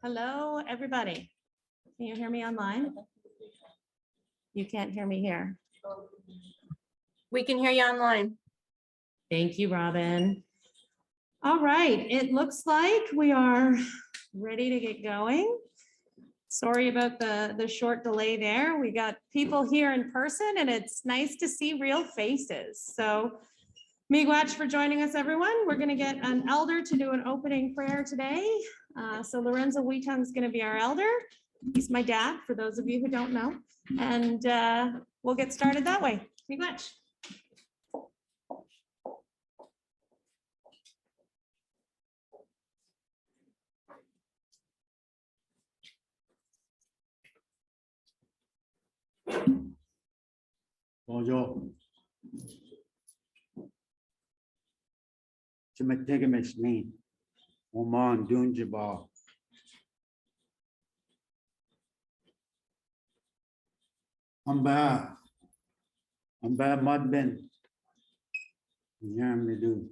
Hello, everybody. Can you hear me online? You can't hear me here. We can hear you online. Thank you, Robin. All right, it looks like we are ready to get going. Sorry about the short delay there. We got people here in person and it's nice to see real faces. So miigwech for joining us, everyone. We're going to get an elder to do an opening prayer today. So Lorenzo Wheaton is going to be our elder. He's my dad, for those of you who don't know. And we'll get started that way. Miigwech. Bonjour. Chimatigamishneen. Oman Dunjabal. Amba Mudbin. Yamnidu.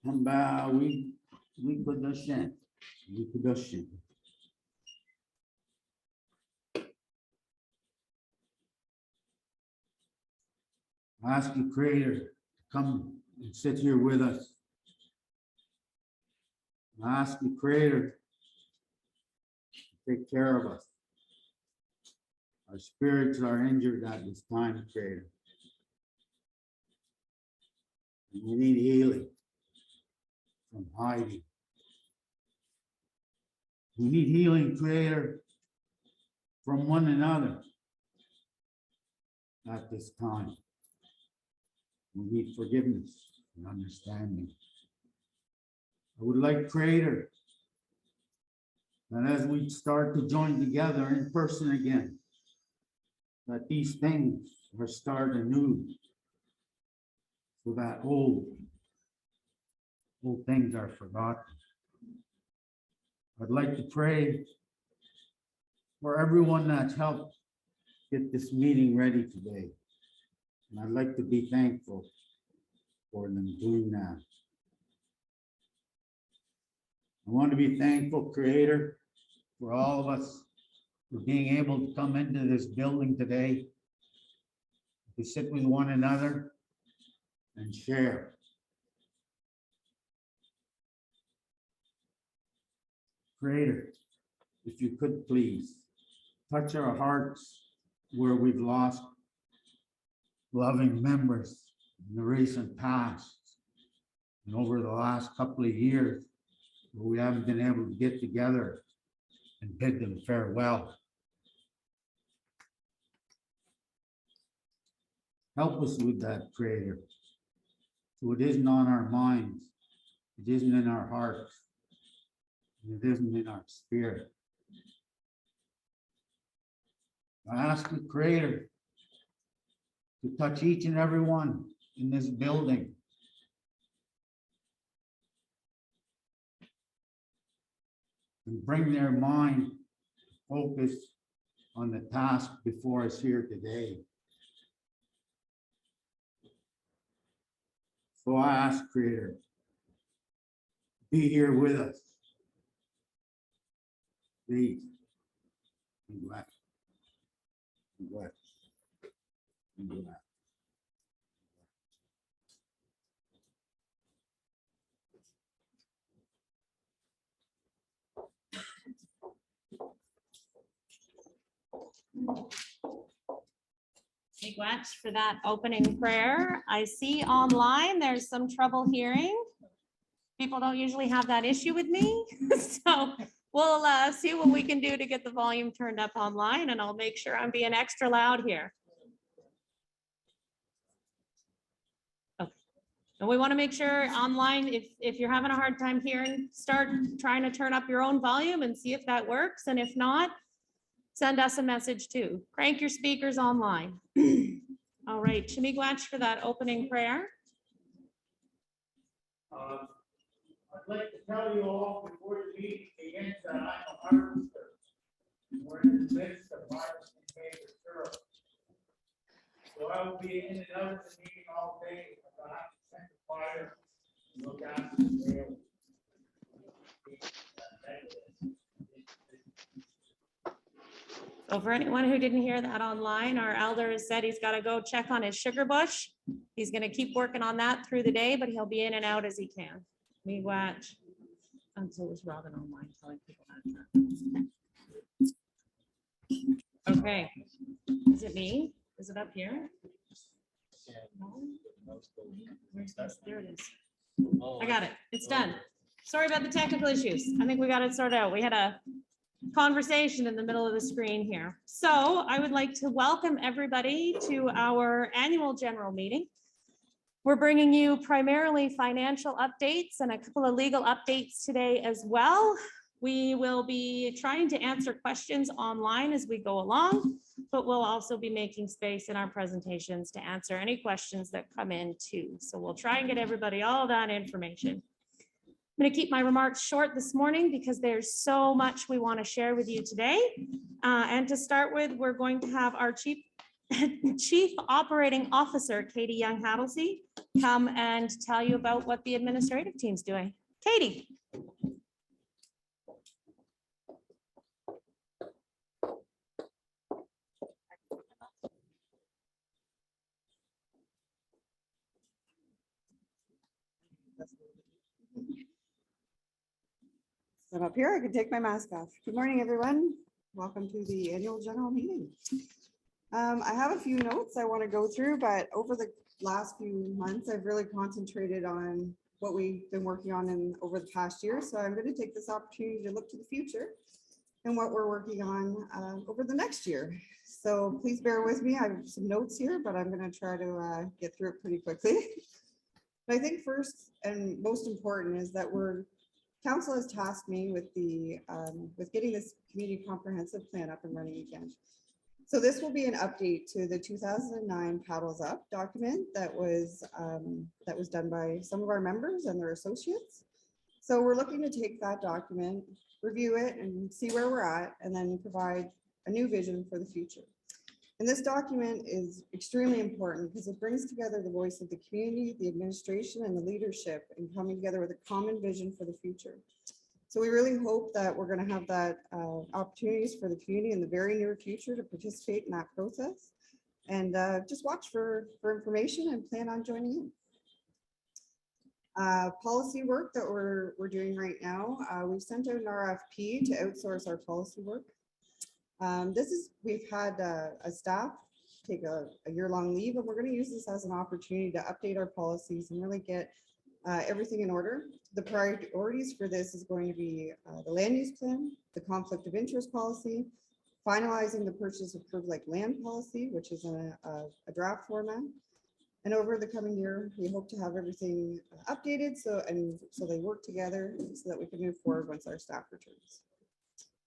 Amba we Kudushin. We Kudushin. I ask you, Creator, to come and sit here with us. I ask you, Creator, to take care of us. Our spirits are injured at this time, Creator. And we need healing from hiding. We need healing, Creator, from one another at this time. We need forgiveness and understanding. I would like, Creator, that as we start to join together in person again, that these things are started anew, so that old things are forgotten. I'd like to pray for everyone that's helped get this meeting ready today. And I'd like to be thankful for them doing that. I want to be thankful, Creator, for all of us for being able to come into this building today, to sit with one another and share. Creator, if you could please touch our hearts where we've lost loving members in the recent past and over the last couple of years where we haven't been able to get together and bid them farewell. Help us with that, Creator. So it isn't on our minds, it isn't in our hearts, and it isn't in our spirit. I ask the Creator to touch each and every one in this building. And bring their mind focus on the task before us here today. So I ask, Creator, be here with us. Please. Be blessed. Be blessed. Be blessed. Miigwech for that opening prayer. I see online there's some trouble hearing. People don't usually have that issue with me. So we'll see what we can do to get the volume turned up online, and I'll make sure I'm being extra loud here. Okay. And we want to make sure online, if you're having a hard time hearing, start trying to turn up your own volume and see if that works. And if not, send us a message too. Crank your speakers online. All right, miigwech for that opening prayer. I'd like to tell you all before the meeting begins that I'm a harvester. We're in the midst of harvesting paper syrup. So I will be in and out of the meeting all day. I'll have to send a fire So for anyone who didn't hear that online, our elder has said he's got to go check on his sugar bush. He's going to keep working on that through the day, but he'll be in and out as he can. Me watch. And so was Robin online telling people that. Okay. Is it me? Is it up here? No? Where's this? There it is. I got it. It's done. Sorry about the technical issues. I think we got it sorted out. We had a conversation in the middle of the screen here. So I would like to welcome everybody to our annual general meeting. We're bringing you primarily financial updates and a couple of legal updates today as well. We will be trying to answer questions online as we go along, but we'll also be making space in our presentations to answer any questions that come in too. So we'll try and get everybody all that information. I'm going to keep my remarks short this morning because there's so much we want to share with you today. And to start with, we're going to have our Chief Operating Officer, Katie Young-Hattlesey, come and tell you about what the administrative team's doing. Katie. I'm up here, I can take my mask off. Good morning, everyone. Welcome to the annual general meeting. I have a few notes I want to go through, but over the last few months, I've really concentrated on what we've been working on over the past year. So I'm going to take this opportunity to look to the future and what we're working on over the next year. So please bear with me. I have some notes here, but I'm going to try to get through it pretty quickly. But I think first and most important is that Council has tasked me with with getting this community comprehensive plan up and running again. So this will be an update to the 2009 Paddles Up document that was done by some of our members and their associates. So we're looking to take that document, review it, and see where we're at, and then provide a new vision for the future. And this document is extremely important because it brings together the voice of the community, the administration, and the leadership, and coming together with a common vision for the future. So we really hope that we're going to have that opportunities for the community in the very near future to participate in that process. And just watch for information and plan on joining in. Policy work that we're doing right now. We've sent out an RFP to outsource our policy work. We've had a staff take a year-long leave, and we're going to use this as an opportunity to update our policies and really get everything in order. The priorities for this is going to be the land use plan, the conflict of interest policy, finalizing the purchase of privileged land policy, which is in a draft format. And over the coming year, we hope to have everything updated so they work together so that we can move forward once our staff returns.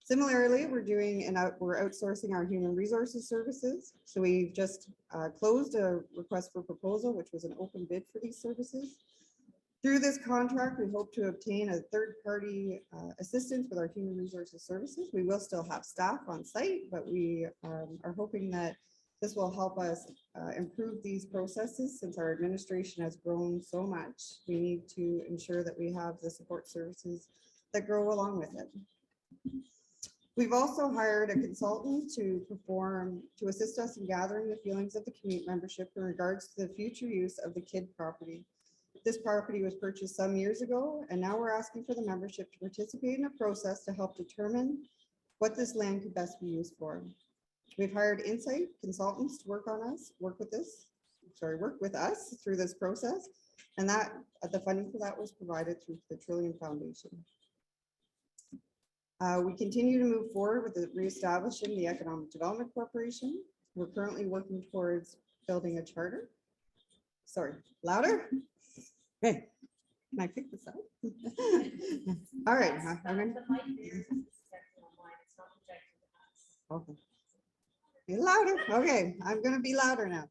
Similarly, we're outsourcing our human resources services. So we just closed a request for proposal, which was an open bid for these services. Through this contract, we hope to obtain a third-party assistance with our human resources services. We will still have staff on site, but we are hoping that this will help us improve these processes. Since our administration has grown so much, we need to ensure that we have the support services that grow along with it. We've also hired a consultant to assist us in gathering the feelings of the community membership in regards to the future use of the KID property. This property was purchased some years ago, and now we're asking for the membership to participate in a process to help determine what this land could best be used for. We've hired Insight consultants to work with us through this process, and that the funding for that was provided through the Trillium Foundation. We continue to move forward with reestablishing the Economic Development Corporation. We're currently working towards building a charter. Sorry, louder? Okay, can I pick this up? All right. Okay. Be louder. Okay, I'm going to be louder now.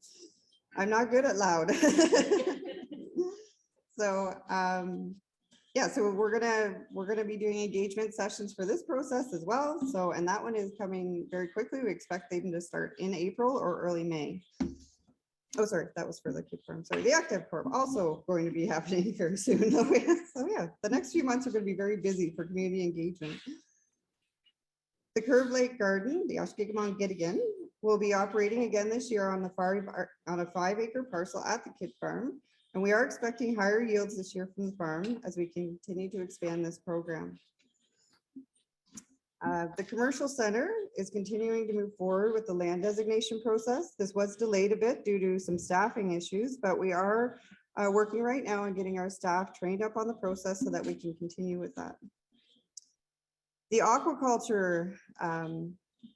I'm not good at loud. So, yeah, so we're gonna be doing engagement sessions for this process as well. So, and that one is coming very quickly. We expect them to start in April or early May. Oh, sorry, that was for the kid farm. Sorry, the Active Corp also going to be happening very soon. So yeah, the next few months are going to be very busy for community engagement. The Curve Lake Garden, the Ashkigamon Giddigan, will be operating again this year on a 5-acre parcel at the kid farm. And we are expecting higher yields this year from the farm as we continue to expand this program. The commercial center is continuing to move forward with the land designation process. This was delayed a bit due to some staffing issues, but we are working right now on getting our staff trained up on the process so that we can continue with that. The aquaculture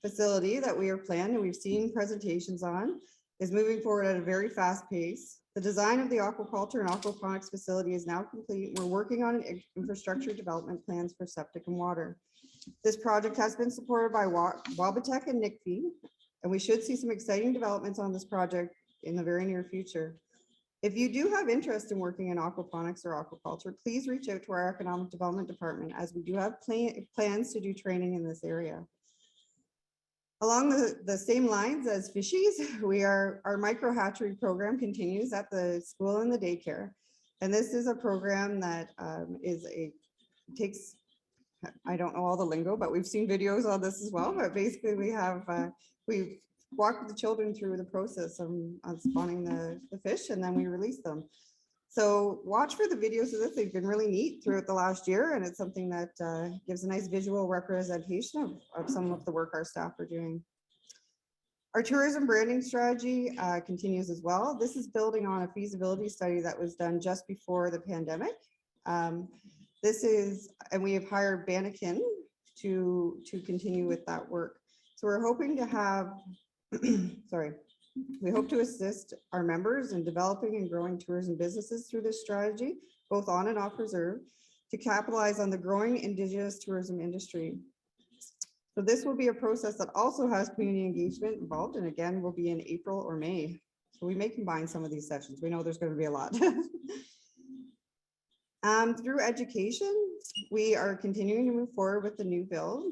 facility that we are planned and we've seen presentations on is moving forward at a very fast pace. The design of the aquaculture and aquaponics facility is now complete. We're working on infrastructure development plans for septic and water. This project has been supported by Wabatech and NICFI, and we should see some exciting developments on this project in the very near future. If you do have interest in working in aquaponics or aquaculture, please reach out to our economic development department as we do have plans to do training in this area. Along the same lines as fishies, our micro hatchery program continues at the school and the daycare. And this is a program that takes, I don't know all the lingo, but we've seen videos on this as well. But basically we've walked the children through the process on spawning the fish, and then we release them. So watch for the videos of this. They've been really neat throughout the last year, and it's something that gives a nice visual representation of some of the work our staff are doing. Our tourism branding strategy continues as well. This is building on a feasibility study that was done just before the pandemic. And we have hired Bannekin to continue with that work. So we're hoping to have, we hope to assist our members in developing and growing tourism businesses through this strategy, both on and off reserve, to capitalize on the growing Indigenous tourism industry. So this will be a process that also has community engagement involved, and again, will be in April or May. So we may combine some of these sessions. We know there's going to be a lot. Through education, we are continuing to move forward with the new bill.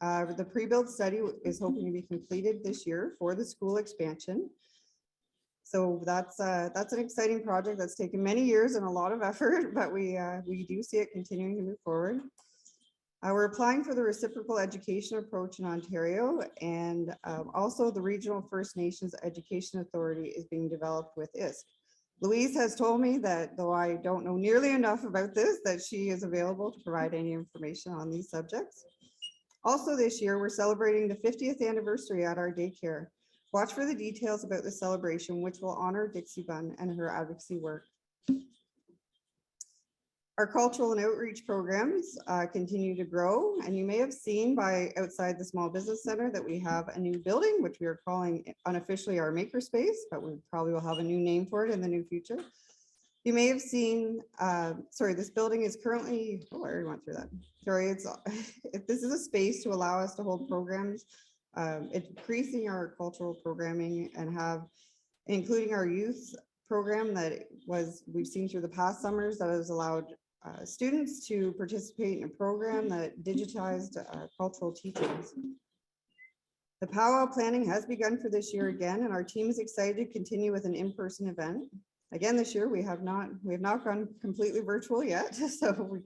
The pre-build study is hoping to be completed this year for the school expansion. So that's an exciting project that's taken many years and a lot of effort, but we do see it continuing to move forward. We're applying for the reciprocal education approach in Ontario, and also the Regional First Nations Education Authority is being developed with ISK. Louise has told me that, though I don't know nearly enough about this, that she is available to provide any information on these subjects. Also this year, we're celebrating the 50th anniversary at our daycare. Watch for the details about the celebration, which will honor Dixie Bunn and her advocacy work. Our cultural and outreach programs continue to grow, and you may have seen by outside the Small Business Center that we have a new building, which we are calling unofficially our makerspace, but we probably will have a new name for it in the near future. You may have seen, this building is currently, I already went through that. Sorry, this is a space to allow us to hold programs, increasing our cultural programming and including our youth program that we've seen through the past summers that has allowed students to participate in a program that digitized cultural teachings. The powwow planning has begun for this year again, and our team is excited to continue with an in-person event. Again, this year we have not gone completely virtual yet, so we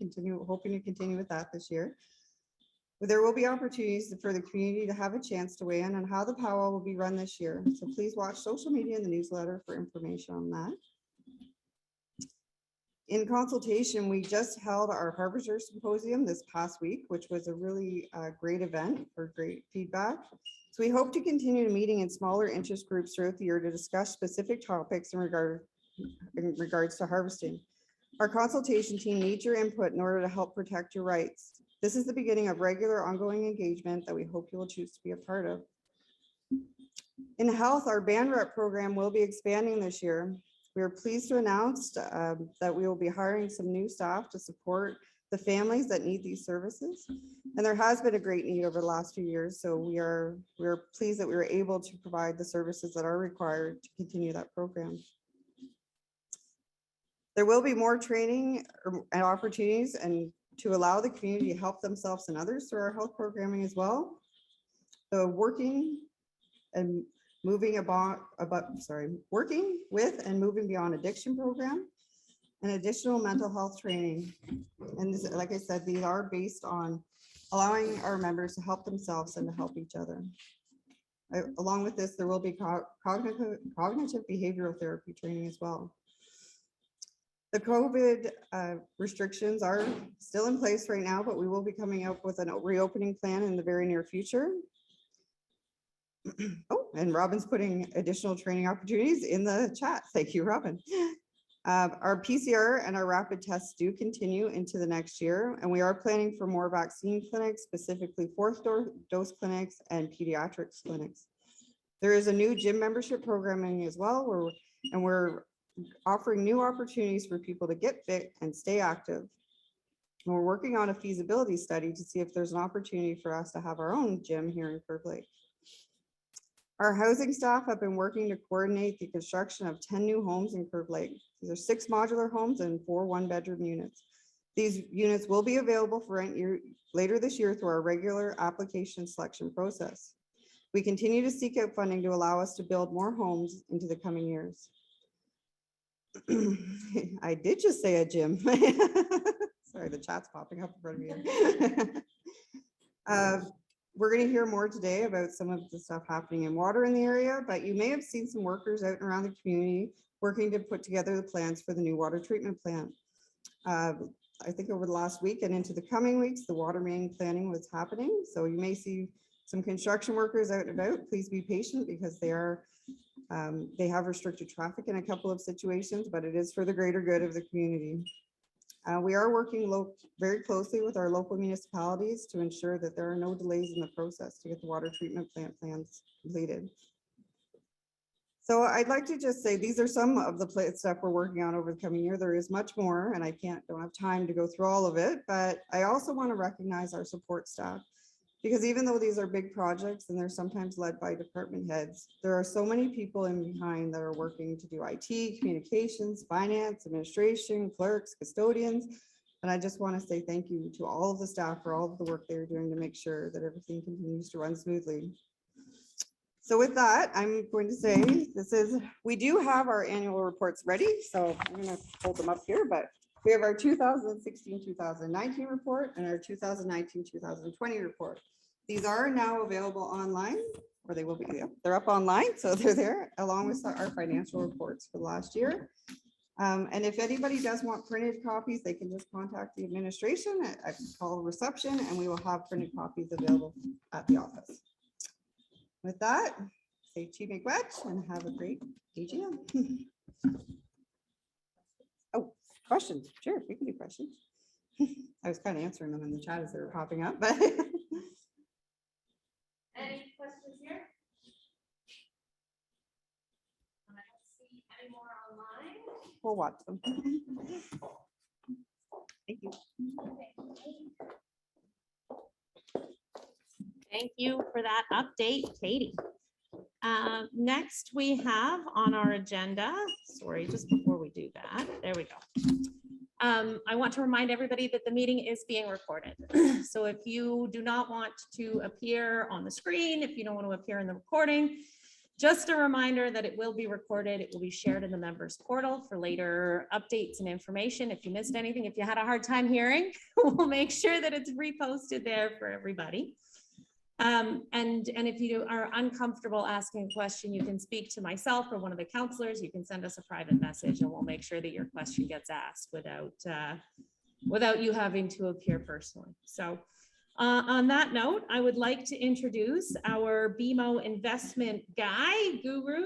hoping to continue with that this year. But there will be opportunities for the community to have a chance to weigh in on how the powwow will be run this year. So please watch social media and the newsletter for information on that. In consultation, we just held our Harvester Symposium this past week, which was a really great event for great feedback. So we hope to continue meeting in smaller interest groups throughout the year to discuss specific topics in regards to harvesting. Our consultation team needs your input in order to help protect your rights. This is the beginning of regular ongoing engagement that we hope you will choose to be a part of. In health, our band rep program will be expanding this year. We are pleased to announce that we will be hiring some new staff to support the families that need these services. And there has been a great need over the last few years. So we are pleased that we were able to provide the services that are required to continue that program. There will be more training and opportunities and to allow the community to help themselves and others through our health programming as well. So working and working with and moving beyond addiction program, and additional mental health training. And this, like I said, these are based on allowing our members to help themselves and to help each other. Along with this, there will be cognitive behavioral therapy training as well. The COVID restrictions are still in place right now, but we will be coming up with a reopening plan in the very near future. Oh, and Robin's putting additional training opportunities in the chat. Thank you, Robin. Our PCR and our rapid tests do continue into the next year, and we are planning for more vaccine clinics, specifically fourth dose clinics and pediatrics clinics. There is a new gym membership programming as well, and we're offering new opportunities for people to get fit and stay active. And we're working on a feasibility study to see if there's an opportunity for us to have our own gym here in Curve Lake. Our housing staff have been working to coordinate the construction of 10 new homes in Curve Lake. These are 6 modular homes and 4 one-bedroom units. These units will be available for rent later this year through our regular application selection process. We continue to seek out funding to allow us to build more homes into the coming years. I did just say a gym. Sorry, the chat's popping up in front of me. We're going to hear more today about some of the stuff happening in water in the area, but you may have seen some workers out and around the community working to put together the plans for the new water treatment plant. I think over the last week and into the coming weeks, the water main planning was happening. So you may see some construction workers out and about. Please be patient because they have restricted traffic in a couple of situations, but it is for the greater good of the community. We are working very closely with our local municipalities to ensure that there are no delays in the process to get the water treatment plant plans completed. So I'd like to just say these are some of the stuff we're working on over the coming year. There is much more, and I don't have time to go through all of it, but I also want to recognize our support staff, because even though these are big projects and they're sometimes led by department heads, there are so many people in behind that are working to do IT, communications, finance, administration, clerks, custodians. And I just want to say thank you to all of the staff for all of the work they're doing to make sure that everything continues to run smoothly. So with that, I'm going to say we do have our annual reports ready. So I'm going to hold them up here, but we have our 2016-2019 report and our 2019-2020 report. These are now available online, or they will be, they're up online, so they're there along with our financial reports for the last year. And if anybody does want printed copies, they can just contact the administration. I can call reception and we will have printed copies available at the office. With that, say Chi Miigwech and have a great AGM. Oh, questions? Sure, we can do questions. I was kind of answering them in the chat as they were popping up, but. Any questions here? I don't see any more online. We'll watch them. Thank you. Thank you for that update, Katie. Next, we have on our agenda, sorry, just before we do that, there we go. I want to remind everybody that the meeting is being recorded. So if you do not want to appear on the screen, if you don't want to appear in the recording, just a reminder that it will be recorded. It will be shared in the members portal for later updates and information. If you missed anything, if you had a hard time hearing, we'll make sure that it's reposted there for everybody. And if you are uncomfortable asking a question, you can speak to myself or one of the counselors. You can send us a private message and we'll make sure that your question gets asked without you having to appear personally. So on that note, I would like to introduce our BMO investment guy, guru.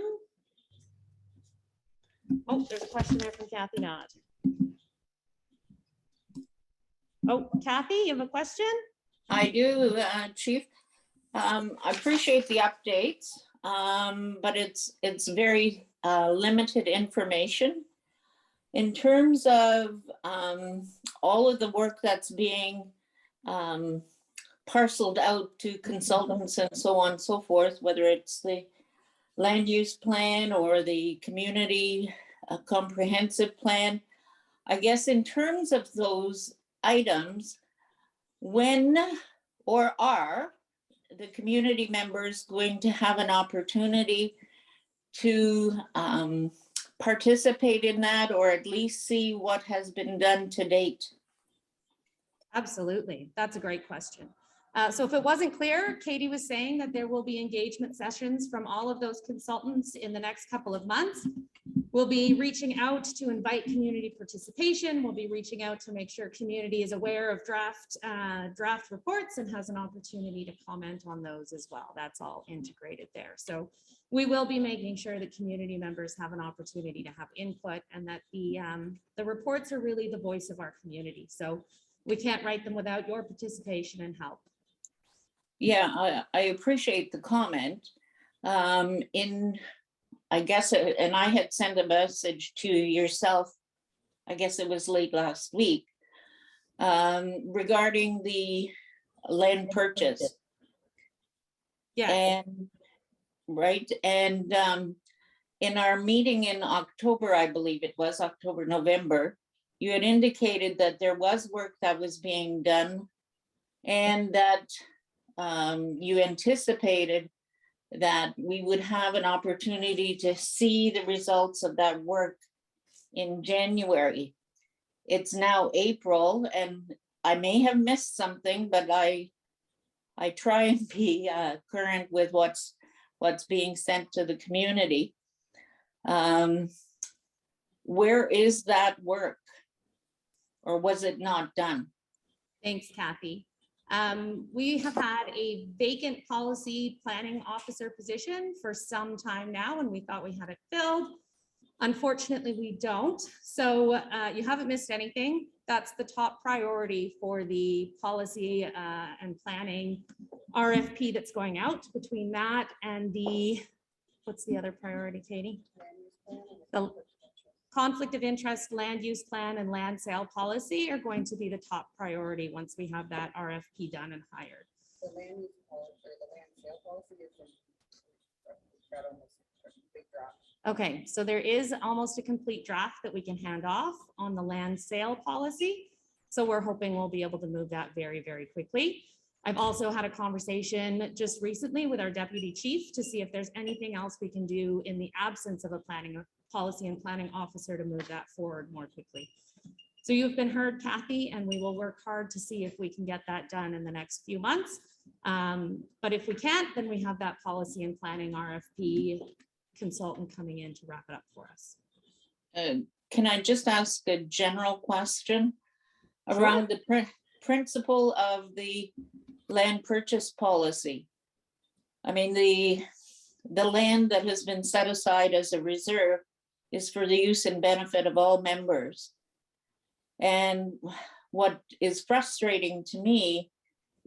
Oh, there's a question there from Kathy Nod. Oh, Kathy, you have a question? I do, Chief. I appreciate the updates, but it's very limited information. In terms of all of the work that's being parceled out to consultants and so on and so forth, whether it's the land use plan or the community comprehensive plan, I guess in terms of those items, when or are the community members going to have an opportunity to participate in that, or at least see what has been done to date? Absolutely. That's a great question. So if it wasn't clear, Katie was saying that there will be engagement sessions from all of those consultants in the next couple of months. We'll be reaching out to invite community participation. We'll be reaching out to make sure community is aware of draft reports and has an opportunity to comment on those as well. That's all integrated there. So we will be making sure that community members have an opportunity to have input, and that the reports are really the voice of our community. So we can't write them without your participation and help. Yeah, I appreciate the comment. I guess, and I had sent a message to yourself, I guess it was late last week, regarding the land purchase. Yeah. And, right, and in our meeting in October, I believe it was October, November, you had indicated that there was work that was being done, and that you anticipated that we would have an opportunity to see the results of that work in January. It's now April, and I may have missed something, but I try and be current with what's being sent to the community. Where is that work? Or was it not done? Thanks, Kathy. We have had a vacant policy planning officer position for some time now, and we thought we had it filled. Unfortunately, we don't. So you haven't missed anything. That's the top priority for the policy and planning RFP that's going out. Between that and what's the other priority, Katie? The conflict of interest, land use plan, and land sale policy are going to be the top priority once we have that RFP done and hired. The land use policy, the land sale policy is got almost a big drop. Okay, so there is almost a complete draft that we can hand off on the land sale policy. So we're hoping we'll be able to move that very, very quickly. I've also had a conversation just recently with our deputy chief to see if there's anything else we can do in the absence of a policy and planning officer to move that forward more quickly. So you've been heard, Kathy, and we will work hard to see if we can get that done in the next few months. But if we can't, then we have that policy and planning RFP consultant coming in to wrap it up for us. Can I just ask a general question around the principle of the land purchase policy? I mean, the land that has been set aside as a reserve is for the use and benefit of all members. And what is frustrating to me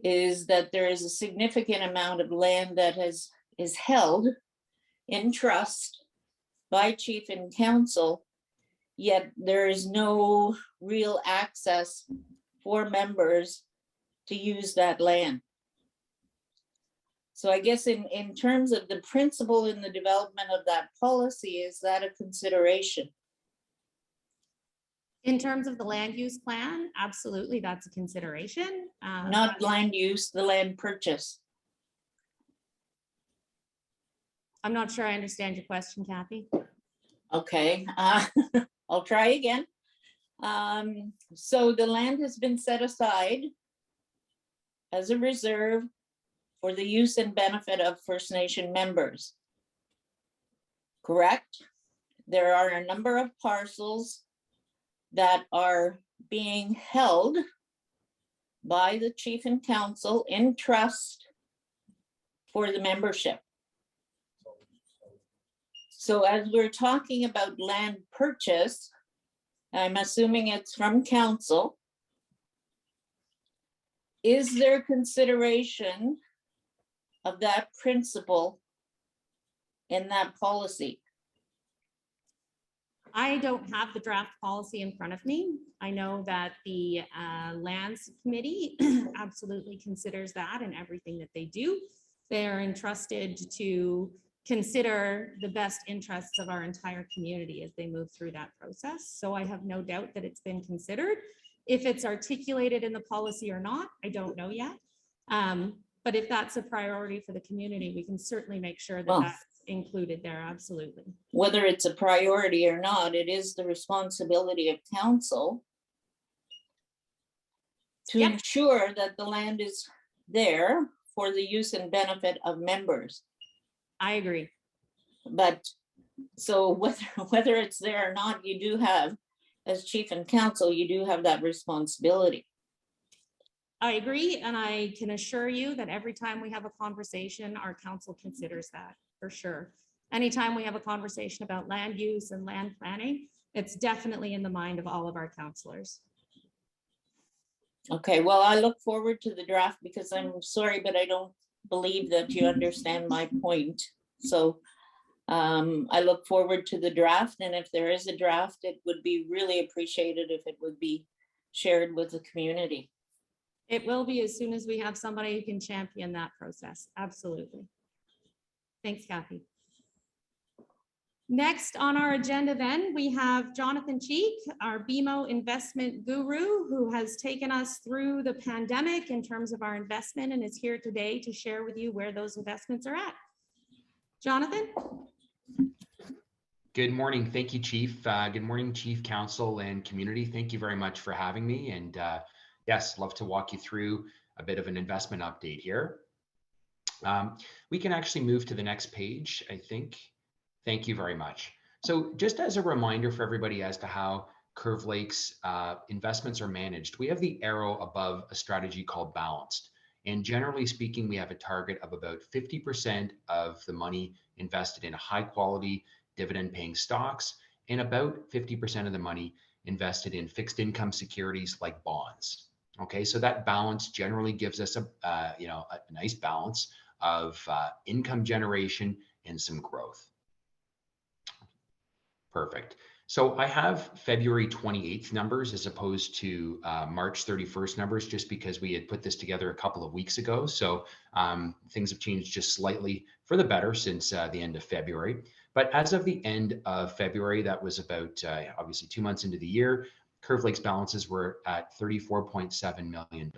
is that there is a significant amount of land that is held in trust by chief and council, yet there is no real access for members to use that land. So I guess in terms of the principle in the development of that policy, is that a consideration? In terms of the land use plan, absolutely, that's a consideration. Not land use, the land purchase. I'm not sure I understand your question, Kathy. Okay, I'll try again. So the land has been set aside as a reserve for the use and benefit of First Nation members. Correct? There are a number of parcels that are being held by the chief and council in trust for the membership. So as we're talking about land purchase, I'm assuming it's from council. Is there consideration of that principle in that policy? I don't have the draft policy in front of me. I know that the lands committee absolutely considers that in everything that they do. They're entrusted to consider the best interests of our entire community as they move through that process. So I have no doubt that it's been considered. If it's articulated in the policy or not, I don't know yet. But if that's a priority for the community, we can certainly make sure that Well- that's included there, absolutely. Whether it's a priority or not, it is the responsibility of council to Yep. ensure that the land is there for the use and benefit of members. I agree. But so whether it's there or not, you do have, as chief and council, you do have that responsibility. I agree, and I can assure you that every time we have a conversation, our council considers that, for sure. Anytime we have a conversation about land use and land planning, it's definitely in the mind of all of our councilors. Okay, well, I look forward to the draft because I'm sorry, but I don't believe that you understand my point. So I look forward to the draft, and if there is a draft, it would be really appreciated if it would be shared with the community. It will be as soon as we have somebody who can champion that process. Absolutely. Thanks, Kathy. Next on our agenda then, we have Jonathan Cheek, our BMO investment guru, who has taken us through the pandemic in terms of our investment and is here today to share with you where those investments are at. Jonathan? Good morning. Thank you, Chief. Good morning, Chief, Council, and community. Thank you very much for having me. And yes, love to walk you through a bit of an investment update here. We can actually move to the next page, I think. Thank you very much. So just as a reminder for everybody as to how Curve Lake's investments are managed, we have the arrow above a strategy called balanced. And generally speaking, we have a target of about 50% of the money invested in high quality dividend paying stocks and about 50% of the money invested in fixed income securities like bonds. Okay, so that balance generally gives us a nice balance of income generation and some growth. Perfect. So I have February 28th numbers as opposed to March 31st numbers, just because we had put this together a couple of weeks ago. So things have changed just slightly for the better since the end of February. But as of the end of February, that was about obviously 2 months into the year, Curve Lake's balances were at $34.7 million.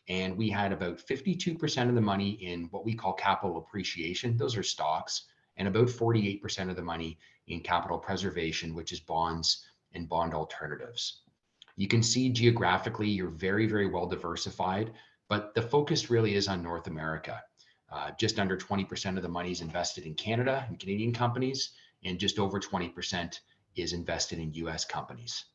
And we had about 52% of the money in what we call capital appreciation. Those are stocks, and about 48% of the money in capital preservation, which is bonds and bond alternatives. You can see geographically, you're very, very well diversified, but the focus really is on North America. Just under 20% of the money is invested in Canada and Canadian companies, and just over 20% is invested in US companies.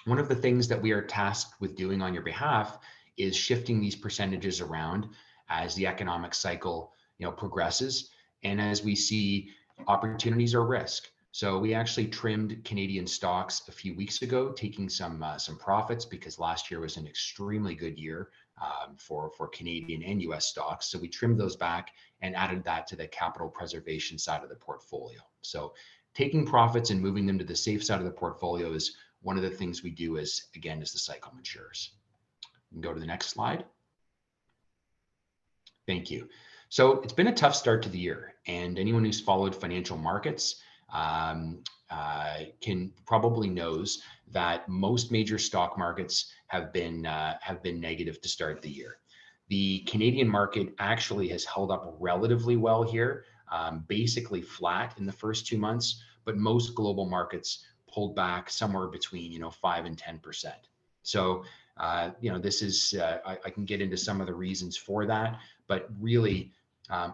One of the things that we are tasked with doing on your behalf is shifting these percentages around as the economic cycle progresses, and as we see opportunities or risk. So we actually trimmed Canadian stocks a few weeks ago, taking some profits because last year was an extremely good year for Canadian and US stocks. So we trimmed those back and added that to the capital preservation side of the portfolio. So taking profits and moving them to the safe side of the portfolio is one of the things we do as the cycle matures. We can go to the next slide. Thank you. So it's been a tough start to the year, and anyone who's followed financial markets can probably knows that most major stock markets have been negative to start the year. The Canadian market actually has held up relatively well here, basically flat in the first 2 months, but most global markets pulled back somewhere between 5 and 10%. So this is I can get into some of the reasons for that, but really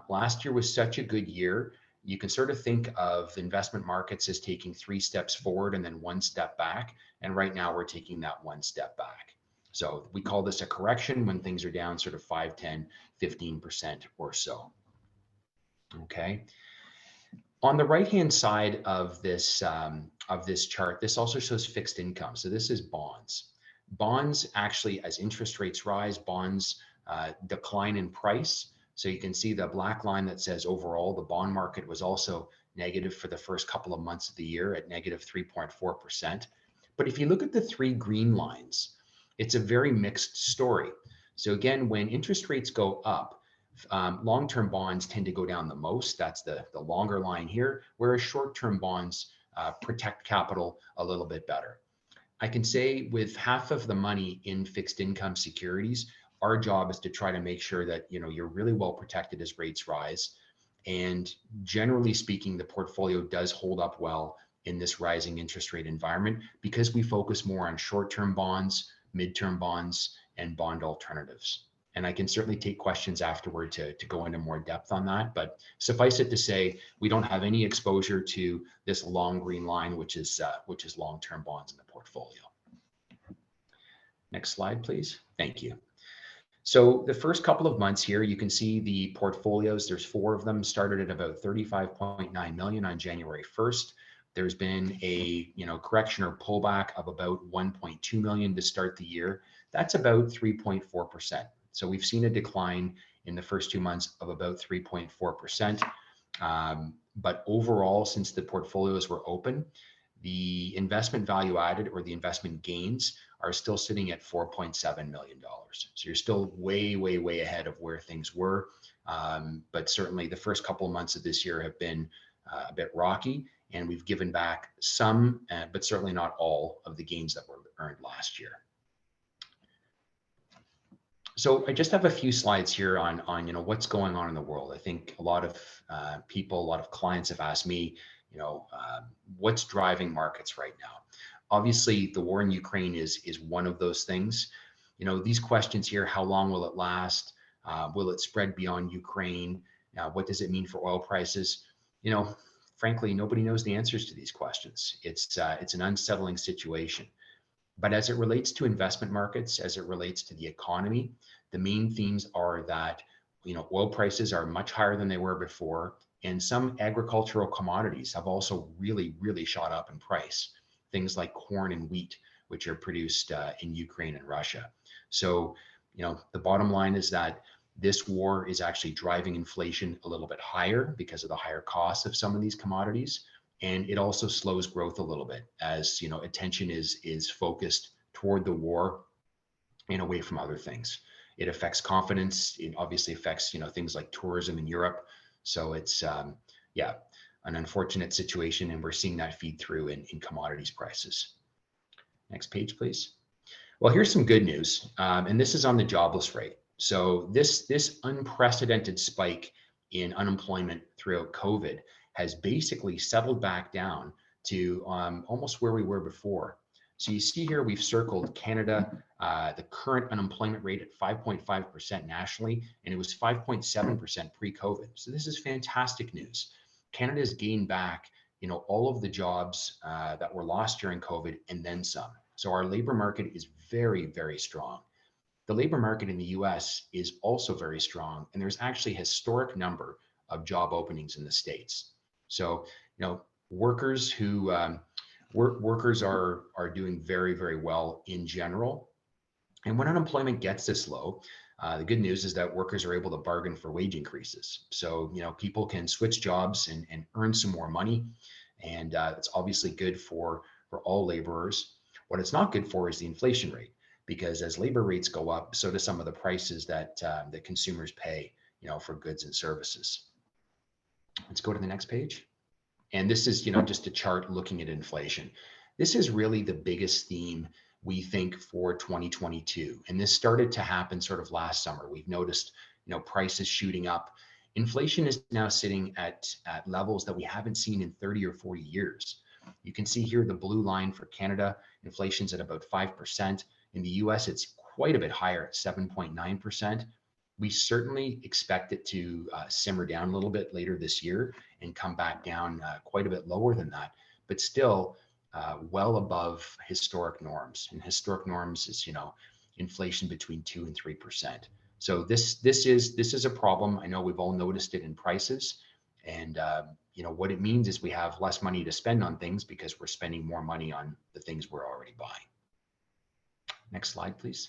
last year was such a good year. You can sort of think of the investment markets as taking 3 steps forward and then 1 step back. And right now we're taking that 1 step back. So we call this a correction when things are down sort of 5, 10, 15% or so. Okay. On the right-hand side of this chart, this also shows fixed income. So this is bonds. Bonds actually, as interest rates rise, bonds decline in price. So you can see the black line that says overall the bond market was also negative for the first couple of months of the year at negative 3.4%. But if you look at the 3 green lines, it's a very mixed story. So again, when interest rates go up, long-term bonds tend to go down the most. That's the longer line here, whereas short-term bonds protect capital a little bit better. I can say with half of the money in fixed income securities, our job is to try to make sure that, you know, you're really well protected as rates rise. And generally speaking, the portfolio does hold up well in this rising interest rate environment because we focus more on short-term bonds, midterm bonds, and bond alternatives. And I can certainly take questions afterward to go into more depth on that. But suffice it to say, we don't have any exposure to this long green line, which is long-term bonds in the portfolio. Next slide, please. Thank you. So the first couple of months here, you can see the portfolios. There's 4 of them, started at about 35.9 million on January 1st. There's been a correction or pullback of about 1.2 million to start the year. That's about 3.4%. So we've seen a decline in the first 2 months of about 3.4%. But overall, since the portfolios were open, the investment value added or the investment gains are still sitting at $4.7 million. So you're still way, way, way ahead of where things were. But certainly the first couple of months of this year have been a bit rocky, and we've given back some, but certainly not all of the gains that were earned last year. So I just have a few slides here on what's going on in the world. I think a lot of people, a lot of clients have asked me, what's driving markets right now? Obviously, the war in Ukraine is one of those things. These questions here: how long will it last? Will it spread beyond Ukraine? What does it mean for oil prices? Frankly, nobody knows the answers to these questions. It's an unsettling situation. But as it relates to investment markets, as it relates to the economy, the main themes are that oil prices are much higher than they were before, and some agricultural commodities have also really, really shot up in price. Things like corn and wheat, which are produced in Ukraine and Russia. So, the bottom line is that this war is actually driving inflation a little bit higher because of the higher costs of some of these commodities. And it also slows growth a little bit as, attention is focused toward the war and away from other things. It affects confidence. It obviously affects, things like tourism in Europe. So it's, an unfortunate situation, and we're seeing that feed through in commodities prices. Next page, please. Well, here's some good news, and this is on the jobless rate. So this unprecedented spike in unemployment throughout COVID has basically settled back down to almost where we were before. So you see here, we've circled Canada, the current unemployment rate at 5.5% nationally, and it was 5.7% pre-COVID. So this is fantastic news. Canada's gained back, all of the jobs that were lost during COVID and then some. So our labor market is very, very strong. The labor market in the US is also very strong, and there's actually a historic number of job openings in the States. So, workers who workers are doing very, very well in general. And when unemployment gets this low, the good news is that workers are able to bargain for wage increases. So, people can switch jobs and earn some more money. And it's obviously good for all laborers. What it's not good for is the inflation rate, because as labor rates go up, so do some of the prices that consumers pay, for goods and services. Let's go to the next page. And this is, just a chart looking at inflation. This is really the biggest theme we think for 2022. And this started to happen sort of last summer. We've noticed, prices shooting up. Inflation is now sitting at levels that we haven't seen in 30 or 40 years. You can see here the blue line for Canada, inflation's at about 5%. In the US, it's quite a bit higher at 7.9%. We certainly expect it to simmer down a little bit later this year and come back down quite a bit lower than that, but still well above historic norms. And historic norms is, inflation between 2 and 3%. So this is a problem. I know we've all noticed it in prices, and what it means is we have less money to spend on things because we're spending more money on the things we're already buying. Next slide, please.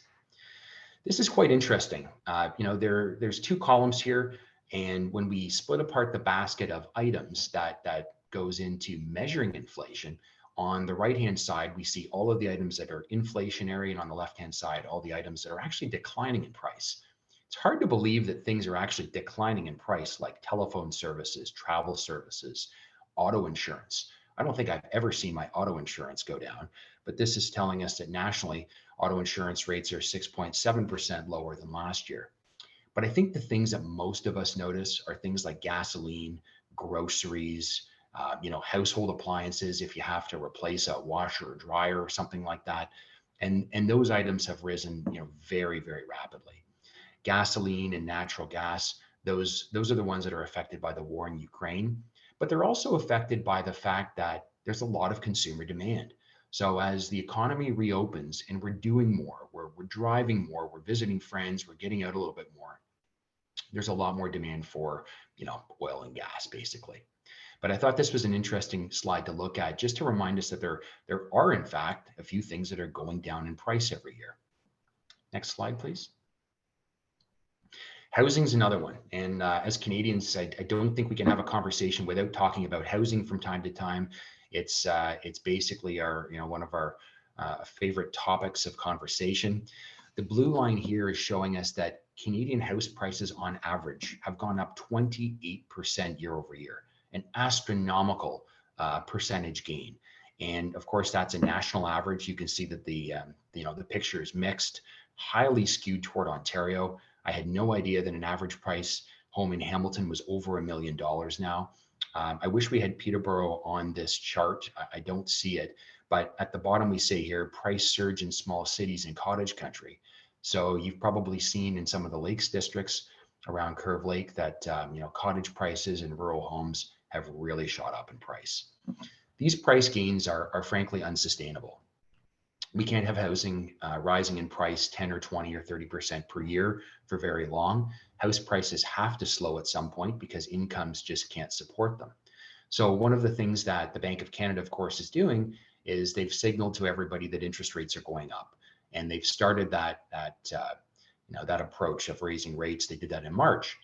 This is quite interesting. There's 2 columns here, and when we split apart the basket of items that goes into measuring inflation, on the right-hand side, we see all of the items that are inflationary, and on the left-hand side, all the items that are actually declining in price. It's hard to believe that things are actually declining in price, like telephone services, travel services, auto insurance. I don't think I've ever seen my auto insurance go down, but this is telling us that nationally, auto insurance rates are 6.7% lower than last year. But I think the things that most of us notice are things like gasoline, groceries, household appliances, if you have to replace a washer or dryer or something like that. And those items have risen, very, very rapidly. Gasoline and natural gas, those are the ones that are affected by the war in Ukraine, but they're also affected by the fact that there's a lot of consumer demand. So as the economy reopens and we're doing more, we're driving more, we're visiting friends, we're getting out a little bit more, there's a lot more demand for, oil and gas, basically. But I thought this was an interesting slide to look at, just to remind us that there are, in fact, a few things that are going down in price every year. Next slide, please. Housing's another one. And as Canadians, I don't think we can have a conversation without talking about housing from time to time. It's basically our, one of our favorite topics of conversation. The blue line here is showing us that Canadian house prices on average have gone up 28% year over year, an astronomical percentage gain. And of course, that's a national average. You can see that the picture is mixed, highly skewed toward Ontario. I had no idea that an average price home in Hamilton was over $1 million now. I wish we had Peterborough on this chart. I don't see it, but at the bottom we say here, price surge in small cities and cottage country. So you've probably seen in some of the lakes districts around Curve Lake that cottage prices and rural homes have really shot up in price. These price gains are frankly unsustainable. We can't have housing rising in price 10 or 20 or 30% per year for very long. House prices have to slow at some point because incomes just can't support them. So one of the things that the Bank of Canada, of course, is doing is they've signaled to everybody that interest rates are going up. And they've started that approach of raising rates. They did that in March.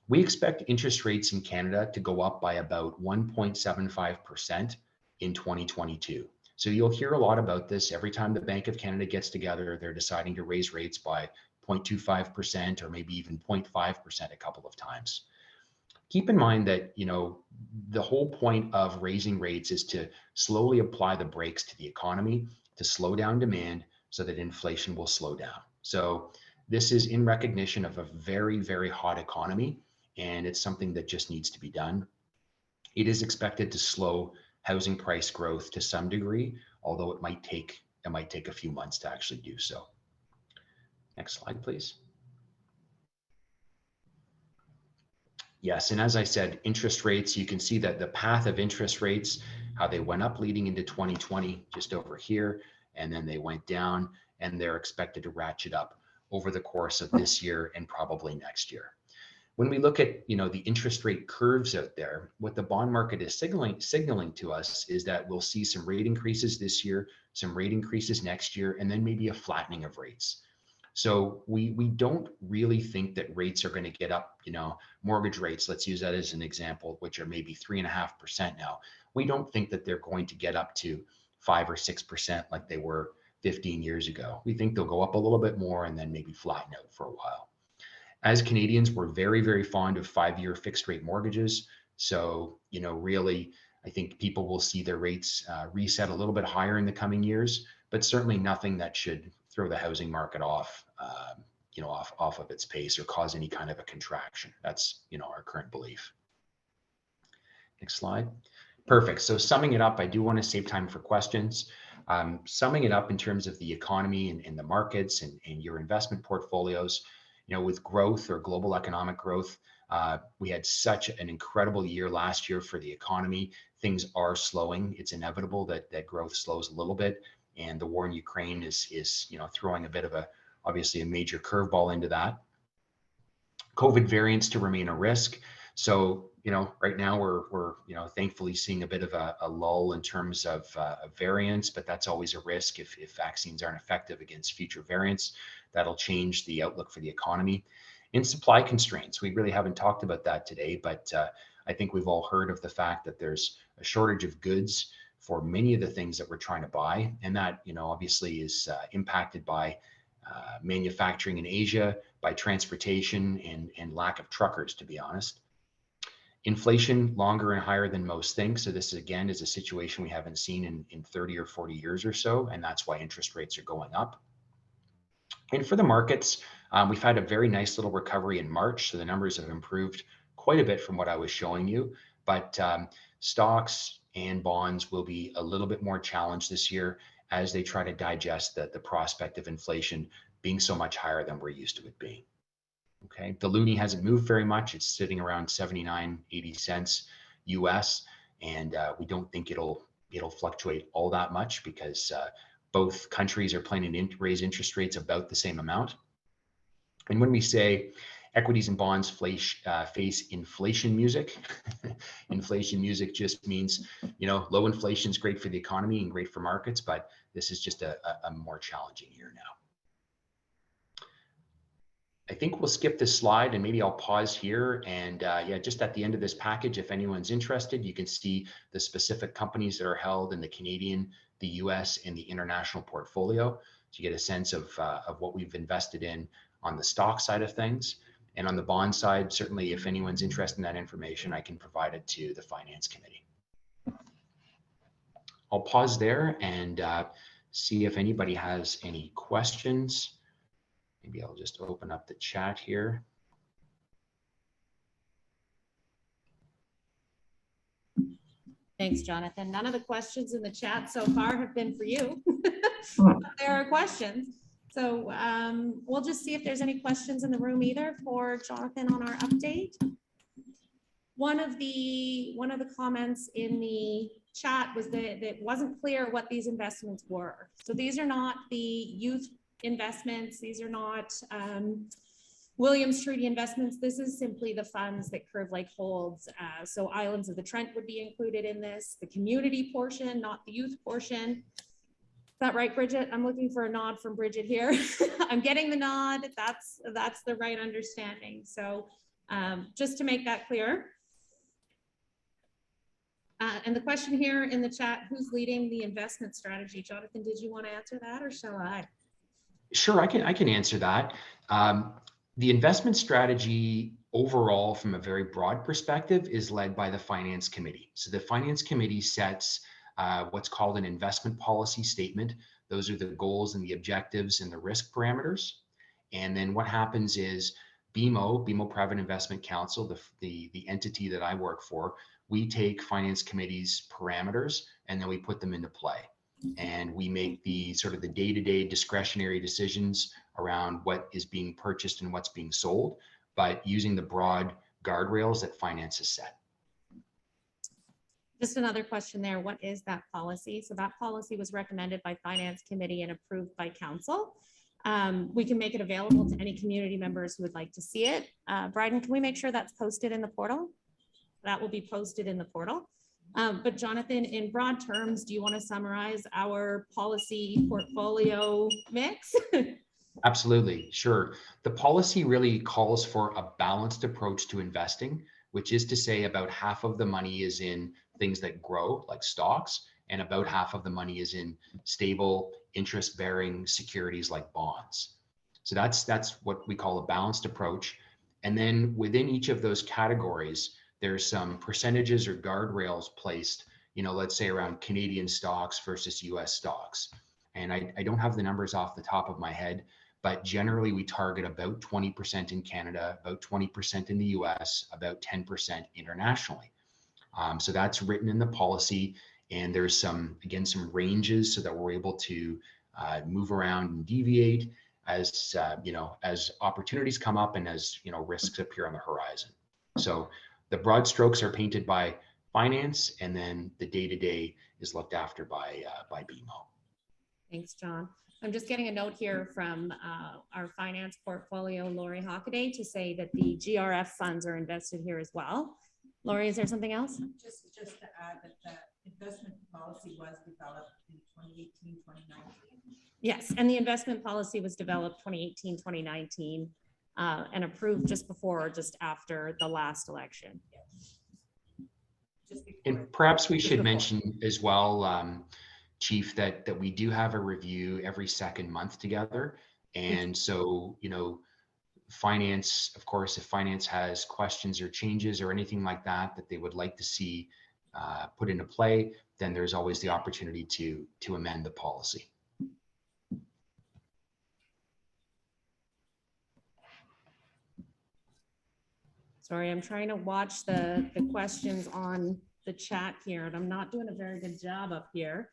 We expect interest rates in Canada to go up by about 1.75% in 2022. So you'll hear a lot about this every time the Bank of Canada gets together. They're deciding to raise rates by 0.25% or maybe even 0.5% a couple of times. Keep in mind that, the whole point of raising rates is to slowly apply the brakes to the economy to slow down demand so that inflation will slow down. So this is in recognition of a very, very hot economy, and it's something that just needs to be done. It is expected to slow housing price growth to some degree, although it might take a few months to actually do so. Next slide, please. Yes, and as I said, interest rates, you can see that the path of interest rates, how they went up leading into 2020, just over here, and then they went down, and they're expected to ratchet up over the course of this year and probably next year. When we look at, the interest rate curves out there, what the bond market is signaling to us is that we'll see some rate increases this year, some rate increases next year, and then maybe a flattening of rates. So we don't really think that rates are going to get up, mortgage rates, let's use that as an example, which are maybe 3.5% now. We don't think that they're going to get up to 5 or 6% like they were 15 years ago. We think they'll go up a little bit more and then maybe flatten out for a while. As Canadians, we're very, very fond of 5-year fixed rate mortgages. So, really, I think people will see their rates reset a little bit higher in the coming years, but certainly nothing that should throw the housing market off of its pace or cause any kind of a contraction. That's, our current belief. Next slide. Perfect. So summing it up, I do want to save time for questions. Summing it up in terms of the economy and the markets and your investment portfolios, with growth or global economic growth, we had such an incredible year last year for the economy. Things are slowing. It's inevitable that growth slows a little bit. And the war in Ukraine is throwing a bit of obviously a major curveball into that. COVID variants to remain a risk. So, right now we're thankfully seeing a bit of a lull in terms of variants, but that's always a risk if vaccines aren't effective against future variants. That'll change the outlook for the economy. In supply constraints, we really haven't talked about that today, but I think we've all heard of the fact that there's a shortage of goods for many of the things that we're trying to buy. And that, obviously is impacted by manufacturing in Asia, by transportation and lack of truckers, to be honest. Inflation longer and higher than most think. So this again is a situation we haven't seen in 30 or 40 years or so, and that's why interest rates are going up. And for the markets, we've had a very nice little recovery in March. So the numbers have improved quite a bit from what I was showing you, but stocks and bonds will be a little bit more challenged this year as they try to digest the prospect of inflation being so much higher than we're used to it being. Okay, the loonie hasn't moved very much. It's sitting around 79.80 cents US, and we don't think it'll fluctuate all that much because both countries are planning to raise interest rates about the same amount. And when we say equities and bonds face inflation music, inflation music just means, low inflation is great for the economy and great for markets, but this is just a more challenging year now. I think we'll skip this slide and maybe I'll pause here. And yeah, just at the end of this package, if anyone's interested, you can see the specific companies that are held in the Canadian, the US, and the international portfolio to get a sense of what we've invested in on the stock side of things. And on the bond side, certainly if anyone's interested in that information, I can provide it to the Finance Committee. I'll pause there and see if anybody has any questions. Maybe I'll just open up the chat here. Thanks, Jonathan. None of the questions in the chat so far have been for you. There are questions. So we'll just see if there's any questions in the room either for Jonathan on our update. One of the comments in the chat was that it wasn't clear what these investments were. So these are not the youth investments. These are not Williams Treaty investments. This is simply the funds that Curve Lake holds. So Islands of the Trent would be included in this, the community portion, not the youth portion. Is that right, Bridget? I'm looking for a nod from Bridget here. I'm getting the nod. That's the right understanding. So just to make that clear. And the question here in the chat, who's leading the investment strategy? Jonathan, did you want to answer that or shall I? Sure, I can answer that. The investment strategy overall, from a very broad perspective, is led by the Finance Committee. So the Finance Committee sets what's called an investment policy statement. Those are the goals and the objectives and the risk parameters. And then what happens is BMO Private Investment Council, the entity that I work for, we take Finance Committee's parameters and then we put them into play. And we make the sort of the day-to-day discretionary decisions around what is being purchased and what's being sold, but using the broad guardrails that finance has set. Just another question there. What is that policy? So that policy was recommended by Finance Committee and approved by Council. We can make it available to any community members who would like to see it. Bryden, can we make sure that's posted in the portal? That will be posted in the portal. But Jonathan, in broad terms, do you want to summarize our policy portfolio mix? Absolutely, sure. The policy really calls for a balanced approach to investing, which is to say about half of the money is in things that grow, like stocks, and about half of the money is in stable interest-bearing securities like bonds. So that's what we call a balanced approach. And then within each of those categories, there's some percentages or guardrails placed, let's say around Canadian stocks versus US stocks. And I don't have the numbers off the top of my head, but generally we target about 20% in Canada, about 20% in the US, about 10% internationally. So that's written in the policy, and there's some ranges so that we're able to move around and deviate as as opportunities come up and as risks appear on the horizon. So the broad strokes are painted by finance, and then the day-to-day is looked after by BMO. Thanks, John. I'm just getting a note here from our finance portfolio, Lori Hockaday, to say that the GRF funds are invested here as well. Lori, is there something else? Just to add that the investment policy was developed in 2018, 2019. Yes, and the investment policy was developed 2018, 2019. And approved just before or just after the last election. And perhaps we should mention as well, Chief, that we do have a review every second month together. And so, finance, of course, if finance has questions or changes or anything like that that they would like to see put into play, then there's always the opportunity to amend the policy. Sorry, I'm trying to watch the questions on the chat here, and I'm not doing a very good job up here.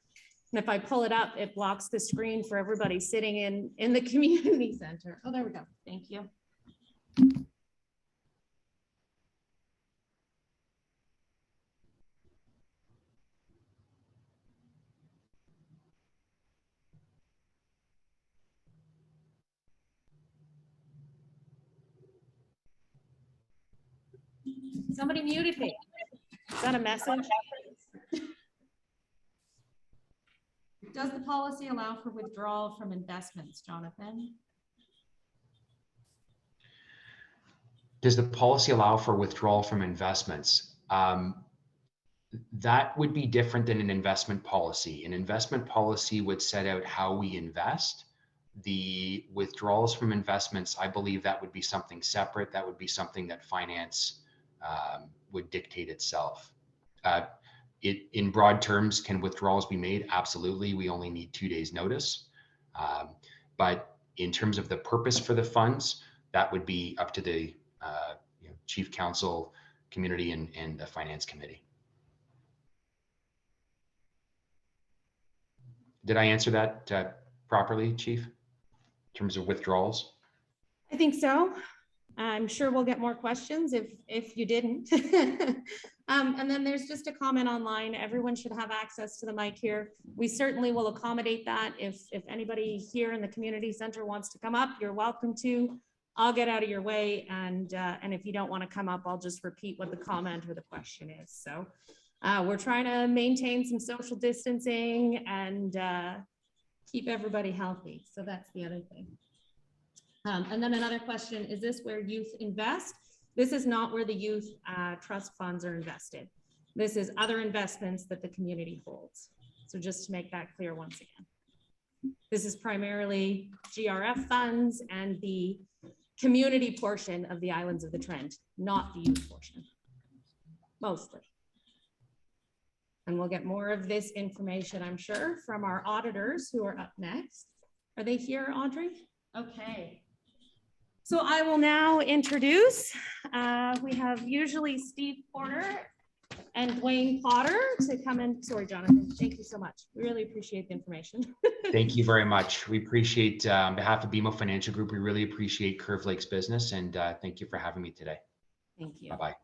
And if I pull it up, it blocks the screen for everybody sitting in the community center. Oh, there we go. Thank you. Somebody muted me. Is that a message? Does the policy allow for withdrawal from investments, Jonathan? Does the policy allow for withdrawal from investments? That would be different than an investment policy. An investment policy would set out how we invest. The withdrawals from investments, I believe that would be something separate. That would be something that finance would dictate itself. In broad terms, can withdrawals be made? Absolutely. We only need 2 days notice. But in terms of the purpose for the funds, that would be up to the chief counsel, community, and the finance committee. Did I answer that properly, Chief, in terms of withdrawals? I think so. I'm sure we'll get more questions if you didn't. And then there's just a comment online. Everyone should have access to the mic here. We certainly will accommodate that. If anybody here in the community center wants to come up, you're welcome to. I'll get out of your way. And if you don't want to come up, I'll just repeat what the comment or the question is. So we're trying to maintain some social distancing and keep everybody healthy. So that's the other thing. And then another question, is this where youth invest? This is not where the youth trust funds are invested. This is other investments that the community holds. So just to make that clear once again. This is primarily GRF funds and the community portion of the Islands of the Trent, not the youth portion, mostly. And we'll get more of this information, I'm sure, from our auditors who are up next. Are they here, Audrey? Okay. So I will now introduce, we have usually Steve Porter and Dwayne Potter to come in. Sorry, Jonathan, thank you so much. We really appreciate the information. Thank you very much. We appreciate, on behalf of BMO Financial Group, we really appreciate Curve Lake's business, and thank you for having me today. Thank you. Bye-bye.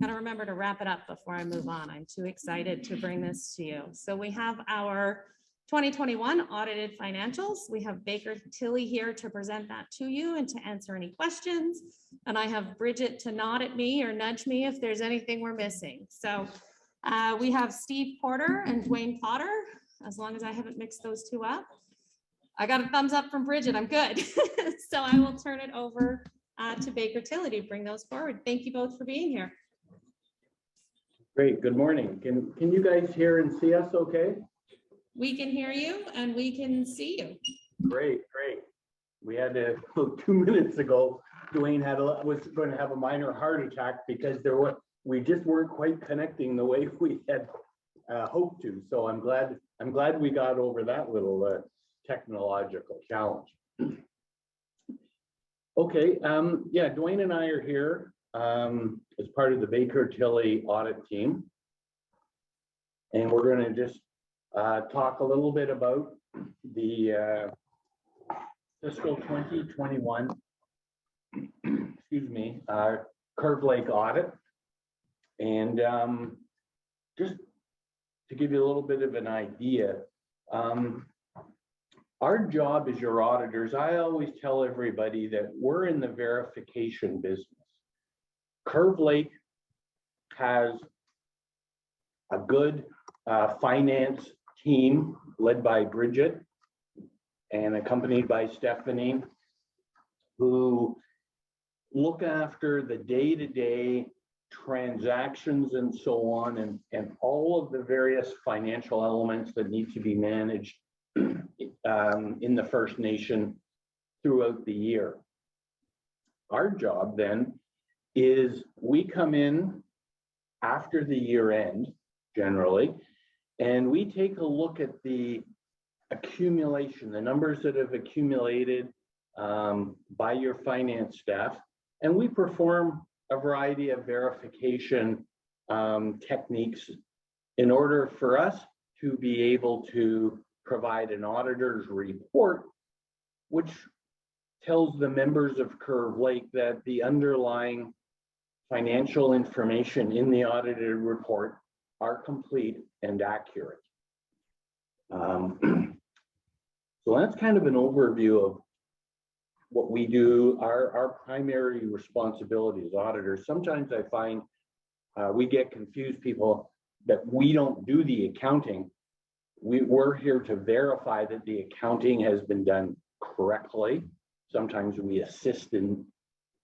Gotta remember to wrap it up before I move on. I'm too excited to bring this to you. So we have our 2021 audited financials. We have Baker Tilly here to present that to you and to answer any questions. And I have Bridget to nod at me or nudge me if there's anything we're missing. So we have Steve Porter and Dwayne Potter, as long as I haven't mixed those two up. I got a thumbs up from Bridget, I'm good. So I will turn it over to Baker Tilly to bring those forward. Thank you both for being here. Great, good morning. Can you guys hear and see us okay? We can hear you and we can see you. Great. We had 2 minutes ago, Dwayne was going to have a minor heart attack because we just weren't quite connecting the way we had hoped to. So I'm glad we got over that little technological challenge. Okay, yeah, Dwayne and I are here as part of the Baker Tilly audit team. And we're going to just talk a little bit about the fiscal 2021, excuse me, Curve Lake audit. And just to give you a little bit of an idea, our job as your auditors, I always tell everybody that we're in the verification business. Curve Lake has a good finance team led by Bridget and accompanied by Stephanie, who look after the day-to-day transactions and so on, and all of the various financial elements that need to be managed in the First Nation throughout the year. our job then is we come in after the year end generally, and we take a look at the accumulation, the numbers that have accumulated by your finance staff, and we perform a variety of verification techniques in order for us to be able to provide an auditor's report, which tells the members of Curve Lake that the underlying financial information in the audited report are complete and accurate. So that's kind of an overview of what we do, our primary responsibility as auditors. Sometimes I find we get confused, people, that we don't do the accounting. We're here to verify that the accounting has been done correctly. Sometimes we assist in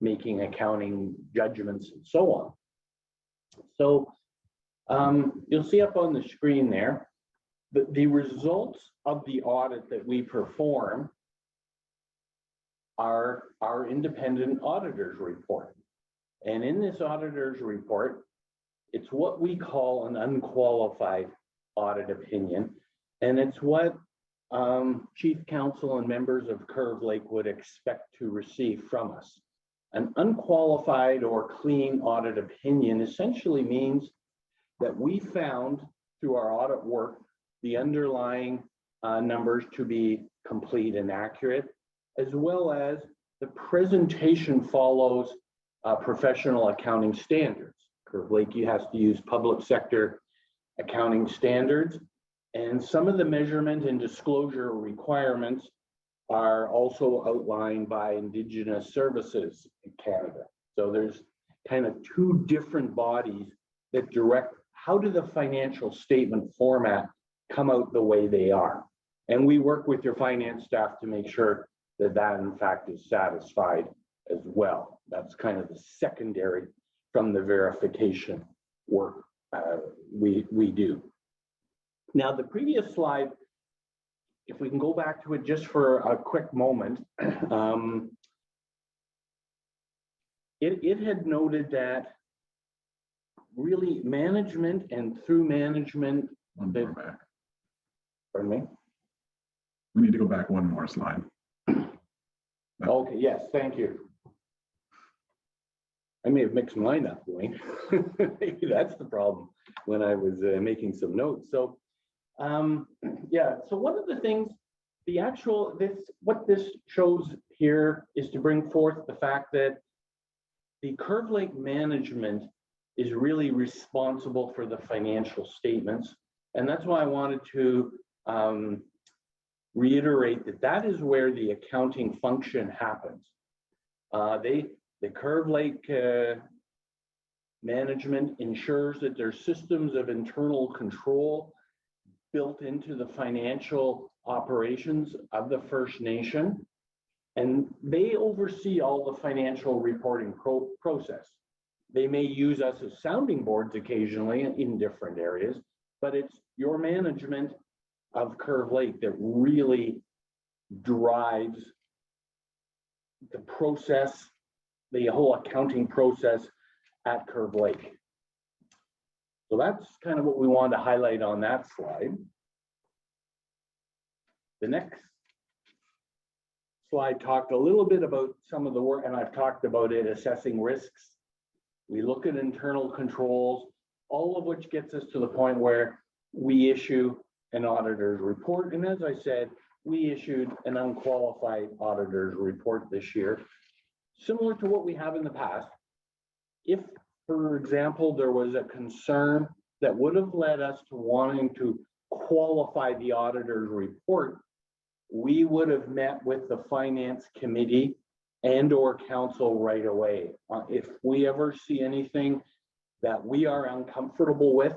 making accounting judgments and so on. So you'll see up on the screen there, the results of the audit that we perform are our independent auditor's report. And in this auditor's report, it's what we call an unqualified audit opinion. And it's what Chief Counsel and members of Curve Lake would expect to receive from us. An unqualified or clean audit opinion essentially means that we found through our audit work the underlying numbers to be complete and accurate, as well as the presentation follows professional accounting standards. Curve Lake has to use public sector accounting standards, and some of the measurement and disclosure requirements are also outlined by Indigenous Services in Canada. So there's kind of two different bodies that direct how do the financial statement format come out the way they are. And we work with your finance staff to make sure that that in fact is satisfied as well. That's kind of the secondary from the verification work we do. Now, the previous slide, if we can go back to it just for a quick moment, it had noted that really management and through management. One more back. Pardon me? We need to go back one more slide. Okay, yes, thank you. I may have mixed mine up, Wayne. Maybe that's the problem when I was making some notes. So, yeah, so one of the things, what this shows here is to bring forth the fact that the Curve Lake management is really responsible for the financial statements. And that's why I wanted to reiterate that that is where the accounting function happens. The Curve Lake management ensures that there's systems of internal control built into the financial operations of the First Nation, and they oversee all the financial reporting process. They may use us as sounding boards occasionally in different areas, but it's your management of Curve Lake that really drives the process, the whole accounting process at Curve Lake. So that's kind of what we wanted to highlight on that slide. The next slide talked a little bit about some of the work, and I've talked about it, assessing risks. We look at internal controls, all of which gets us to the point where we issue an auditor's report. And as I said, we issued an unqualified auditor's report this year, similar to what we have in the past. If, for example, there was a concern that would have led us to wanting to qualify the auditor's report, we would have met with the finance committee and or council right away. If we ever see anything that we are uncomfortable with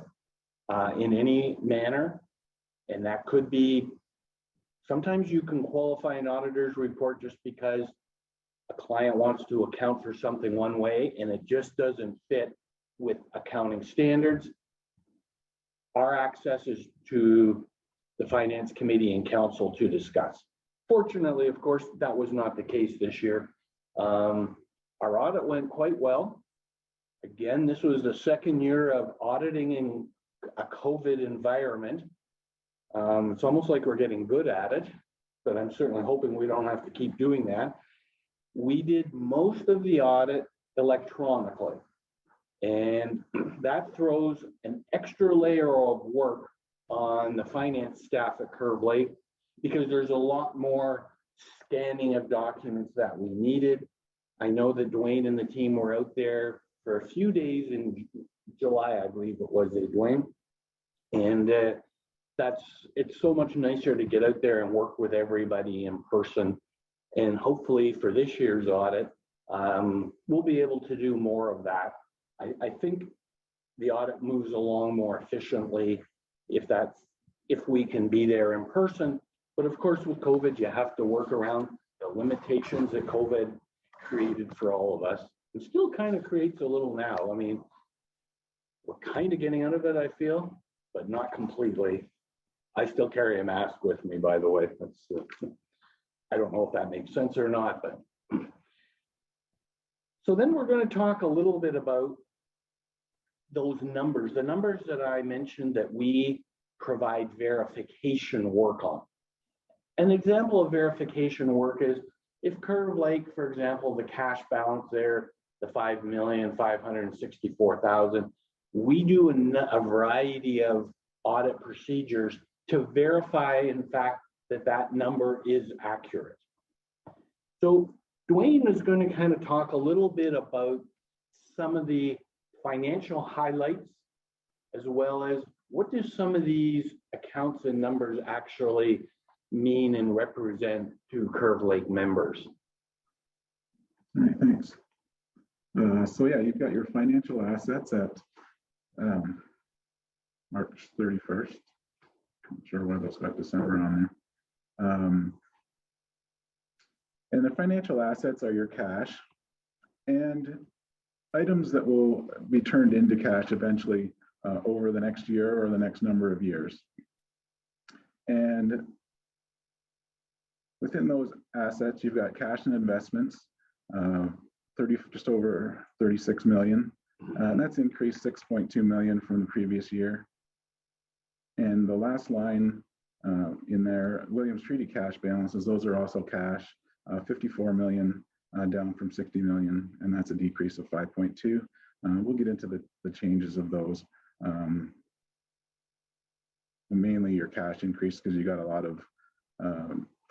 in any manner, and that could be, sometimes you can qualify an auditor's report just because a client wants to account for something one way and it just doesn't fit with accounting standards. Our access is to the finance committee and council to discuss. Fortunately, of course, that was not the case this year. Our audit went quite well. Again, this was the second year of auditing in a COVID environment. It's almost like we're getting good at it, but I'm certainly hoping we don't have to keep doing that. We did most of the audit electronically, and that throws an extra layer of work on the finance staff at Curve Lake because there's a lot more scanning of documents that we needed. I know that Dwayne and the team were out there for a few days in July, I believe it was, Dwayne. And it's so much nicer to get out there and work with everybody in person. And hopefully for this year's audit, we'll be able to do more of that. I think the audit moves along more efficiently if we can be there in person. But of course, with COVID, you have to work around the limitations that COVID created for all of us. It still kind of creates a little now. I mean, we're kind of getting out of it, I feel, but not completely. I still carry a mask with me, by the way. I don't know if that makes sense or not, but. So then we're going to talk a little bit about those numbers, the numbers that I mentioned that we provide verification work on. An example of verification work is if Curve Lake, for example, the cash balance there, the $5,564,000, we do a variety of audit procedures to verify, in fact, that number is accurate. So Dwayne is going to kind of talk a little bit about some of the financial highlights, as well as what do some of these accounts and numbers actually mean and represent to Curve Lake members. All right, thanks. So yeah, you've got your financial assets at March 31st. I'm sure one of those got December on there. And the financial assets are your cash and items that will be turned into cash eventually over the next year or the next number of years. And within those assets, you've got cash and investments, just over 36 million. And that's increased 6.2 million from the previous year. And the last line in there, Williams Treaty cash balances, those are also cash, 54 million down from 60 million, and that's a decrease of 5.2. We'll get into the changes of those. Mainly your cash increase because you got a lot of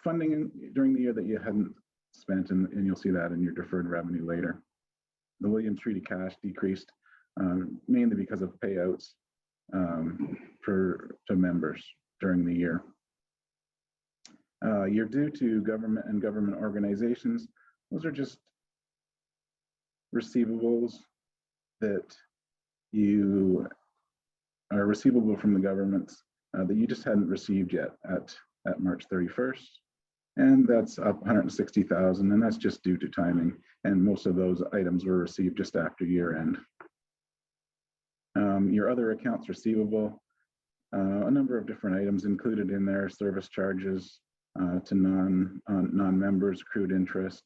funding during the year that you hadn't spent, and you'll see that in your deferred revenue later. The Williams Treaty cash decreased mainly because of payouts to members during the year. You're due to government and government organizations. Those are just receivables that you are receivable from the governments that you just hadn't received yet at March 31st. And that's up 160,000, and that's just due to timing. And most of those items were received just after year end. Your other accounts receivable, a number of different items included in there: service charges to non-members, accrued interest,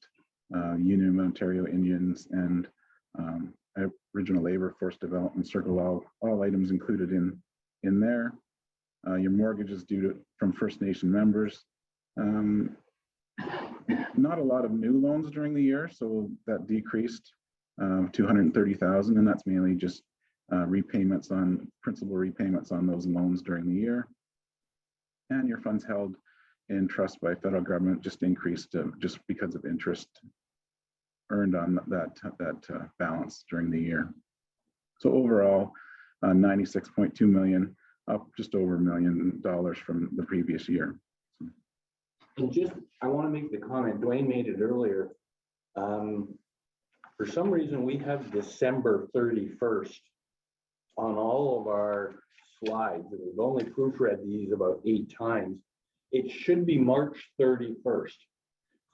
Union of Ontario Indians, and Original Labor Force Development Circle, all items included in there. Your mortgages due from First Nation members. Not a lot of new loans during the year, so that decreased to 230,000, and that's mainly just principal repayments on those loans during the year. And your funds held in trust by federal government just increased just because of interest earned on that balance during the year. So overall, 96.2 million, up just over $1 million from the previous year. And I want to make the comment, Dwayne made it earlier. For some reason, we have December 31st on all of our slides. We've only proofread these about 8 times. It should be March 31st.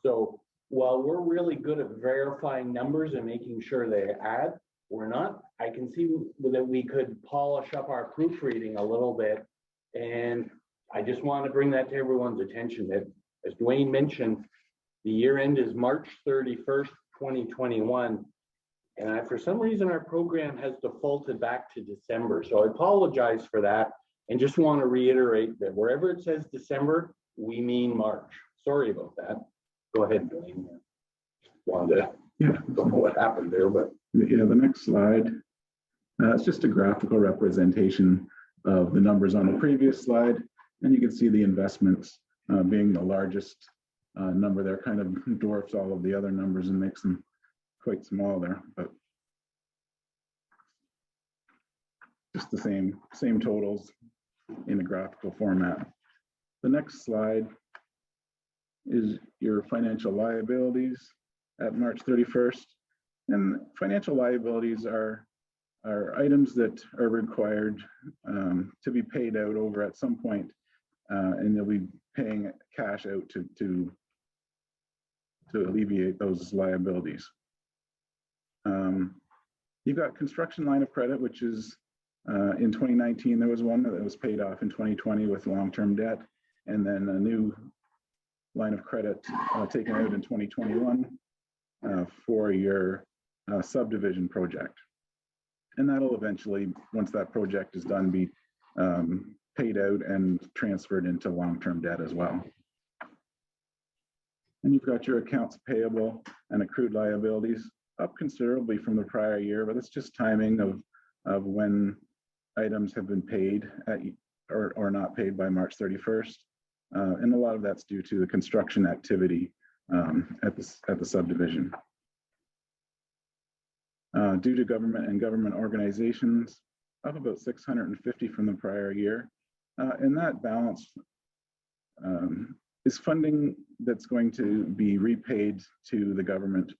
So while we're really good at verifying numbers and making sure they add, we're not. I can see that we could polish up our proofreading a little bit. And I just want to bring that to everyone's attention that, as Dwayne mentioned, the year end is March 31st. 2021. And for some reason, our program has defaulted back to December. So I apologize for that. And just want to reiterate that wherever it says December, we mean March. Sorry about that. Go ahead, Blaine. Wanted to, don't know what happened there, but. Yeah, the next slide. It's just a graphical representation of the numbers on the previous slide. And you can see the investments being the largest number there, kind of dwarfs all of the other numbers and makes them quite small there, but just the same totals in a graphical format. The next slide is your financial liabilities at March 31st. And financial liabilities are items that are required to be paid out over at some point, and they'll be paying cash out to alleviate those liabilities. You've got construction line of credit, which is in 2019, there was one that was paid off in 2020 with long-term debt, and then a new line of credit taken out in 2021 for your subdivision project. And that'll eventually, once that project is done, be paid out and transferred into long-term debt as well. And you've got your accounts payable and accrued liabilities up considerably from the prior year, but it's just timing of when items have been paid at, or not paid by March 31st. And a lot of that's due to the construction activity at the subdivision. Due to government and government organizations, up about 650 from the prior year. And that balance is funding that's going to be repaid to the government.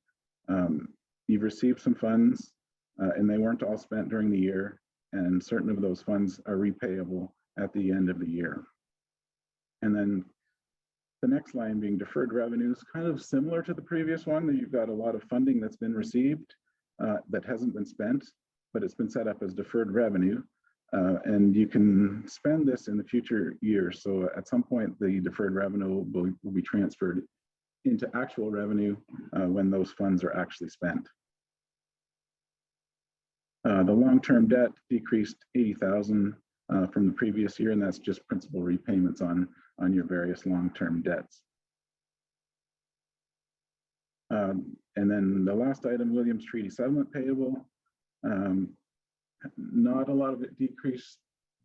You've received some funds and they weren't all spent during the year, and certain of those funds are repayable at the end of the year. And then the next line being deferred revenues, kind of similar to the previous one, that you've got a lot of funding that's been received that hasn't been spent, but it's been set up as deferred revenue. And you can spend this in the future years. So at some point, the deferred revenue will be transferred into actual revenue when those funds are actually spent. The long-term debt decreased 80,000 from the previous year, and that's just principal repayments on your various long-term debts. And then the last item, Williams Treaty Settlement payable. Not a lot of it decreased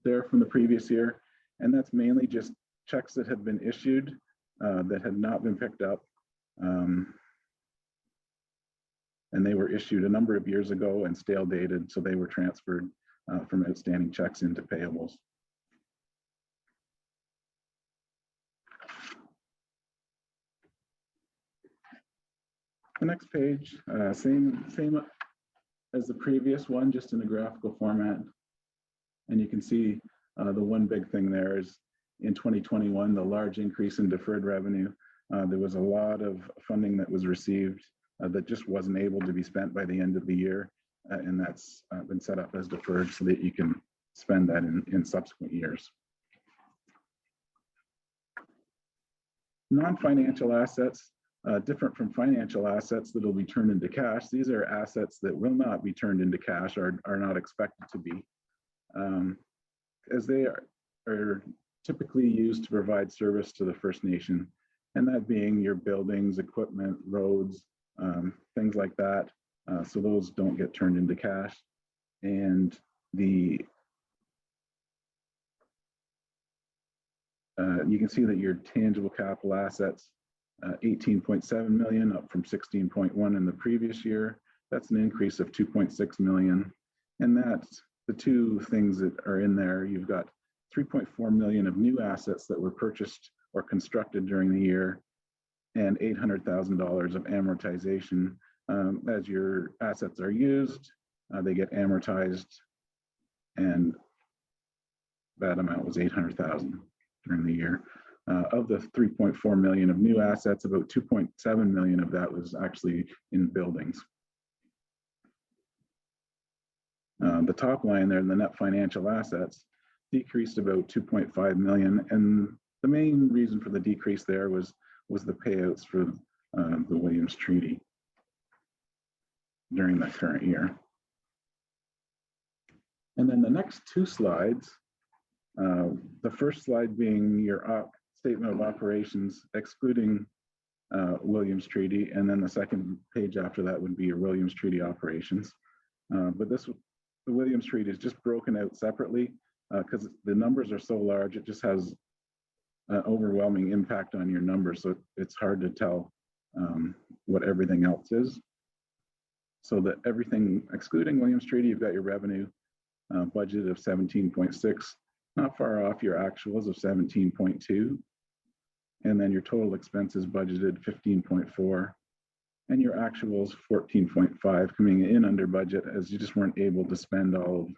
there from the previous year, and that's mainly just checks that have been issued that had not been picked up. And they were issued a number of years ago and stale dated, so they were transferred from outstanding checks into payables. The next page, same as the previous one, just in a graphical format. And you can see the one big thing there is in 2021, the large increase in deferred revenue. There was a lot of funding that was received that just wasn't able to be spent by the end of the year. And that's been set up as deferred so that you can spend that in subsequent years. Non-financial assets, different from financial assets that will be turned into cash. These are assets that will not be turned into cash or are not expected to be, as they are typically used to provide service to the First Nation, and that being your buildings, equipment, roads, things like that. So those don't get turned into cash. And you can see that your tangible capital assets, 18.7 million, up from 16.1 in the previous year. That's an increase of 2.6 million. And that's the two things that are in there. You've got 3.4 million of new assets that were purchased or constructed during the year, and $800,000 of amortization. As your assets are used, they get amortized, and that amount was 800,000 during the year. Of the 3.4 million of new assets, about 2.7 million of that was actually in buildings. The top line there, the net financial assets, decreased about 2.5 million, and the main reason for the decrease there was the payouts for the Williams Treaty. during the current year. And then the next two slides, the first slide being your statement of operations excluding Williams Treaty, and then the second page after that would be your Williams Treaty operations. But the Williams Treaty is just broken out separately because the numbers are so large, it just has an overwhelming impact on your numbers. So it's hard to tell what everything else is. So that everything excluding Williams Treaty, you've got your revenue budget of 17.6, not far off your actuals of 17.2. And then your total expenses budgeted 15.4, and your actuals 14.5, coming in under budget as you just weren't able to spend all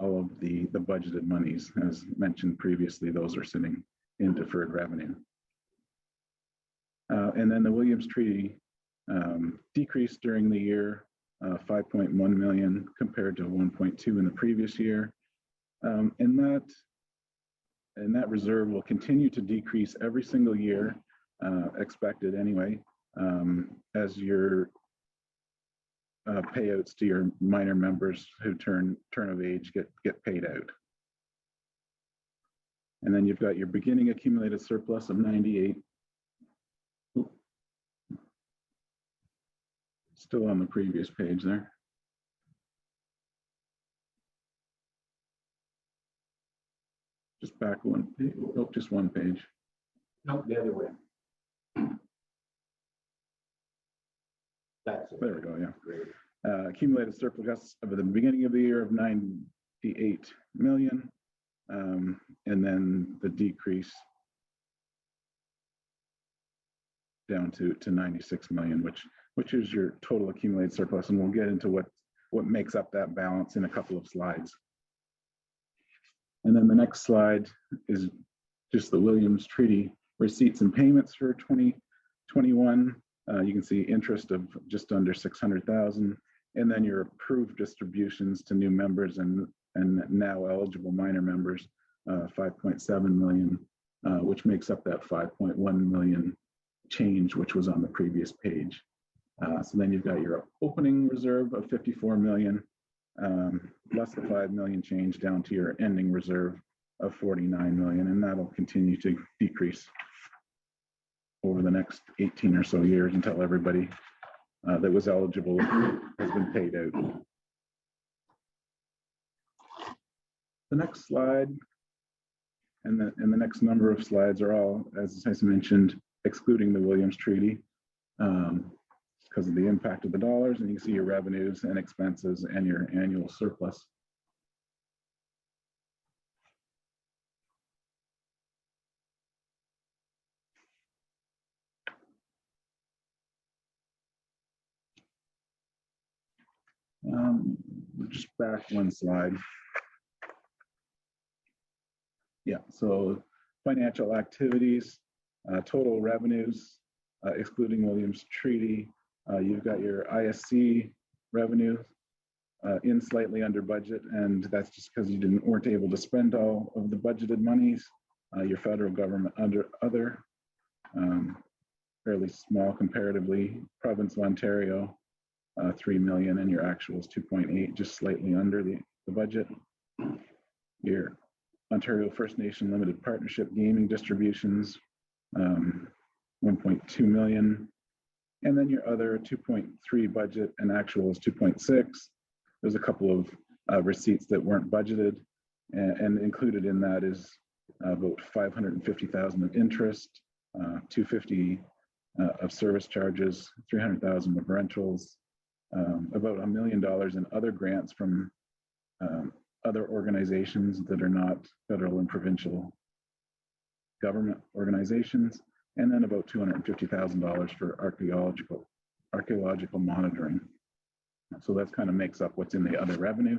of the budgeted monies. As mentioned previously, those are sitting in deferred revenue. And then the Williams Treaty decreased during the year, 5.1 million compared to 1.2 in the previous year. And that reserve will continue to decrease every single year, expected anyway, as your payouts to your minor members who turn of age get paid out. And then you've got your beginning accumulated surplus of 98. Still on the previous page there. Just back one page, oh, just one page. No, the other way. That's it. There we go, yeah. Great. Accumulated surplus of the beginning of the year of 98 million. And then the decrease down to 96 million, which is your total accumulated surplus. And we'll get into what makes up that balance in a couple of slides. And then the next slide is just the Williams Treaty receipts and payments for 2021. You can see interest of just under 600,000, and then your approved distributions to new members and now eligible minor members, 5.7 million, which makes up that 5.1 million change, which was on the previous page. So then you've got your opening reserve of 54 million, less the 5 million change down to your ending reserve of 49 million, and that'll continue to decrease over the next 18 or so years until everybody that was eligible has been paid out. The next slide and the next number of slides are all, as I mentioned, excluding the Williams Treaty because of the impact of the dollars, and you can see your revenues and expenses and your annual surplus. Just back one slide. Yeah, so financial activities, total revenues, excluding Williams Treaty. You've got your ISC revenue in slightly under budget, and that's just because you weren't able to spend all of the budgeted monies. Your federal government under other, fairly small comparatively. Province of Ontario, 3 million, and your actual is 2.8, just slightly under the budget. Your Ontario First Nation Limited Partnership gaming distributions, 1.2 million. And then your other 2.3 budget and actual is 2.6. There's a couple of receipts that weren't budgeted, and included in that is about 550,000 of interest, 250 of service charges, 300,000 of rentals, about $1 million in other grants from other organizations that are not federal and provincial government organizations, and then about $250,000 for archaeological monitoring. So that kind of makes up what's in the other revenue.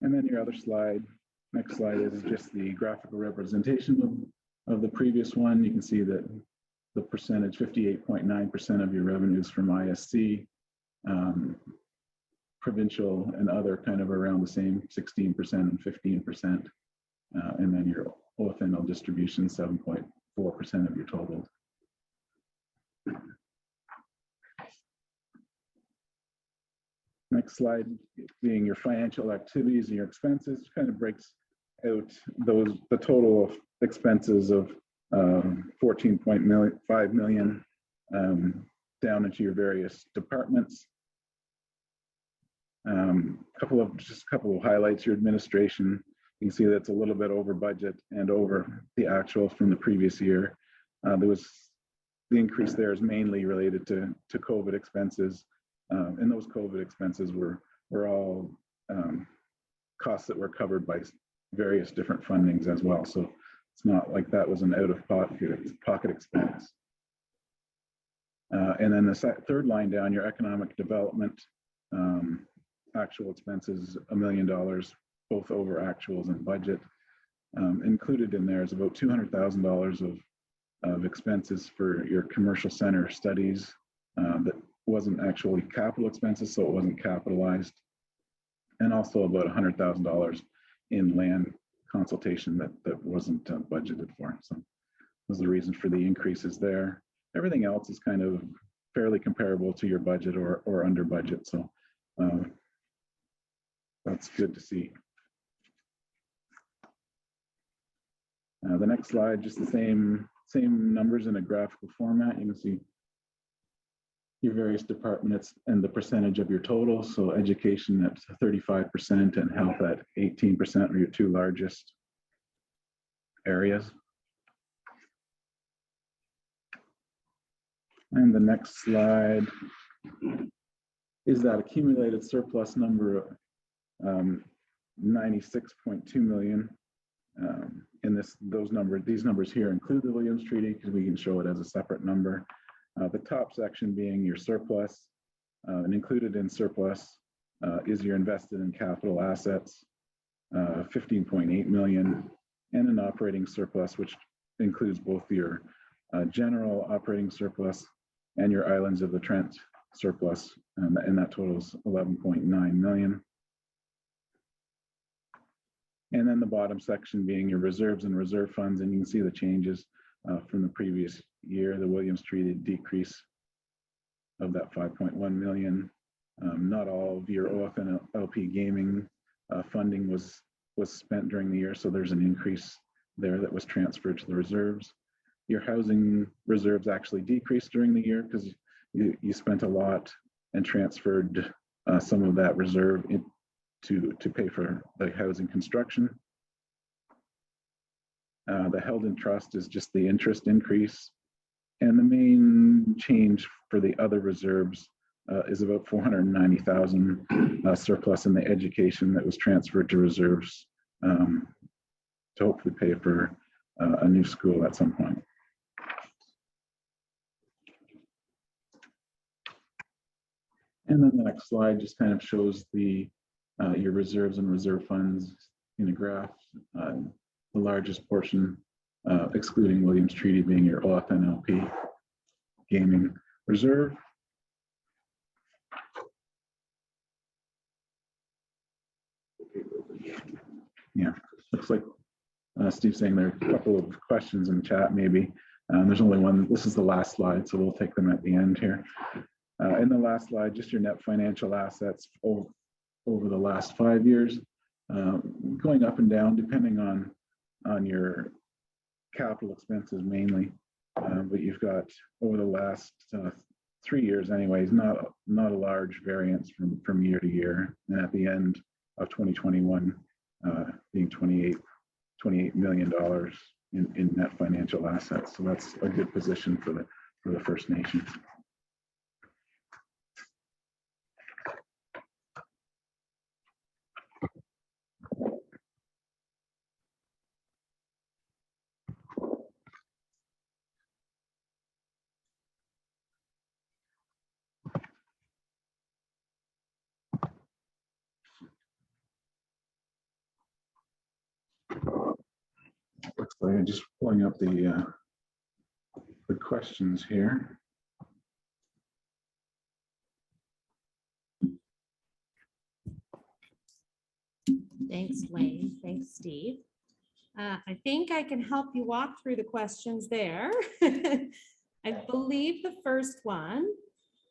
And then your other slide, next slide is just the graphical representation of the previous one. You can see that the percentage, 58.9% of your revenues from ISC, provincial and other kind of around the same, 16% and 15%. And then your OFNL distribution, 7.4% of your total. Next slide being your financial activities and your expenses, kind of breaks out the total of expenses of 14.5 million down into your various departments. Just a couple of highlights. Your administration, you can see that's a little bit over budget and over the actual from the previous year. The increase there is mainly related to COVID expenses, and those COVID expenses were all costs that were covered by various different fundings as well. So it's not like that was an out-of-pocket expense. And then the third line down, your economic development actual expenses, $1 million, both over actuals and budget. Included in there is about $200,000 of expenses for your commercial center studies that wasn't actually capital expenses, so it wasn't capitalized. And also about $100,000 in land consultation that wasn't budgeted for. So those are the reasons for the increases there. Everything else is kind of fairly comparable to your budget or under budget. So that's good to see. The next slide, just the same numbers in a graphical format. You can see your various departments and the percentage of your total. So education at 35% and health at 18% are your two largest areas. And the next slide is that accumulated surplus number of 96.2 million. And these numbers here include the Williams Treaty because we can show it as a separate number. The top section being your surplus, and included in surplus is your invested in capital assets, 15.8 million, and an operating surplus, which includes both your general operating surplus and your Islands of the Trent surplus, and that totals 11.9 million. And then the bottom section being your reserves and reserve funds, and you can see the changes from the previous year. The Williams Treaty decrease of that 5.1 million. Not all of your OFN LP gaming funding was spent during the year, so there's an increase there that was transferred to the reserves. Your housing reserves actually decreased during the year because you spent a lot and transferred some of that reserve to pay for the housing construction. The held in trust is just the interest increase. And the main change for the other reserves is about 490,000 surplus in the education that was transferred to reserves to hopefully pay for a new school at some point. And then the next slide just kind of shows your reserves and reserve funds in a graph. The largest portion, excluding Williams Treaty, being your OFN LP gaming reserve. Yeah, looks like Steve's saying there are a couple of questions in the chat maybe. There's only one. This is the last slide, so we'll take them at the end here. In the last slide, just your net financial assets over the last 5 years, going up and down depending on your capital expenses mainly. But you've got over the last 3 years anyways, not a large variance from year to year. And at the end of 2021, being $28 million in net financial assets. So that's a good position for the First Nations. Looks like I'm just pulling up the questions here. Thanks, Wayne. Thanks, Steve. I think I can help you walk through the questions there. I believe the first one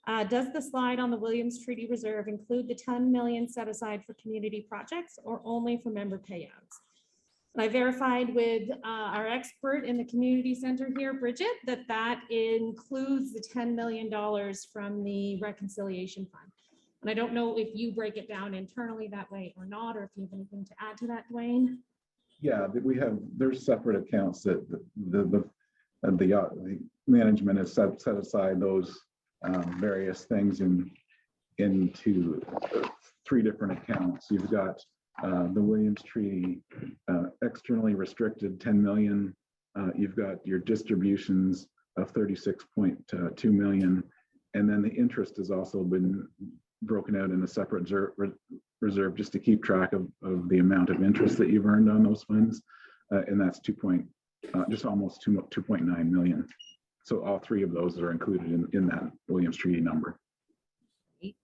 Does the slide on the Williams Treaty Reserve include the 10 million set aside for community projects or only for member payouts? And I verified with our expert in the community center here, Bridget, that includes the $10 million from the reconciliation fund. And I don't know if you break it down internally that way or not, or if you have anything to add to that, Dwayne. Yeah, there's separate accounts that the management has set aside those various things into 3 different accounts. You've got the Williams Treaty externally restricted 10 million. You've got your distributions of 36.2 million, and then the interest has also been broken out in a separate reserve just to keep track of the amount of interest that you've earned on those funds, and that's just almost 2.9 million. So all 3 of those are included in that Williams Treaty number.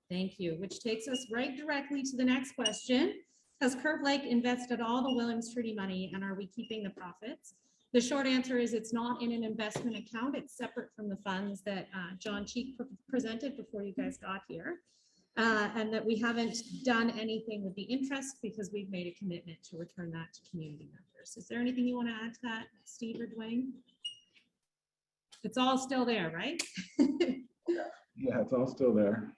Thank you, which takes us right directly to the next question. Has Curve Lake invested all the Williams Treaty money and are we keeping the profits? The short answer is it's not in an investment account. It's separate from the funds that John Cheek presented before you guys got here. And that we haven't done anything with the interest because we've made a commitment to return that to community members. Is there anything you want to add to that, Steve or Dwayne? It's all still there, right? Yeah, it's all still there.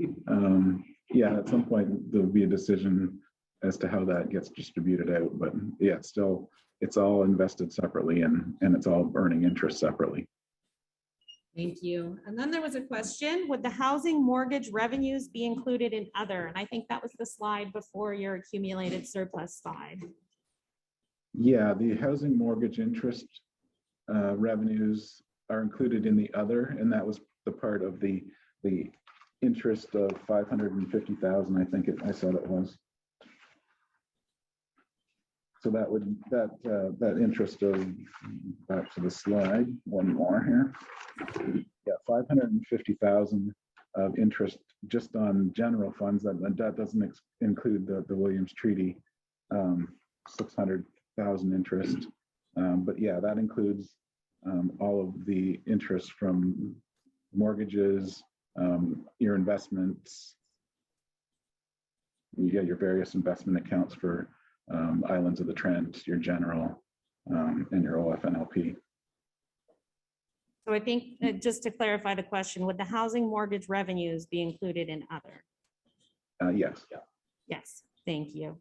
Yeah, at some point there'll be a decision as to how that gets distributed out, but yeah, it's all invested separately and it's all earning interest separately. Thank you. And then there was a question, would the housing mortgage revenues be included in other? And I think that was the slide before your accumulated surplus slide. Yeah, the housing mortgage interest revenues are included in the other, and that was the part of the interest of 550,000, I think I said it was. So that interest of, back to the slide, one more here. Yeah, 550,000 of interest just on general funds. That doesn't include the Williams Treaty 600,000 interest. But yeah, that includes all of the interest from mortgages, your investments. You get your various investment accounts for Islands of the Trent, your general, and your OFNLP. So I think just to clarify the question, would the housing mortgage revenues be included in other? Yes. Yes, thank you.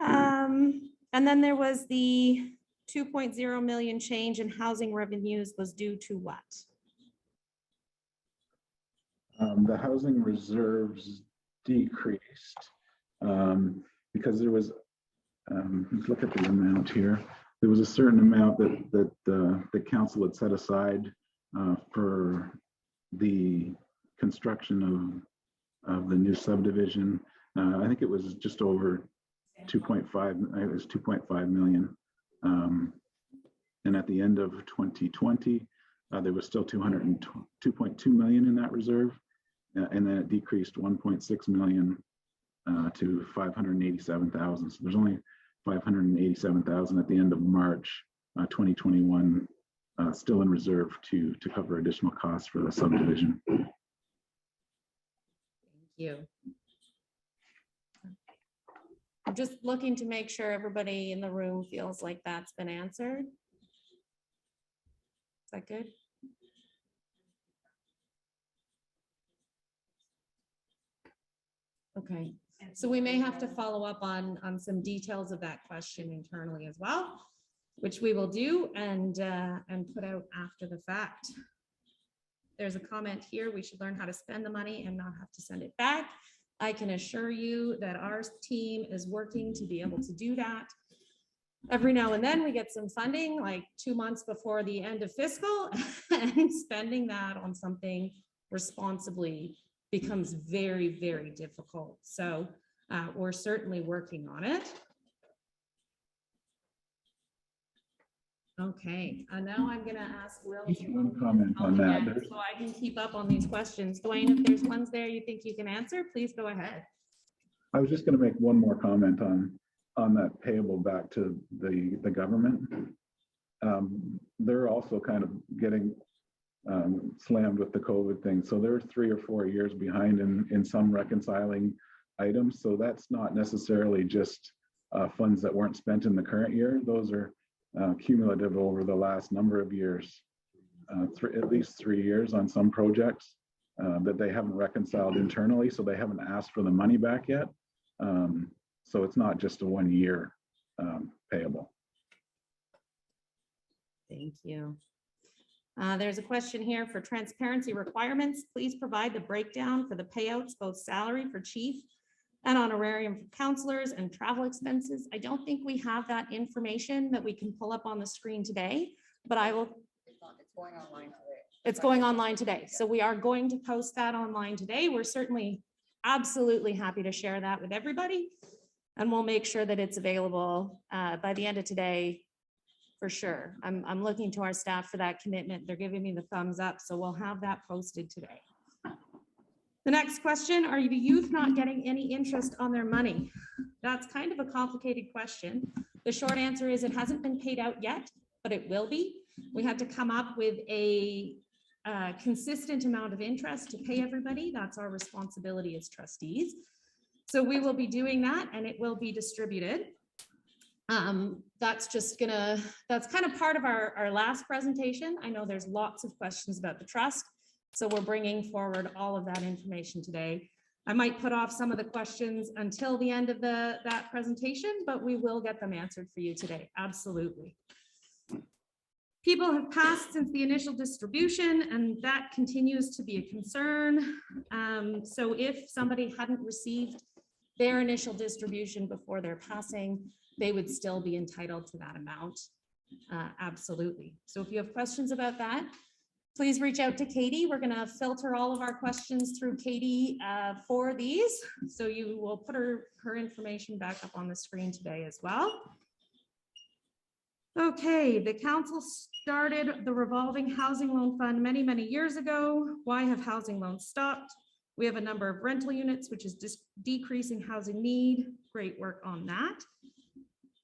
And then there was the 2.0 million change in housing revenues was due to what? The housing reserves decreased because there was, let's look at the amount here. There was a certain amount that the council had set aside for the construction of the new subdivision. I think it was just over 2.5, it was 2.5 million. And at the end of 2020, there was still 2.2 million in that reserve. And then it decreased 1.6 million to 587,000. So there's only 587,000 at the end of March 2021, still in reserve to cover additional costs for the subdivision. Thank you. I'm just looking to make sure everybody in the room feels like that's been answered. Is that good? Okay, so we may have to follow up on some details of that question internally as well, which we will do and put out after the fact. There's a comment here, we should learn how to spend the money and not have to send it back. I can assure you that our team is working to be able to do that. Every now and then we get some funding, like 2 months before the end of fiscal, and spending that on something responsibly becomes very, very difficult. So we're certainly working on it. Okay, and now I'm gonna ask Will. Just one comment on that. So I can keep up on these questions. Dwayne, if there's ones there you think you can answer, please go ahead. I was just going to make one more comment on that payable back to the government. They're also kind of getting slammed with the COVID thing. So they're 3 or 4 years behind in some reconciling items. So that's not necessarily just funds that weren't spent in the current year. Those are cumulative over the last number of years, at least 3 years on some projects that they haven't reconciled internally. So they haven't asked for the money back yet. So it's not just a 1 year payable. Thank you. There's a question here for transparency requirements. Please provide the breakdown for the payouts, both salary for chief and honorarium for counselors and travel expenses. I don't think we have that information that we can pull up on the screen today, but I will. It's going online today. It's going online today. So we are going to post that online today. We're certainly absolutely happy to share that with everybody. And we'll make sure that it's available by the end of today. For sure. I'm looking to our staff for that commitment. They're giving me the thumbs up, so we'll have that posted today. The next question, are the youth not getting any interest on their money? That's kind of a complicated question. The short answer is it hasn't been paid out yet, but it will be. We had to come up with a consistent amount of interest to pay everybody. That's our responsibility as trustees. So we will be doing that and it will be distributed. That's kind of part of our last presentation. I know there's lots of questions about the trust, so we're bringing forward all of that information today. I might put off some of the questions until the end of that presentation, but we will get them answered for you today. Absolutely. People have passed since the initial distribution, and that continues to be a concern. So if somebody hadn't received their initial distribution before their passing, they would still be entitled to that amount. Absolutely. So if you have questions about that, please reach out to Katie. We're going to filter all of our questions through Katie for these. So you will put her information back up on the screen today as well. Okay, the council started the revolving housing loan fund many, many years ago. Why have housing loans stopped? We have a number of rental units, which is just decreasing housing need. Great work on that.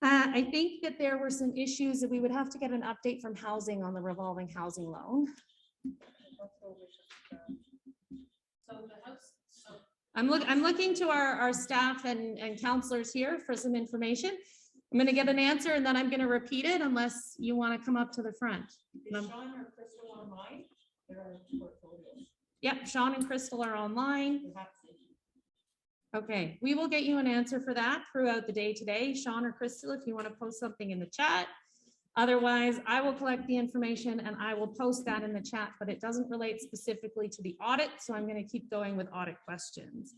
I think that there were some issues that we would have to get an update from housing on the revolving housing loan. I'm looking to our staff and counselors here for some information. I'm going to get an answer and then I'm going to repeat it unless you want to come up to the front. Sean or Crystal online? Yep, Sean and Crystal are online. Okay, we will get you an answer for that throughout the day today. Sean or Crystal, if you want to post something in the chat. Otherwise, I will collect the information and I will post that in the chat, but it doesn't relate specifically to the audit. So I'm going to keep going with audit questions.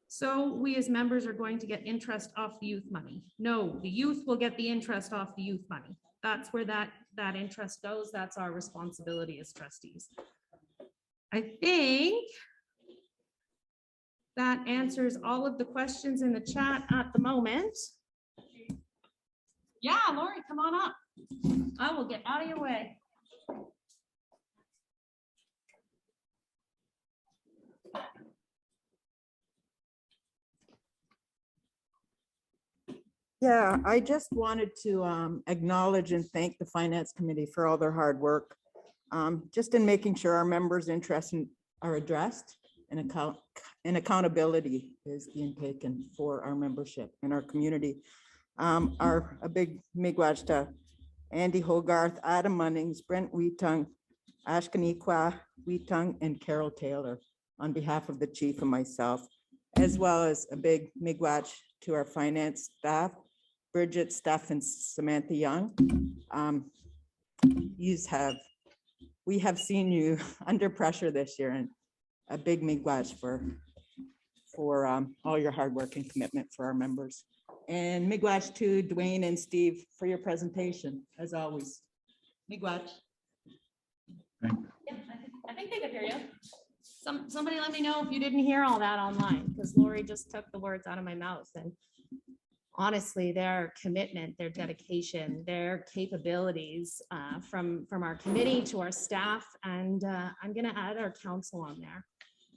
So we as members are going to get interest off the youth money. No, the youth will get the interest off the youth money. That's where that interest goes. That's our responsibility as trustees. I think that answers all of the questions in the chat at the moment. Yeah, Lori, come on up. I will get out of your way. Yeah, I just wanted to acknowledge and thank the Finance Committee for all their hard work, just in making sure our members' interests are addressed and accountability is being taken for our membership and our community. A big miigwech to Andy Hogarth, Adam Munnings, Brent Wheatung, Ashkaniqua Wheatung, and Carol Taylor on behalf of the chief and myself, as well as a big miigwech to our finance staff, Bridget, Steph, and Samantha Young. We have seen you under pressure this year, and a big miigwech for all your hard work and commitment for our members. And miigwech to Dwayne and Steve for your presentation, as always. Miigwech. Yeah, I think they could hear you. Somebody let me know if you didn't hear all that online, because Lori just took the words out of my mouth. And honestly, their commitment, their dedication, their capabilities from our committee to our staff, and I'm going to add our council on there.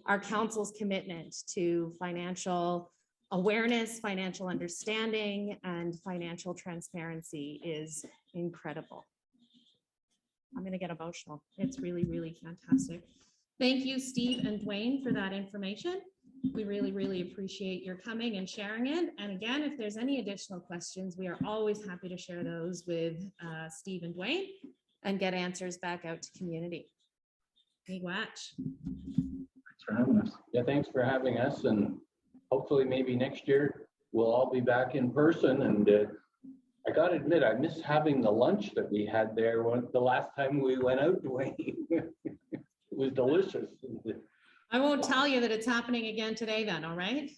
Our council's commitment to financial awareness, financial understanding, and financial transparency is incredible. I'm gonna get emotional. It's really, really fantastic. Thank you, Steve and Dwayne, for that information. We really, really appreciate your coming and sharing it. And again, if there's any additional questions, we are always happy to share those with Steve and Dwayne and get answers back out to community. Miigwech. Thanks for having us. Yeah, thanks for having us, and hopefully maybe next year we'll all be back in person. And I gotta admit, I miss having the lunch that we had there the last time we went out, Dwayne. It was delicious. I won't tell you that it's happening again today then, all right?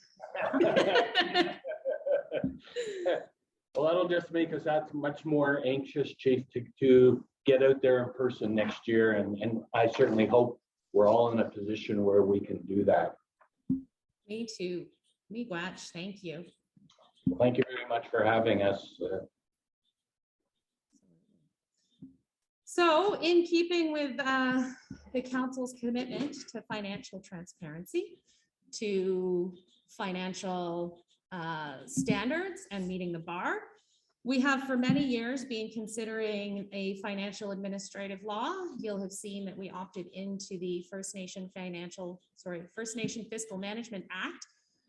Well, that'll just make us that much more anxious, Chief, to get out there in person next year. And I certainly hope we're all in a position where we can do that. Me too. Miigwech, thank you. Thank you very much for having us. So in keeping with the council's commitment to financial transparency, to financial standards and meeting the bar, we have for many years been considering a financial administrative law. You'll have seen that we opted into the First Nation Fiscal Management Act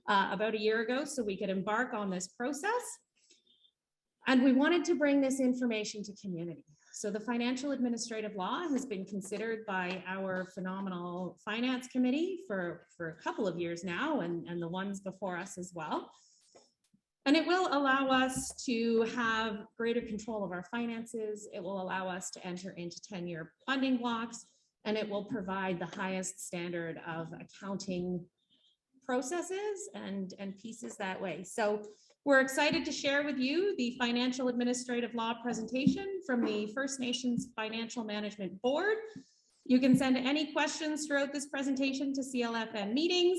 about a year ago, so we could embark on this process. And we wanted to bring this information to community. So the financial administrative law has been considered by our phenomenal finance committee for a couple of years now, and the ones before us as well. And it will allow us to have greater control of our finances. It will allow us to enter into 10-year funding blocks, and it will provide the highest standard of accounting processes and pieces that way. So we're excited to share with you the financial administrative law presentation from the First Nations Financial Management Board. You can send any questions throughout this presentation to CLFN meetings.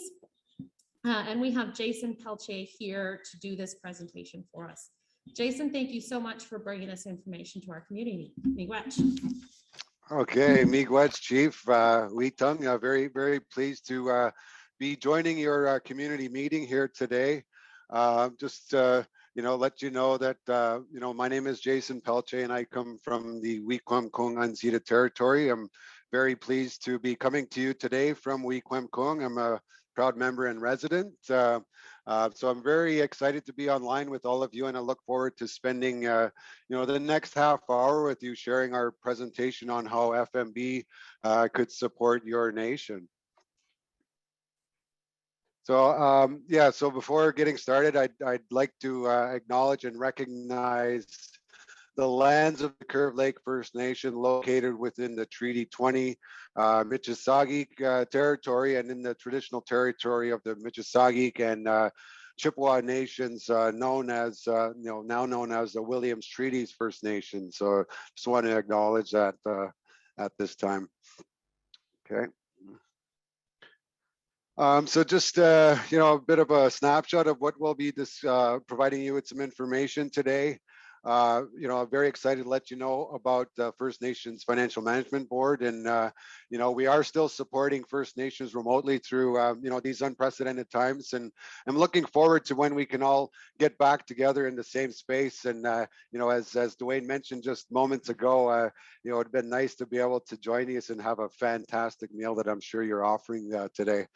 And we have Jason Pelche here to do this presentation for us. Jason, thank you so much for bringing this information to our community. Miigwech. Okay, Miigwech, Chief. Weetung, very, very pleased to be joining your community meeting here today. Just let you know that my name is Jason Pelche and I come from the Wequemcong unceded territory. I'm very pleased to be coming to you today from Wequemcong. I'm a proud member and resident. So I'm very excited to be online with all of you, and I look forward to spending the next half hour with you, sharing our presentation on how FMB could support your nation. So so before getting started, I'd like to acknowledge and recognize the lands of the Curve Lake First Nation located within the Treaty 20 Mississauga territory and in the traditional territory of the Mississauga and Chippewa nations, now known as the Williams Treaties First Nation. So just want to acknowledge that at this time. Okay. So just a bit of a snapshot of what we'll be providing you with some information today. I'm very excited to let you know about the First Nations Financial Management Board, and we are still supporting First Nations remotely through these unprecedented times, and I'm looking forward to when we can all get back together in the same space. And as Dwayne mentioned just moments ago, it'd been nice to be able to join us and have a fantastic meal that I'm sure you're offering today.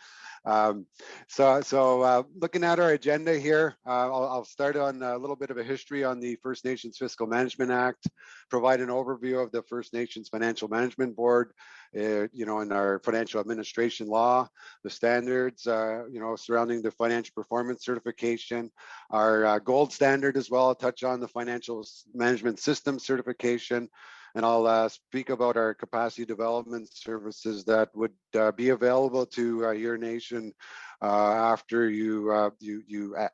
So looking at our agenda here, I'll start on a little bit of a history on the First Nations Fiscal Management Act, provide an overview of the First Nations Financial Management Board, in our financial administration law, the standards, surrounding the financial performance certification, our gold standard as well. I'll touch on the financial management system certification, and I'll speak about our capacity development services that would be available to your nation after you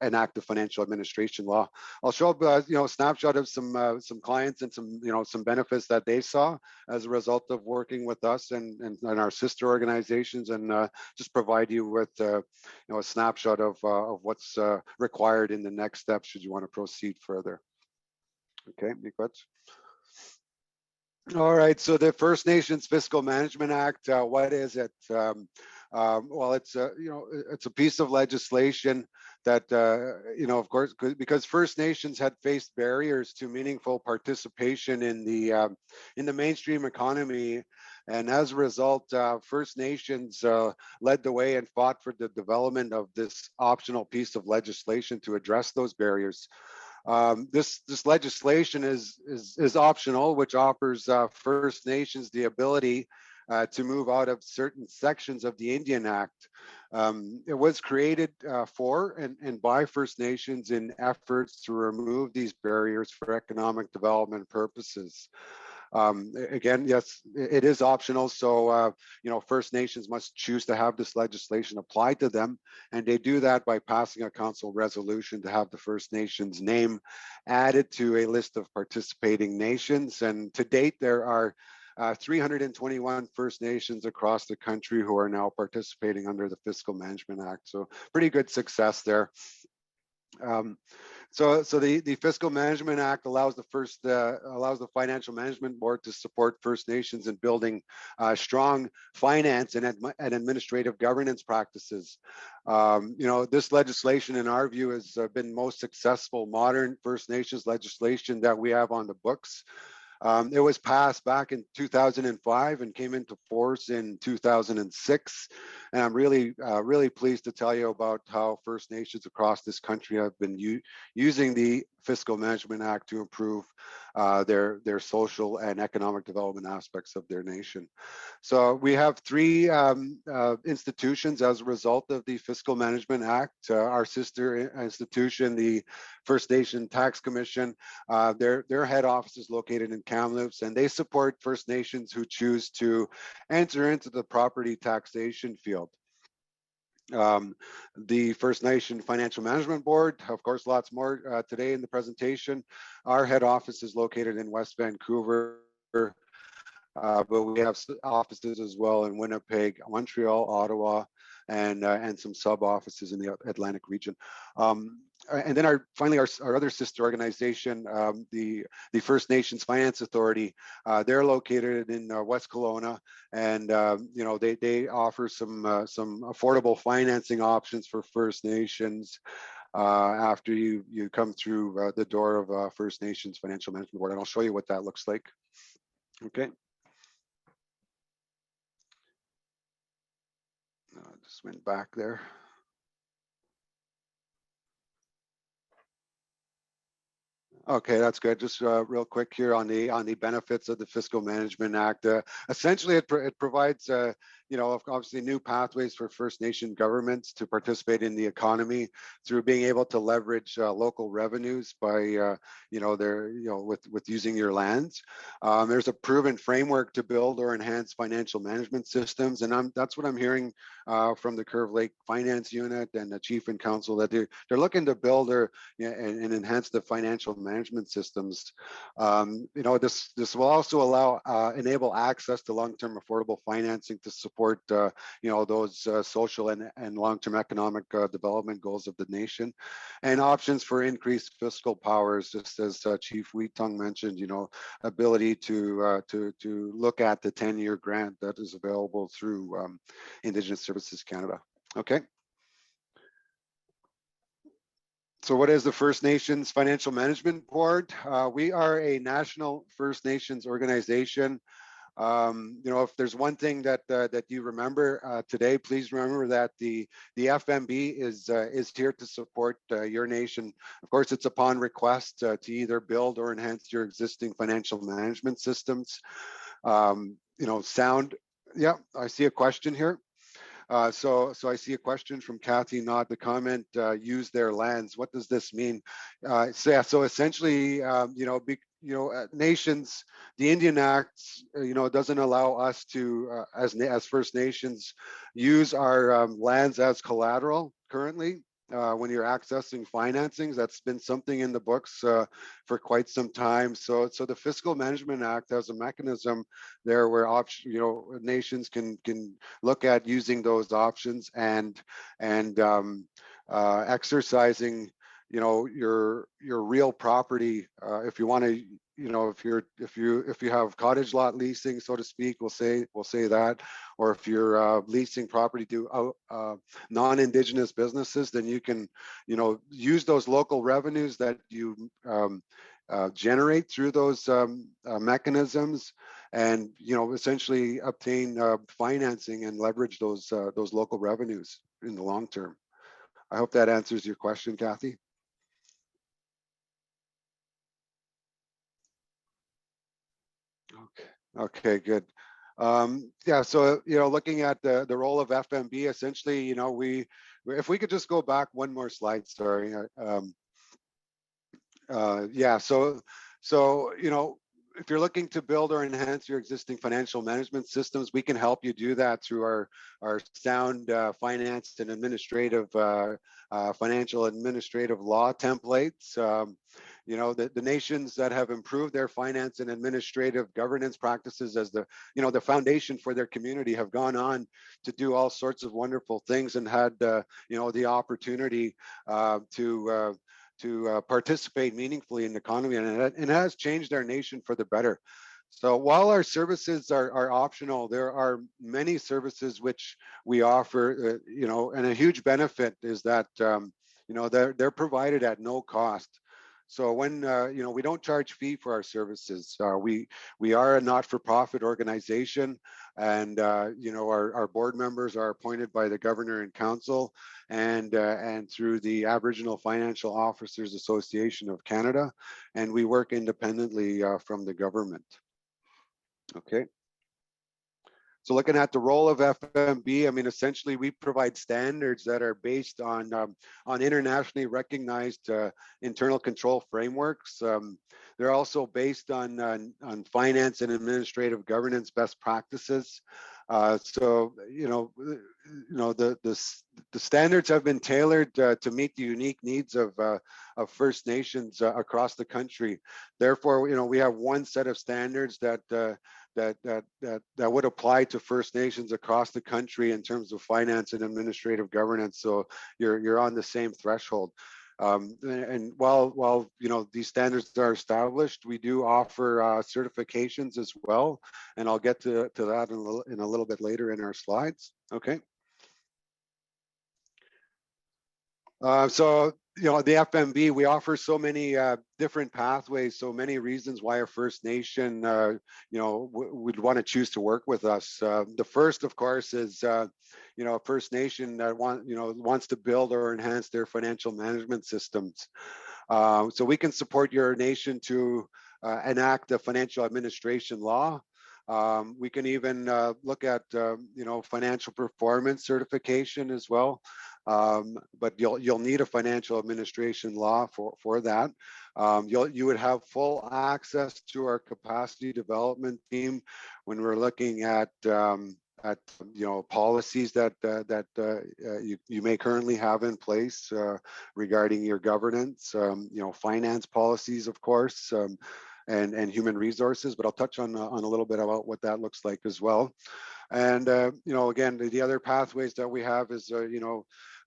enact the financial administration law. I'll show up a snapshot of some clients and some benefits that they saw as a result of working with us and our sister organizations, and just provide you with a snapshot of what's required in the next step should you want to proceed further. Okay, Miigwech. All right, so the First Nations Fiscal Management Act, what is it? Well, it's a piece of legislation that, of course, because First Nations had faced barriers to meaningful participation in the mainstream economy. And as a result, First Nations led the way and fought for the development of this optional piece of legislation to address those barriers. This legislation is optional, which offers First Nations the ability to move out of certain sections of the Indian Act. It was created for and by First Nations in efforts to remove these barriers for economic development purposes. Again, yes, it is optional. So, First Nations must choose to have this legislation applied to them. And they do that by passing a council resolution to have the First Nations name added to a list of participating nations. And to date, there are 321 First Nations across the country who are now participating under the Fiscal Management Act. So pretty good success there. So the Fiscal Management Act allows the Financial Management Board to support First Nations in building strong finance and administrative governance practices. This legislation, in our view, has been most successful modern First Nations legislation that we have on the books. It was passed back in 2005 and came into force in 2006. And I'm really pleased to tell you about how First Nations across this country have been using the Fiscal Management Act to improve their social and economic development aspects of their nation. So we have three institutions as a result of the Fiscal Management Act. Our sister institution, the First Nation Tax Commission, their head office is located in Kamloops, and they support First Nations who choose to enter into the property taxation field. The First Nation Financial Management Board, of course, lots more today in the presentation. Our head office is located in West Vancouver, but we have offices as well in Winnipeg, Montreal, Ottawa, and some sub offices in the Atlantic region. And then finally, our other sister organization, the First Nations Finance Authority, they're located in West Kelowna, and they offer some affordable financing options for First Nations after you come through the door of First Nations Financial Management Board, and I'll show you what that looks like. Okay. Just went back there. Okay, that's good. Just real quick here on the benefits of the Fiscal Management Act. Essentially, it provides obviously new pathways for First Nation governments to participate in the economy through being able to leverage local revenues by with using your lands. There's a proven framework to build or enhance financial management systems, and that's what I'm hearing from the Curve Lake Finance Unit and the Chief and Council, that they're looking to build and enhance the financial management systems. This will also enable access to long-term affordable financing to support those social and long-term economic development goals of the nation, and options for increased fiscal powers, just as Chief Wheatung mentioned. Ability to look at the 10-year grant that is available through Indigenous Services Canada. Okay. So what is the First Nations Financial Management Board? We are a national First Nations organization. If there's one thing that you remember today, please remember that the FMB is here to support your nation. Of course, it's upon request to either build or enhance your existing financial management systems. Yeah, I see a question here. So I see a question from Kathy Nod. The comment, use their lands. What does this mean? So essentially, nations, the Indian Act, doesn't allow us to, as First Nations, use our lands as collateral currently. When you're accessing financings, that's been something in the books for quite some time. So the Fiscal Management Act has a mechanism there where nations can look at using those options and exercising your real property. If you want to, if you have cottage lot leasing, so to speak, we'll say that, or if you're leasing property to non-Indigenous businesses, then you can, use those local revenues that you generate through those mechanisms, and essentially obtain financing and leverage those local revenues in the long term. I hope that answers your question, Kathy. Okay, good. Yeah, so looking at the role of FMB, essentially, if we could just go back one more slide, sorry. Yeah, so if you're looking to build or enhance your existing financial management systems, we can help you do that through our sound finance and administrative financial administrative law templates. The nations that have improved their finance and administrative governance practices as the foundation for their community have gone on to do all sorts of wonderful things, and had the opportunity to participate meaningfully in the economy, and it has changed our nation for the better. So while our services are optional, there are many services which we offer, and a huge benefit is that they're provided at no cost. So when we don't charge fee for our services, we are a not-for-profit organization, and our board members are appointed by the Governor and Council, and through the Aboriginal Financial Officers Association of Canada, and we work independently from the government. Okay. So looking at the role of FMB, I mean, essentially we provide standards that are based on internationally recognized internal control frameworks. They're also based on finance and administrative governance best practices. So the standards have been tailored to meet the unique needs of First Nations across the country. Therefore, we have one set of standards that would apply to First Nations across the country in terms of finance and administrative governance. So you're on the same threshold. And while these standards are established, we do offer certifications as well, and I'll get to that in a little bit later in our slides. Okay. So the FMB, we offer so many different pathways, so many reasons why a First Nation would want to choose to work with us. The first, of course, is a First Nation that wants to build or enhance their financial management systems. So we can support your nation to enact a financial administration law. We can even look at financial performance certification as well. But you'll need a financial administration law for that. You would have full access to our capacity development team when we're looking at policies that you may currently have in place regarding your governance, finance policies, of course, and human resources. But I'll touch on a little bit about what that looks like as well. And again, the other pathways that we have is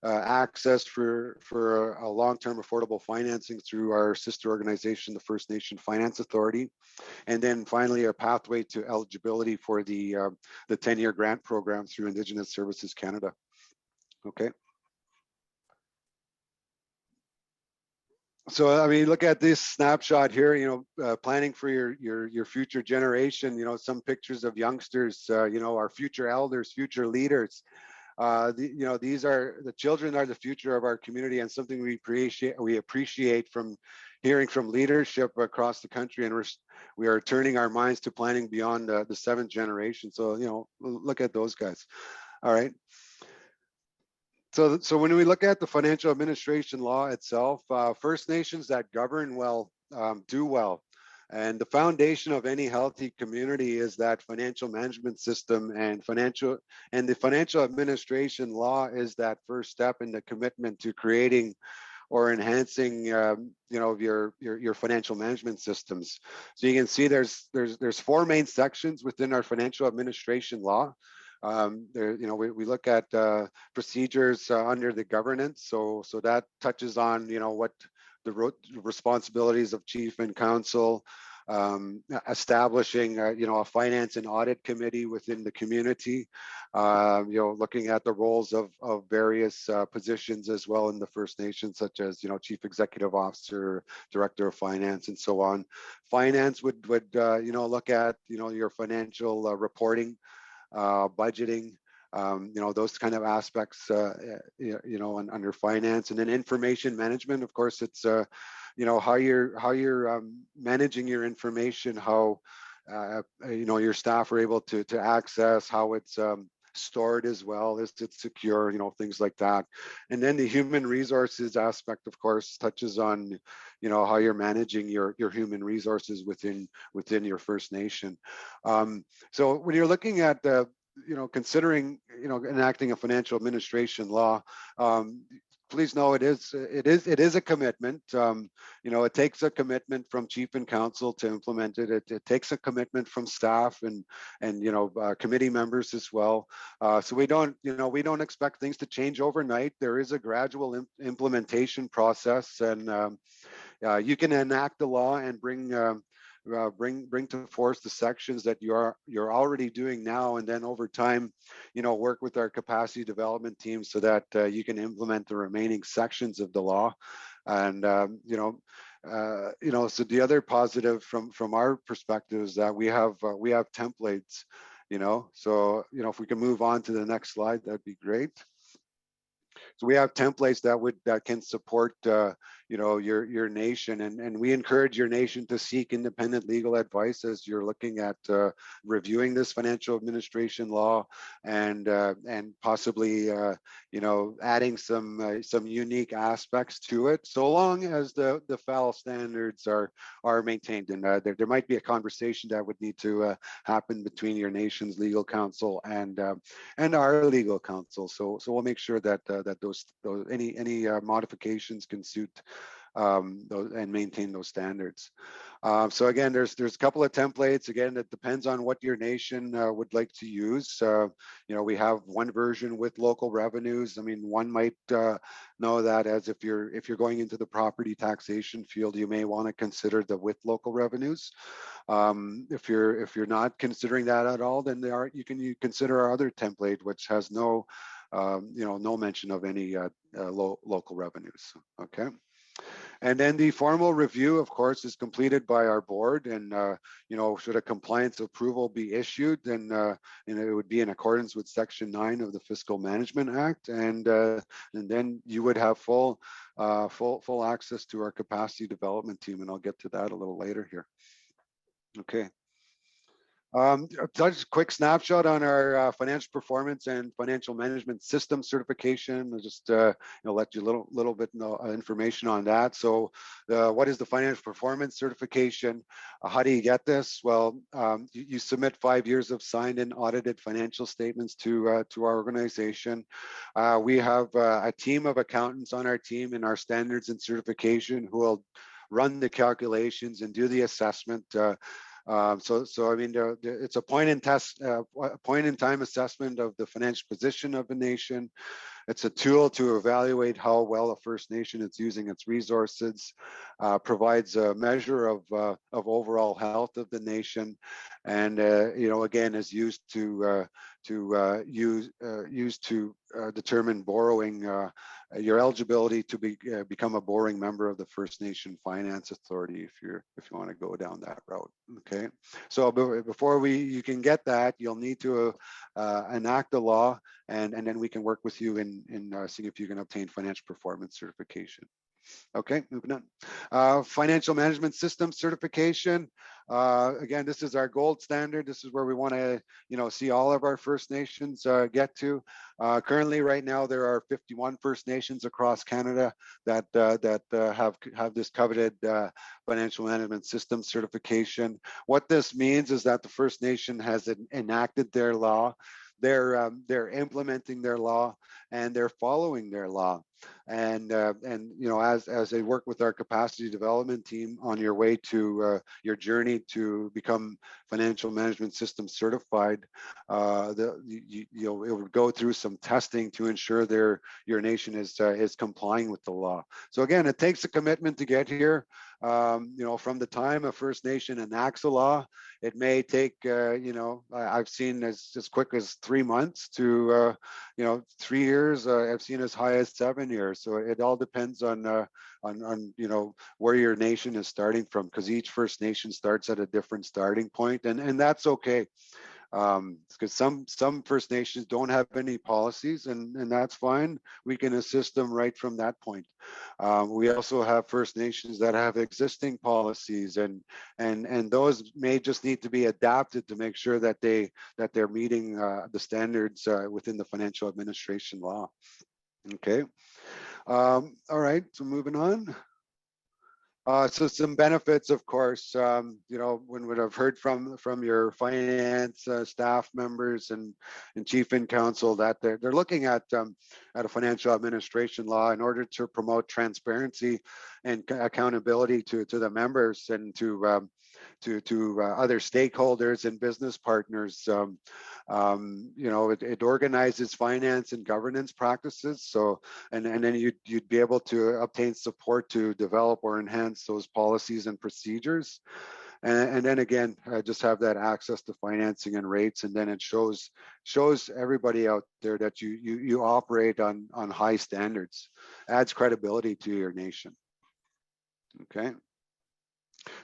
access for a long-term affordable financing through our sister organization, the First Nation Finance Authority, and then finally a pathway to eligibility for the 10-year grant program through Indigenous Services Canada. Okay. So I mean, look at this snapshot here. Planning for your future generation. Some pictures of youngsters. Our future elders, future leaders. These are the children are the future of our community, and something we appreciate from hearing from leadership across the country, and we are turning our minds to planning beyond the 7th generation. So look at those guys. All right. So when we look at the financial administration law itself, First Nations that govern well do well. And the foundation of any healthy community is that financial management system, and the financial administration law is that first step in the commitment to creating or enhancing your financial management systems. So you can see there's 4 main sections within our financial administration law. There, you know, we look at procedures under the governance. So that touches on, you know, what the responsibilities of chief and council, establishing, you know, a finance and audit committee within the community, you know, looking at the roles of various positions as well in the First Nations, such as, you know, chief executive officer, director of finance, and so on. Finance would you know, look at, you know, your financial reporting, budgeting, you know, those kind of aspects, you know, under finance. And then information management, of course, it's you know, how you're managing your information, how you know, your staff are able to access, how it's stored as well, is it secure, you know, things like that. And then the human resources aspect, of course, touches on, you know, how you're managing your human resources within your First Nation. So when you're looking at the, you know, considering, you know, enacting a financial administration law, please know it is a commitment. You know, it takes a commitment from chief and council to implement it. It takes a commitment from staff and you know, committee members as well. So we don't expect things to change overnight. There is a gradual implementation process, and you can enact the law and bring to force the sections that you're already doing now, and then over time, you know, work with our capacity development team so that you can implement the remaining sections of the law. And you know, so the other positive from our perspective is that we have templates, you know. So, you know, if we can move on to the next slide, that'd be great. So we have templates that can support, you know, your nation, and we encourage your nation to seek independent legal advice as you're looking at reviewing this financial administration law, and possibly, you know, adding some unique aspects to it, so long as the FAL standards are maintained. And there might be a conversation that would need to happen between your nation's legal counsel and our legal counsel. So we'll make sure that those any modifications can suit those and maintain those standards. So again, there's a couple of templates. Again, it depends on what your nation would like to use. You know, we have one version with local revenues. I mean, one might know that as if you're going into the property taxation field, you may want to consider the with local revenues. If you're not considering that at all, then you can consider our other template, which has no you know, no mention of any local revenues. Okay. And then the formal review, of course, is completed by our board, and you know, should a compliance approval be issued, then it would be in accordance with Section 9 of the Fiscal Management Act, and then you would have full access to our capacity development team, and I'll get to that a little later here. Okay. Just a quick snapshot on our financial performance and financial management system certification. I'll just you know, let you a little bit information on that. So what is the financial performance certification? How do you get this? Well, you submit 5 years of signed and audited financial statements to our organization. We have a team of accountants on our team in our standards and certification who will run the calculations and do the assessment. So I mean, it's a point in time assessment of the financial position of a nation. It's a tool to evaluate how well a First Nation is using its resources, provides a measure of overall health of the nation, and you know, again, is used to determine borrowing, your eligibility to become a borrowing member of the First Nation Finance Authority, if you want to go down that route. Okay, so before you can get that, you'll need to enact the law, and then we can work with you in seeing if you can obtain financial performance certification. Okay, moving on. Financial management system certification. Again, this is our gold standard. This is where we want to, you know, see all of our First Nations get to. Currently, right now, there are 51 First Nations across Canada that have this coveted financial management system certification. What this means is that the First Nation has enacted their law. They're implementing their law, and they're following their law. And you know, as they work with our capacity development team on your way to your journey to become financial management system certified, you know, it would go through some testing to ensure your nation is complying with the law. So again, it takes a commitment to get here. You know, from the time a First Nation enacts a law, it may take, you know, I've seen as quick as 3 months to, you know, 3 years. I've seen as high as 7 years. So it all depends on you know, where your nation is starting from, because each First Nation starts at a different starting point, and that's okay. Because some First Nations don't have any policies, and that's fine. We can assist them right from that point. We also have First Nations that have existing policies, and those may just need to be adapted to make sure that they're meeting the standards within the financial administration law. Okay. All right. So moving on. So some benefits, of course, you know, when would have heard from your finance staff members and chief in council that they're looking at a financial administration law in order to promote transparency and accountability to the members and to other stakeholders and business partners. You know, it organizes finance and governance practices. So, and then you'd be able to obtain support to develop or enhance those policies and procedures. And then again, just have that access to financing and rates. And then it shows everybody out there that you operate on high standards, adds credibility to your nation. Okay.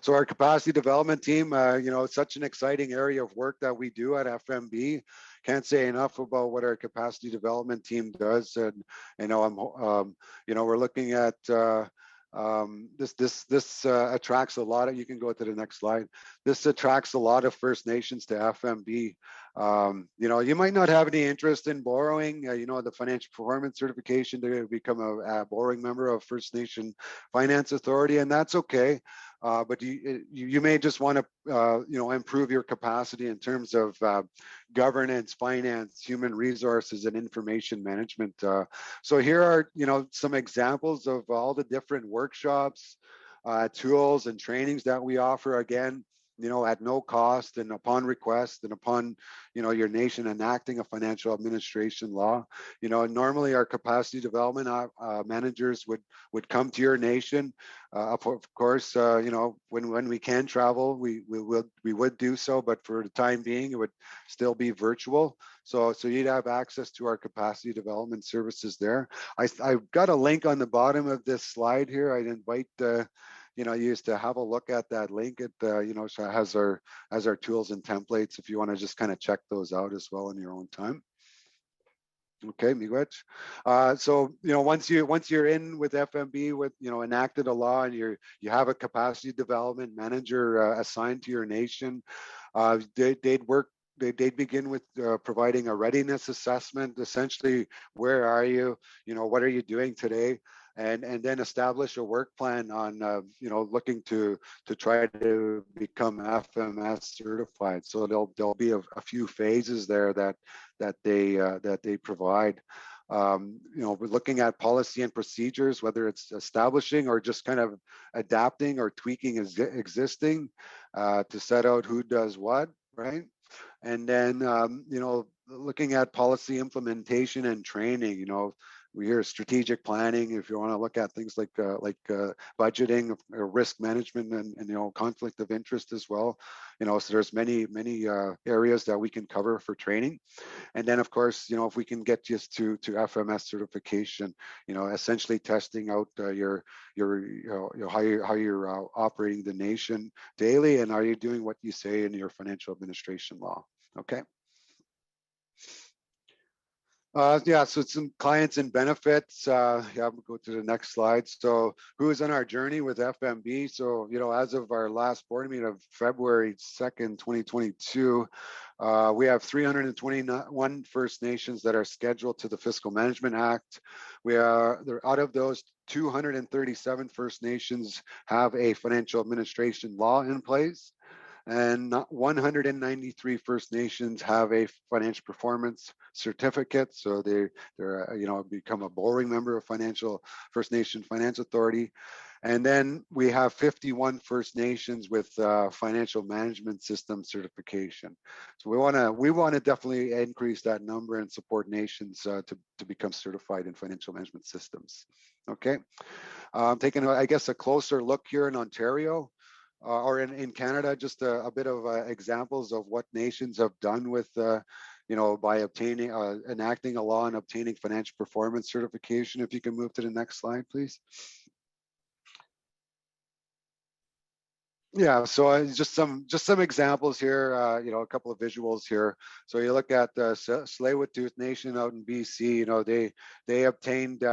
So our capacity development team, you know, it's such an exciting area of work that we do at FMB. Can't say enough about what our capacity development team does. And you know, you know, we're looking at this attracts a lot of. You can go to the next slide. This attracts a lot of First Nations to FMB. You know, you might not have any interest in borrowing, you know, the financial performance certification to become a borrowing member of First Nation Finance Authority, and that's okay. But you may just want to, you know, improve your capacity in terms of governance, finance, human resources, and information management. So here are, you know, some examples of all the different workshops, tools, and trainings that we offer. Again, you know, at no cost and upon request and upon, you know, your nation enacting a financial administration law. You know, normally our capacity development managers would come to your nation. Of course, you know, when we can travel, we would do so, but for the time being, it would still be virtual. So you'd have access to our capacity development services there. I've got a link on the bottom of this slide here. I'd invite you know, you used to have a look at that link. It, you know, so has our tools and templates if you want to just kind of check those out as well in your own time. Okay, miigwech. So, you know, once you're in with FMB, with, you know, enacted a law, and you have a capacity development manager assigned to your nation, they'd begin with providing a readiness assessment. Essentially, where are you? You know, what are you doing today? And then establish a work plan on, you know, looking to try to become FMS certified. So there'll be a few phases there that they provide. You know, we're looking at policy and procedures, whether it's establishing or just kind of adapting or tweaking existing to set out who does what, right? And then, you know, looking at policy implementation and training. You know, we hear strategic planning. If you want to look at things like budgeting, or risk management, and you know, conflict of interest as well. You know, so there's many areas that we can cover for training. And then, of course, you know, if we can get you to FMS certification, you know, essentially testing out your you know, how you're operating the nation daily, and are you doing what you say in your financial administration law? Okay. Yeah, so some clients and benefits. Yeah, we'll go to the next slide. So who's on our journey with FMB? So, you know, as of our last board meeting of February 2nd, 2022, we have 321 First Nations that are scheduled to the Fiscal Management Act. Out of those, 237 First Nations have a financial administration law in place. And 193 First Nations have a financial performance certificate. So they're become a boring member of First Nation Finance Authority. And then we have 51 First Nations with financial management system certification. So we want to definitely increase that number and support nations to become certified in financial management systems. Okay, taking I guess a closer look here in Ontario. Or in Canada, just a bit of examples of what nations have done with, by obtaining, enacting a law and obtaining financial performance certification. If you can move to the next slide, please. Yeah, so just some examples here, a couple of visuals here. So you look at the Tsleil-Waututh Nation out in BC, they obtained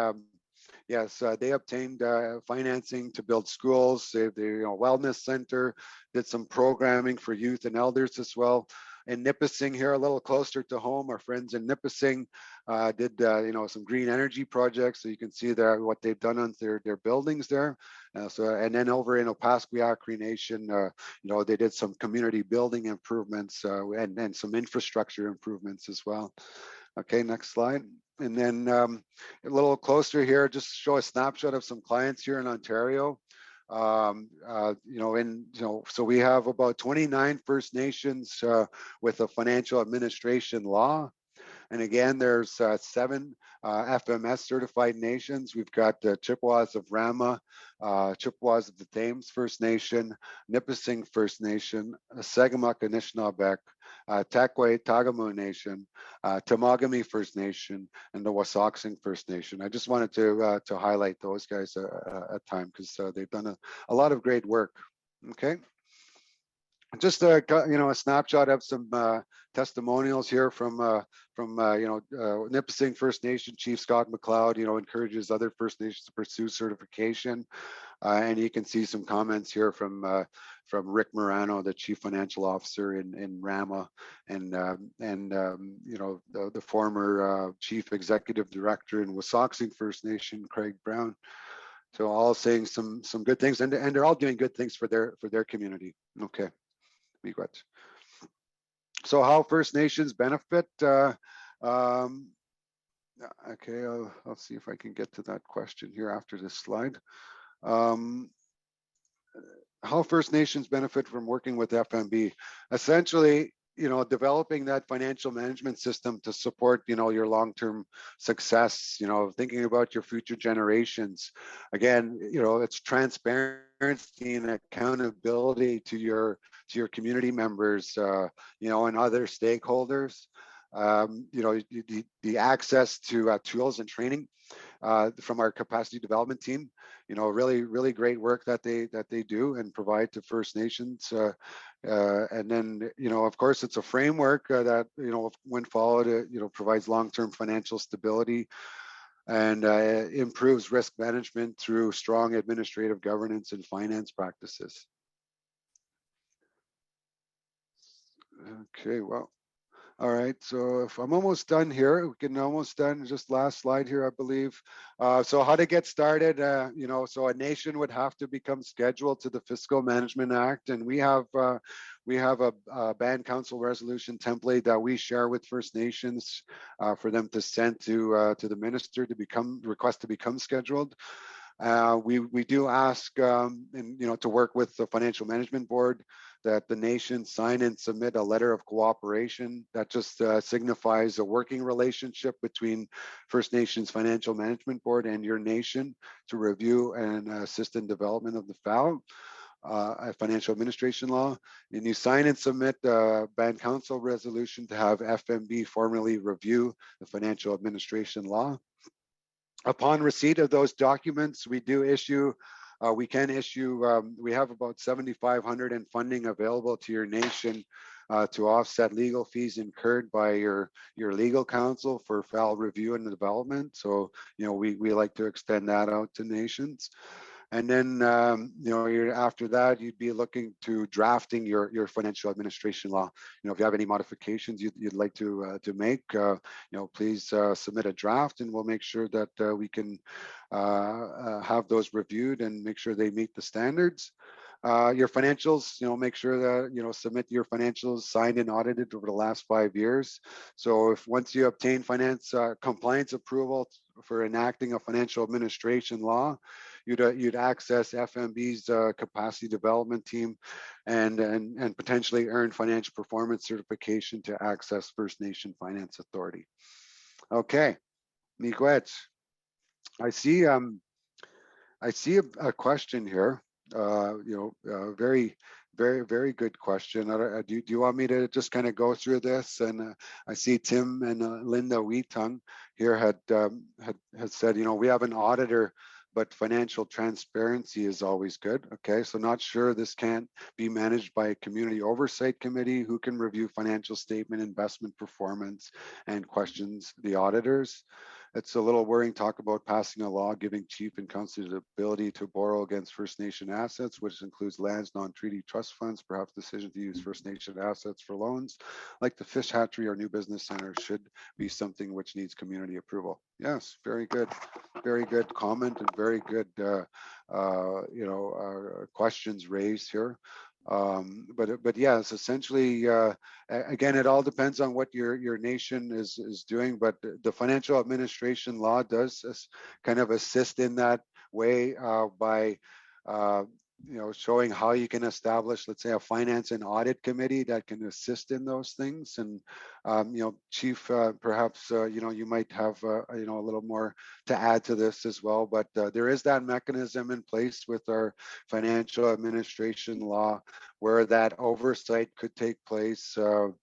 they obtained financing to build schools, the wellness center, did some programming for youth and elders as well. In Nipissing here, a little closer to home, our friends in Nipissing did some green energy projects. So you can see there what they've done on their buildings there. And then over in Opaskwayak Cree Nation, they did some community building improvements and some infrastructure improvements as well. Okay, next slide. And then a little closer here, just show a snapshot of some clients here in Ontario. So we have about 29 First Nations with a financial administration law. And again, there's 7 FMS certified nations. We've got the Chippewas of Rama, Chippewas of the Thames First Nation, Nipissing First Nation, Sagamuk Anishinaabeg, Takwe Tagamu Nation, Temagami First Nation, and the Wasauksing First Nation. I just wanted to highlight those guys at time because they've done a lot of great work. Okay. Just a snapshot of some testimonials here from Nipissing First Nation Chief Scott McLeod. Encourages other First Nations to pursue certification, and you can see some comments here from Rick Morano, the Chief Financial Officer in Rama, and the former Chief Executive Director in Wasauksing First Nation, Craig Brown. So all saying some good things, and they're all doing good things for their community. Okay. Be good. So how First Nations benefit? Okay, I'll see if I can get to that question here after this slide. How First Nations benefit from working with FMB? Essentially, developing that financial management system to support, your long-term success, thinking about your future generations. Again, it's transparency and accountability to your community members, and other stakeholders. The access to tools and training from our capacity development team, really great work that they do and provide to First Nations. And then, of course, it's a framework that, when followed, provides long-term financial stability and improves risk management through strong administrative governance and finance practices. Okay, well, all right. So if I'm almost done here, we can almost done. Just last slide here, I believe. So how to get started? So a nation would have to become scheduled to the Fiscal Management Act, and we have a band council resolution template that we share with First Nations for them to send to the minister to request to become scheduled. We do ask, to work with the Financial Management Board, that the nation sign and submit a letter of cooperation that just signifies a working relationship between First Nations Financial Management Board and your nation to review and assist in development of the FAL, Financial Administration Law. And you sign and submit the Band Council resolution to have FMB formally review the Financial Administration Law. Upon receipt of those documents, we can issue, we have about 7,500 in funding available to your nation to offset legal fees incurred by your legal counsel for FAL review and development. So, we like to extend that out to nations. And then, after that, you'd be looking to drafting your financial administration law. If you have any modifications you'd like to make, please submit a draft, and we'll make sure that we can have those reviewed and make sure they meet the standards. Your financials, make sure that, submit your financials signed and audited over the last 5 years. So if once you obtain finance compliance approval for enacting a financial administration law, you'd access FMB's capacity development team and potentially earn financial performance certification to access First Nation Finance Authority. Okay, Miigwech. I see a question here. Very, very good question. Do you want me to just kind of go through this? And I see Tim and Linda Wheatung here had said, we have an auditor, but financial transparency is always good. Okay, so not sure this can't be managed by a community oversight committee who can review financial statement, investment performance, and questions the auditors. It's a little worrying talk about passing a law giving chief and council the ability to borrow against First Nation assets, which includes lands, non-treaty trust funds. Perhaps decision to use First Nation assets for loans, like the fish hatchery or new business center, should be something which needs community approval. Yes, very good comment and very good, questions raised here. But yes, essentially, again, it all depends on what your nation is doing, but the financial administration law does kind of assist in that way by showing how you can establish, let's say, a finance and audit committee that can assist in those things. And Chief, perhaps you might have a little more to add to this as well. But there is that mechanism in place with our financial administration law where that oversight could take place. And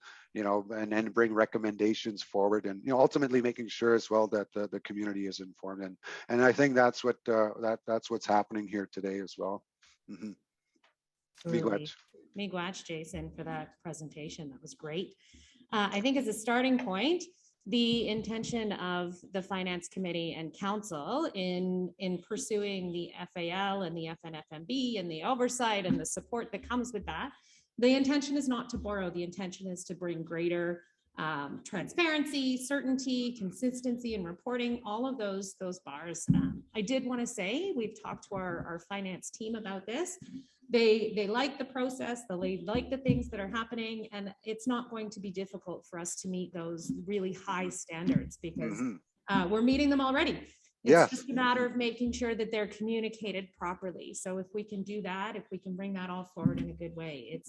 then bring recommendations forward, and ultimately making sure as well that the community is informed. And I think that's what that's what's happening here today as well. Miigwech, Jason, for that presentation. That was great. I think as a starting point, the intention of the Finance Committee and Council in pursuing the FAL and the FNFMB and the oversight and the support that comes with that, the intention is not to borrow. The intention is to bring greater transparency, certainty, consistency in reporting, all of those bars. I did want to say, we've talked to our finance team about this. They like the process, they like the things that are happening, and it's not going to be difficult for us to meet those really high standards because we're meeting them already. It's just a matter of making sure that they're communicated properly. So if we can do that, if we can bring that all forward in a good way,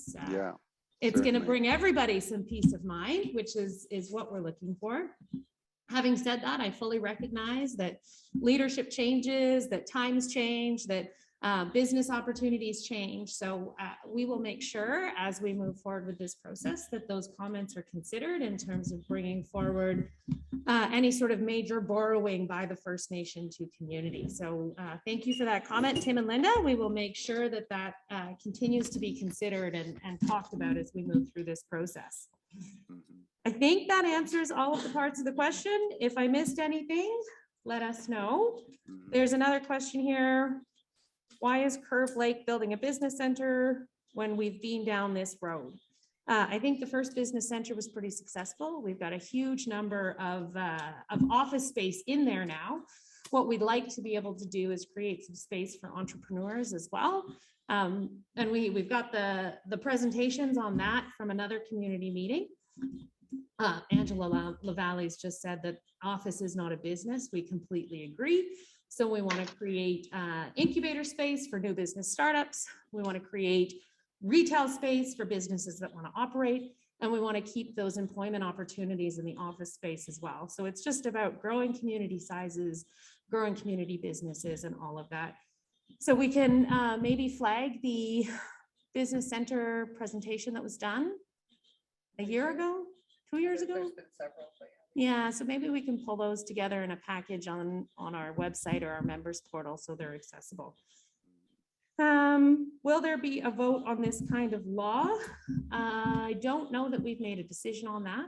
it's going to bring everybody some peace of mind, which is what we're looking for. Having said that, I fully recognize that leadership changes, that times change, that business opportunities change. So we will make sure as we move forward with this process that those comments are considered in terms of bringing forward any sort of major borrowing by the First Nation to community. So thank you for that comment, Tim and Linda. We will make sure that that continues to be considered and talked about as we move through this process. I think that answers all of the parts of the question. If I missed anything, let us know. There's another question here. Why is Curve Lake building a business center when we've been down this road? I think the first business center was pretty successful. We've got a huge number of office space in there now. What we'd like to be able to do is create some space for entrepreneurs as well. And we've got the presentations on that from another community meeting. Angela LaValle's just said that office is not a business. We completely agree. So we want to create incubator space for new business startups. We want to create retail space for businesses that want to operate. And we want to keep those employment opportunities in the office space as well. So it's just about growing community sizes, growing community businesses and all of that. So we can maybe flag the business center presentation that was done a year ago, 2 years ago. Yeah, so maybe we can pull those together in a package on our website or our members portal so they're accessible. Will there be a vote on this kind of law? I don't know that we've made a decision on that.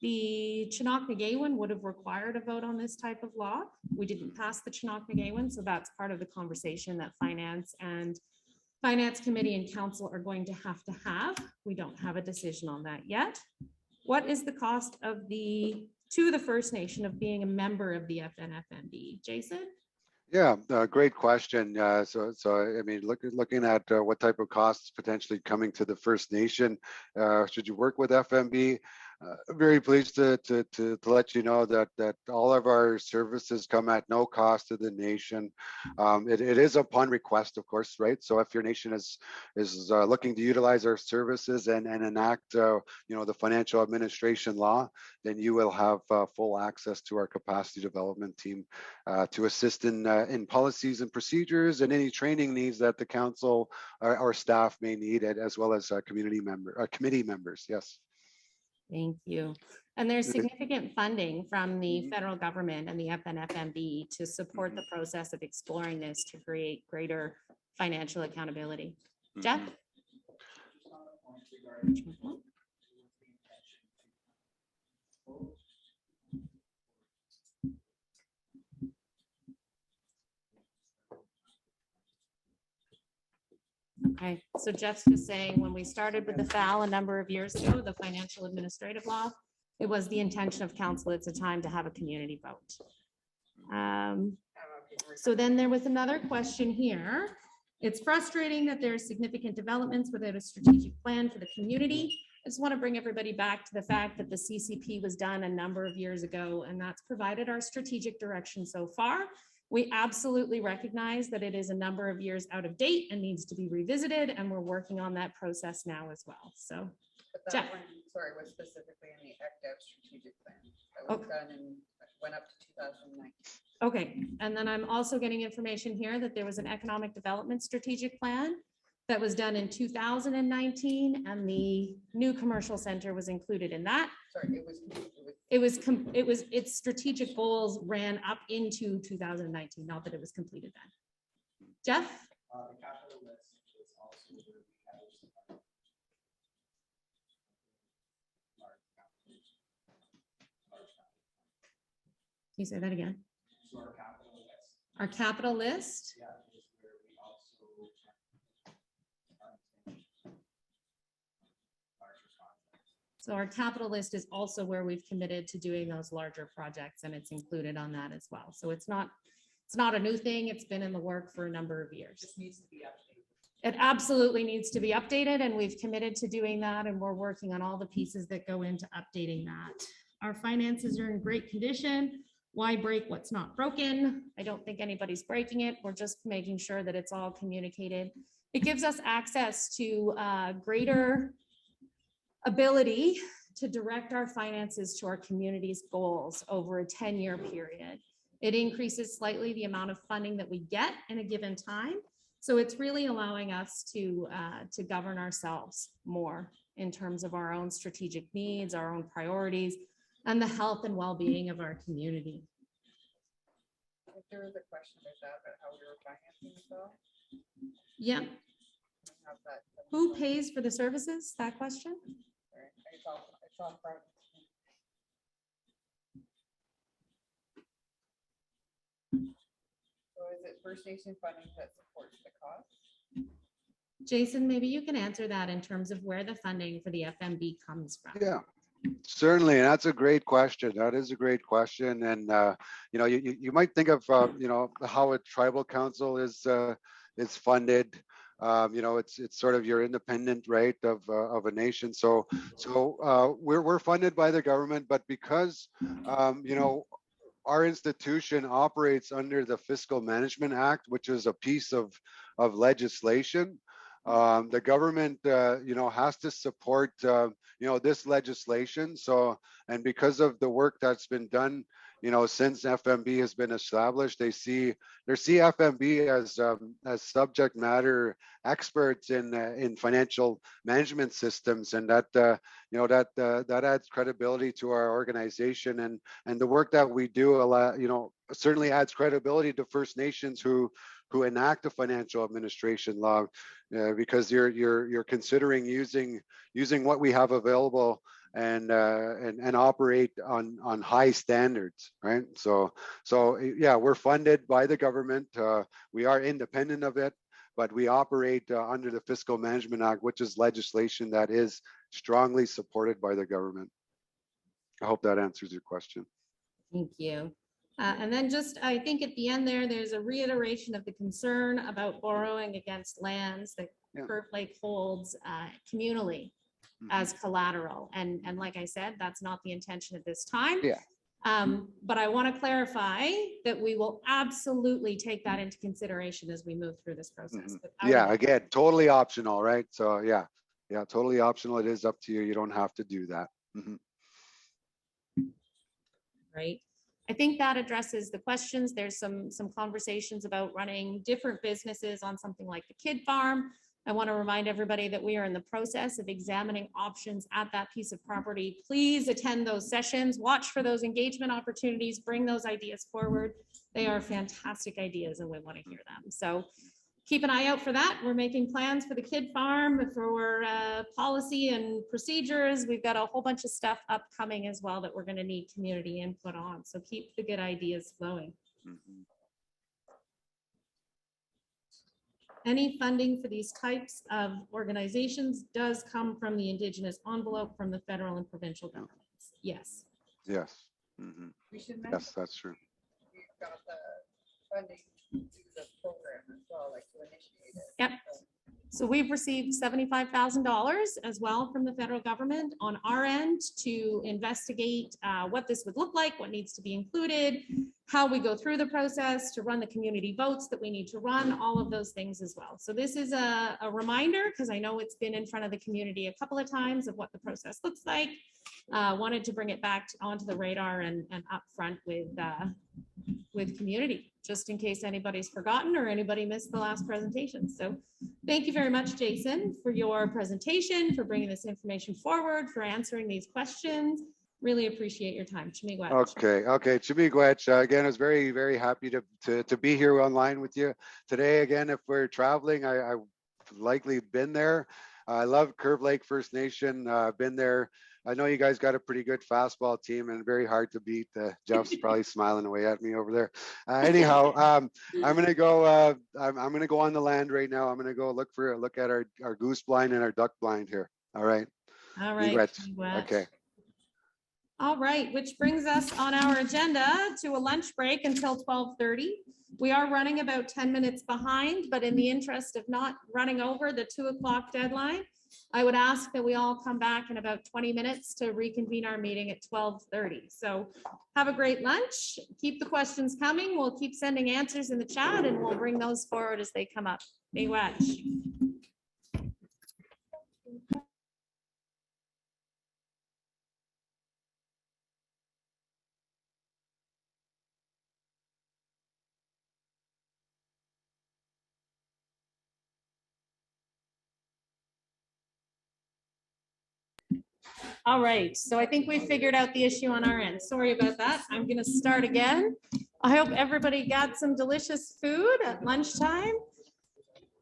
The Chinook-Nagawan would have required a vote on this type of law. We didn't pass the Chinook-Nagawan, so that's part of the conversation that Finance Committee and Council are going to have. We don't have a decision on that yet. What is the cost of to the First Nation of being a member of the FNFMB? Jason? Yeah, great question. So I mean, looking at what type of costs potentially coming to the First Nation, should you work with FMB? Very pleased to let you know that all of our services come at no cost to the nation. It is upon request, of course, right? So if your nation is looking to utilize our services and enact, the financial administration law, then you will have full access to our capacity development team to assist in policies and procedures and any training needs that the council or staff may need, as well as committee members. Yes. Thank you. And there's significant funding from the federal government and the FNFMB to support the process of exploring this to create greater financial accountability. Jeff? Okay, so Jeff's just saying, when we started with the FAL a number of years ago, the financial administrative law, it was the intention of council at the time to have a community vote. So then there was another question here. It's frustrating that there are significant developments without a strategic plan for the community. I just want to bring everybody back to the fact that the CCP was done a number of years ago, and that's provided our strategic direction so far. We absolutely recognize that it is a number of years out of date and needs to be revisited, and we're working on that process now as well. So, but that Jeff. one, sorry, was specifically in the ECDEV strategic plan that was done and went up to 2009. Okay, and then I'm also getting information here that there was an economic development strategic plan that was done in 2019, and the new commercial center was included in that. Sorry, Its strategic goals ran up into 2019, not that it was completed then. Jeff? The capital list is also where we have Can you say that again? so our capital list. Our capital list? Yeah, is where we also larger projects. So our capital list is also where we've committed to doing those larger projects, and it's included on that as well. So it's not a new thing. It's been in the work for a number of years. It just needs to be updated. It absolutely needs to be updated, and we've committed to doing that, and we're working on all the pieces that go into updating that. Our finances are in great condition. Why break what's not broken? I don't think anybody's breaking it. We're just making sure that it's all communicated. It gives us access to greater ability to direct our finances to our community's goals over a 10-year period. It increases slightly the amount of funding that we get in a given time. So it's really allowing us to govern ourselves more in terms of our own strategic needs, our own priorities, and the health and well-being of our community. If there was a question about how we were financing this all. Yeah. Who pays for the services? That question? It's all from. So is it First Nation funding that supports the cost? Jason, maybe you can answer that in terms of where the funding for the FMB comes from. Yeah, certainly. And that's a great question. That is a great question. And, you might think of, how a tribal council is funded. It's sort of your independent right of a nation. So we're funded by the government, but because, our institution operates under the Fiscal Management Act, which is a piece of legislation. The government, has to support, this legislation. So, and because of the work that's been done, since FMB has been established, they see FMB as subject matter experts in financial management systems, and that adds credibility to our organization, and the work that we do certainly adds credibility to First Nations who enact the financial administration law, because you're considering using what we have available and operate on high standards, right? So yeah, we're funded by the government. We are independent of it, but we operate under the Fiscal Management Act, which is legislation that is strongly supported by the government. I hope that answers your question. Thank you. And then just, I think at the end there, there's a reiteration of the concern about borrowing against lands that Yeah. Curve Lake holds communally as collateral. And like I said, that's not the intention at this time. Yeah. But I want to clarify that we will absolutely take that into consideration as we move through this process. without Yeah, a- again, totally optional, right? So yeah, totally optional. It is up to you. You don't have to do that. Mhm. Right. I think that addresses the questions. There's some conversations about running different businesses on something like the kid farm. I want to remind everybody that we are in the process of examining options at that piece of property. Please attend those sessions, watch for those engagement opportunities, bring those ideas forward. They are fantastic ideas and we want to hear them. So keep an eye out for that. We're making plans for the kid farm, for policy and procedures. We've got a whole bunch of stuff upcoming as well that we're going to need community input on. So keep the good ideas flowing. Mhm. Any funding for these types of organizations does come from the Indigenous envelope from the federal and provincial governments. Yes. Yes. Mhm. We should mention Yes, that's true. we've got the funding to do the program as well, like to initiate it. Yep. So we've received $75,000 as well from the federal government on our end to investigate what this would look like, what needs to be included, how we go through the process, to run the community votes that we need to run, all of those things as well. So this is a reminder, because I know it's been in front of the community a couple of times of what the process looks like. Wanted to bring it back onto the radar and up front with community, just in case anybody's forgotten or anybody missed the last presentation. So thank you very much, Jason, for your presentation, for bringing this information forward, for answering these questions. Really appreciate your time. Chimigwech. Okay, Chimigwech. Again, I was very, very happy to be here online with you today. Again, if we're traveling, I've likely been there. I love Curve Lake First Nation. Been there. I know you guys got a pretty good fastball team and very hard to beat. Jeff's probably smiling away at me over there. Anyhow, I'm gonna go. I'm gonna go on the land right now. I'm gonna go look at our goose blind and our duck blind here. All right. All right. Chimigwech. Okay. All right, which brings us on our agenda to a lunch break until 12:30. We are running about 10 minutes behind, but in the interest of not running over the 2 o'clock deadline, I would ask that we all come back in about 20 minutes to reconvene our meeting at 12:30. So have a great lunch. Keep the questions coming. We'll keep sending answers in the chat and we'll bring those forward as they come up. Miigwech. All right, so I think we figured out the issue on our end. Sorry about that. I'm gonna start again. I hope everybody got some delicious food at lunchtime.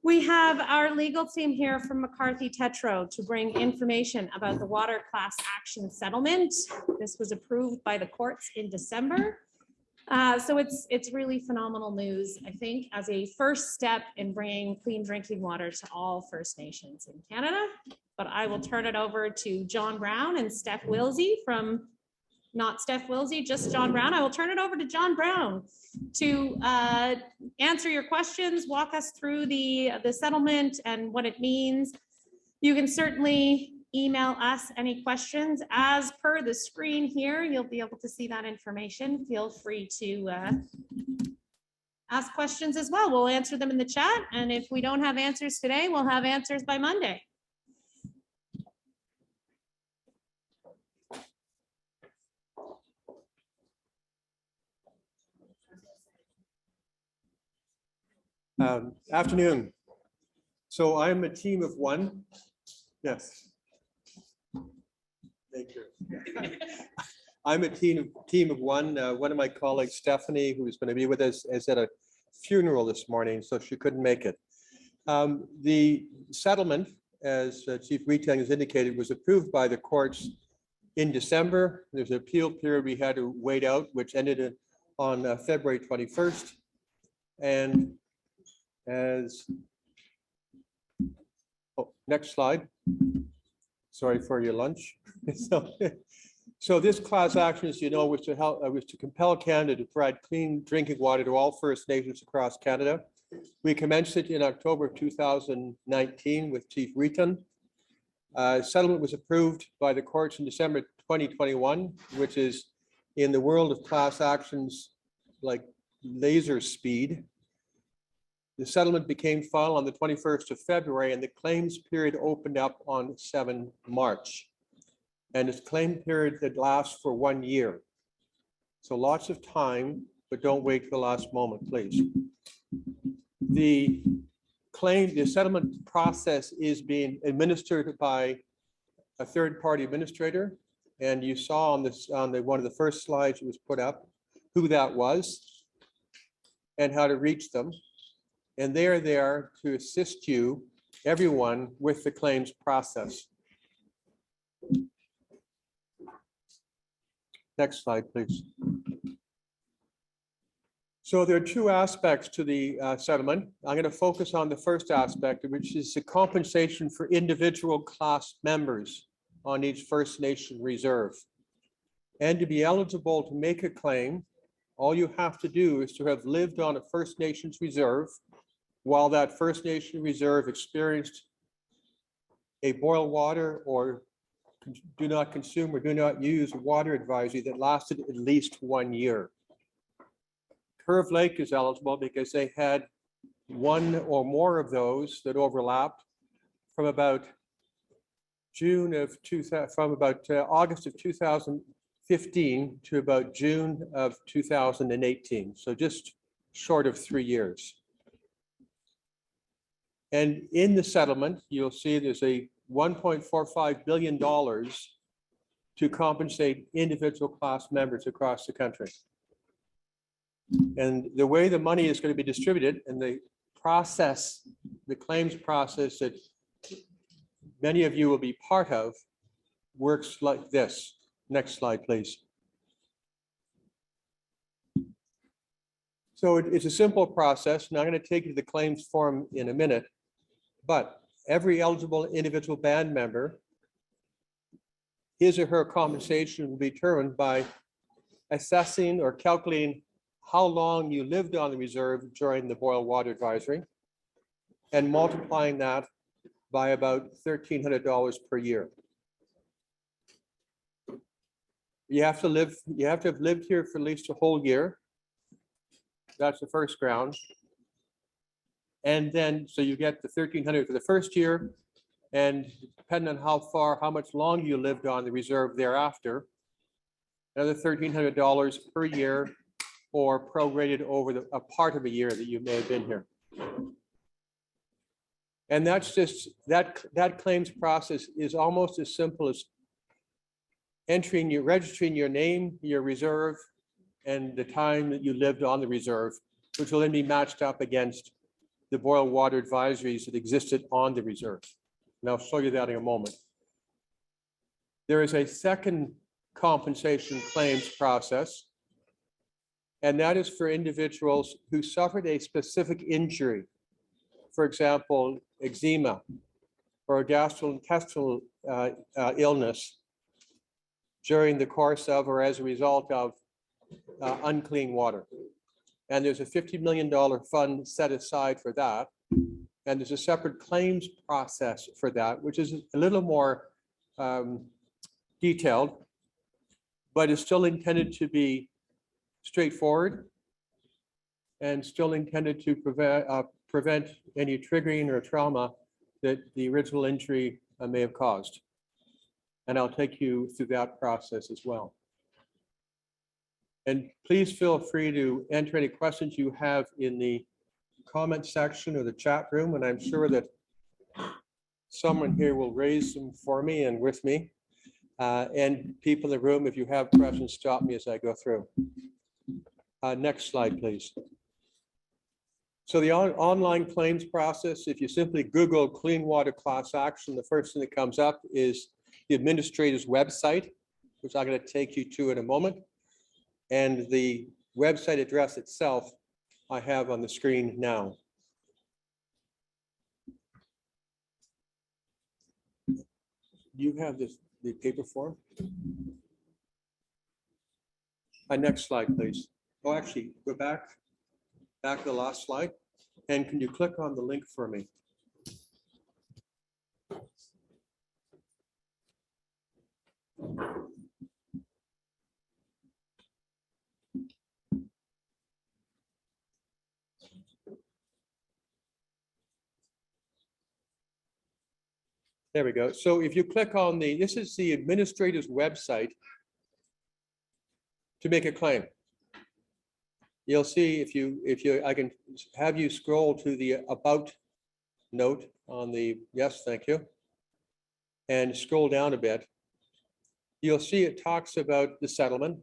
We have our legal team here from McCarthy Tetro to bring information about the water class action settlement. This was approved by the courts in December. So it's really phenomenal news, I think, as a first step in bringing clean drinking water to all First Nations in Canada. But I will turn it over to John Brown and Steph Wilsey from, not Steph Wilsey, just John Brown. I will turn it over to John Brown to answer your questions, walk us through the settlement and what it means. You can certainly email us any questions. As per the screen here, you'll be able to see that information. Feel free to ask questions as well. We'll answer them in the chat. And if we don't have answers today, we'll have answers by Monday. Afternoon. So I'm a team of one. Yes. Thank you. I'm a team of one. One of my colleagues, Stephanie, who's going to be with us, is at a funeral this morning, so she couldn't make it. The settlement, as Chief Retailing has indicated, was approved by the courts in December. There's an appeal period we had to wait out, which ended on February 21st. And as, oh, next slide. Sorry for your lunch. So, So this class action, as you know, was to help, was to compel Canada to provide clean drinking water to all First Nations across Canada. We commenced it in October of 2019 with Chief Reeton. Settlement was approved by the courts in December 2021, which is in the world of class actions like laser speed. The settlement became final on the 21st of February, and the claims period opened up on 7 March. And it's claim period that lasts for 1 year. So lots of time, but don't wait for the last moment, please. The settlement process is being administered by a third-party administrator. And you saw on this, one of the first slides that was put up, who that was and how to reach them. And they are there to assist you, everyone, with the claims process. Next slide, please. So there are two aspects to the settlement. I'm going to focus on the first aspect, which is the compensation for individual class members on each First Nation reserve. And to be eligible to make a claim, all you have to do is to have lived on a First Nations reserve while that First Nation reserve experienced a boil water or do not consume or do not use water advisory that lasted at least 1 year. Curve Lake is eligible because they had one or more of those that overlapped from about August of 2015 to about June of 2018. So just short of 3 years. And in the settlement, you'll see there's a $1.45 billion to compensate individual class members across the country. And the way the money is going to be distributed and the process, the claims process that many of you will be part of, works like this. Next slide, please. So it's a simple process. Now I'm going to take you to the claims form in a minute, but every eligible individual band member, his or her compensation will be determined by assessing or calculating how long you lived on the reserve during the boil water advisory and multiplying that by about $1,300 per year. You have to have lived here for at least a whole year. That's the first ground. And then, so you get the $1,300 for the first year, and depending on how much longer you lived on the reserve thereafter, another $1,300 per year, or prorated over a part of a year that you may have been here. And that's just, that claims process is almost as simple as registering your name, your reserve, and the time that you lived on the reserve, which will then be matched up against the boil water advisories that existed on the reserve. And I'll show you that in a moment. There is a second compensation claims process, and that is for individuals who suffered a specific injury. For example, eczema or gastrointestinal illness during the course of or as a result of unclean water. And there's a $50 million fund set aside for that. And there's a separate claims process for that, which is a little more detailed, but is still intended to be straightforward and still intended to prevent any triggering or trauma that the original injury may have caused. And I'll take you through that process as well. And please feel free to enter any questions you have in the comment section or the chat room. And I'm sure that someone here will raise them for me and with me. And people in the room, if you have questions, stop me as I go through. Next slide, please. So the online claims process, if you simply Google clean water class action, the first thing that comes up is the administrator's website, which I'm going to take you to in a moment. And the website address itself, I have on the screen now. You have the paper form? Next slide, please. Oh, actually, go back to the last slide. And can you click on the link for me? There we go. So if you click on this is the administrator's website to make a claim. You'll see I can have you scroll to the about note on yes, thank you. And scroll down a bit. You'll see it talks about the settlement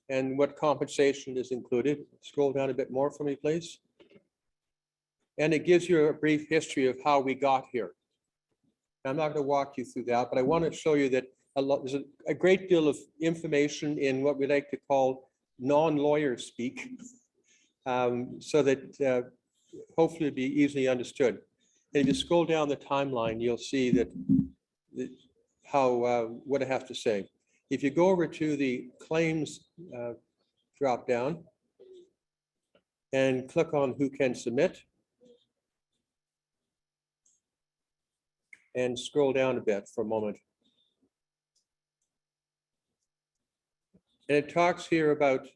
and what compensation is included. Scroll down a bit more for me, please. And it gives you a brief history of how we got here. I'm not going to walk you through that, but I want to show you that there's a great deal of information in what we like to call non-lawyer speak, so that hopefully it'll be easily understood. And if you scroll down the timeline, you'll see that what I have to say. If you go over to the claims drop down and click on who can submit, and scroll down a bit for a moment. And it talks here about,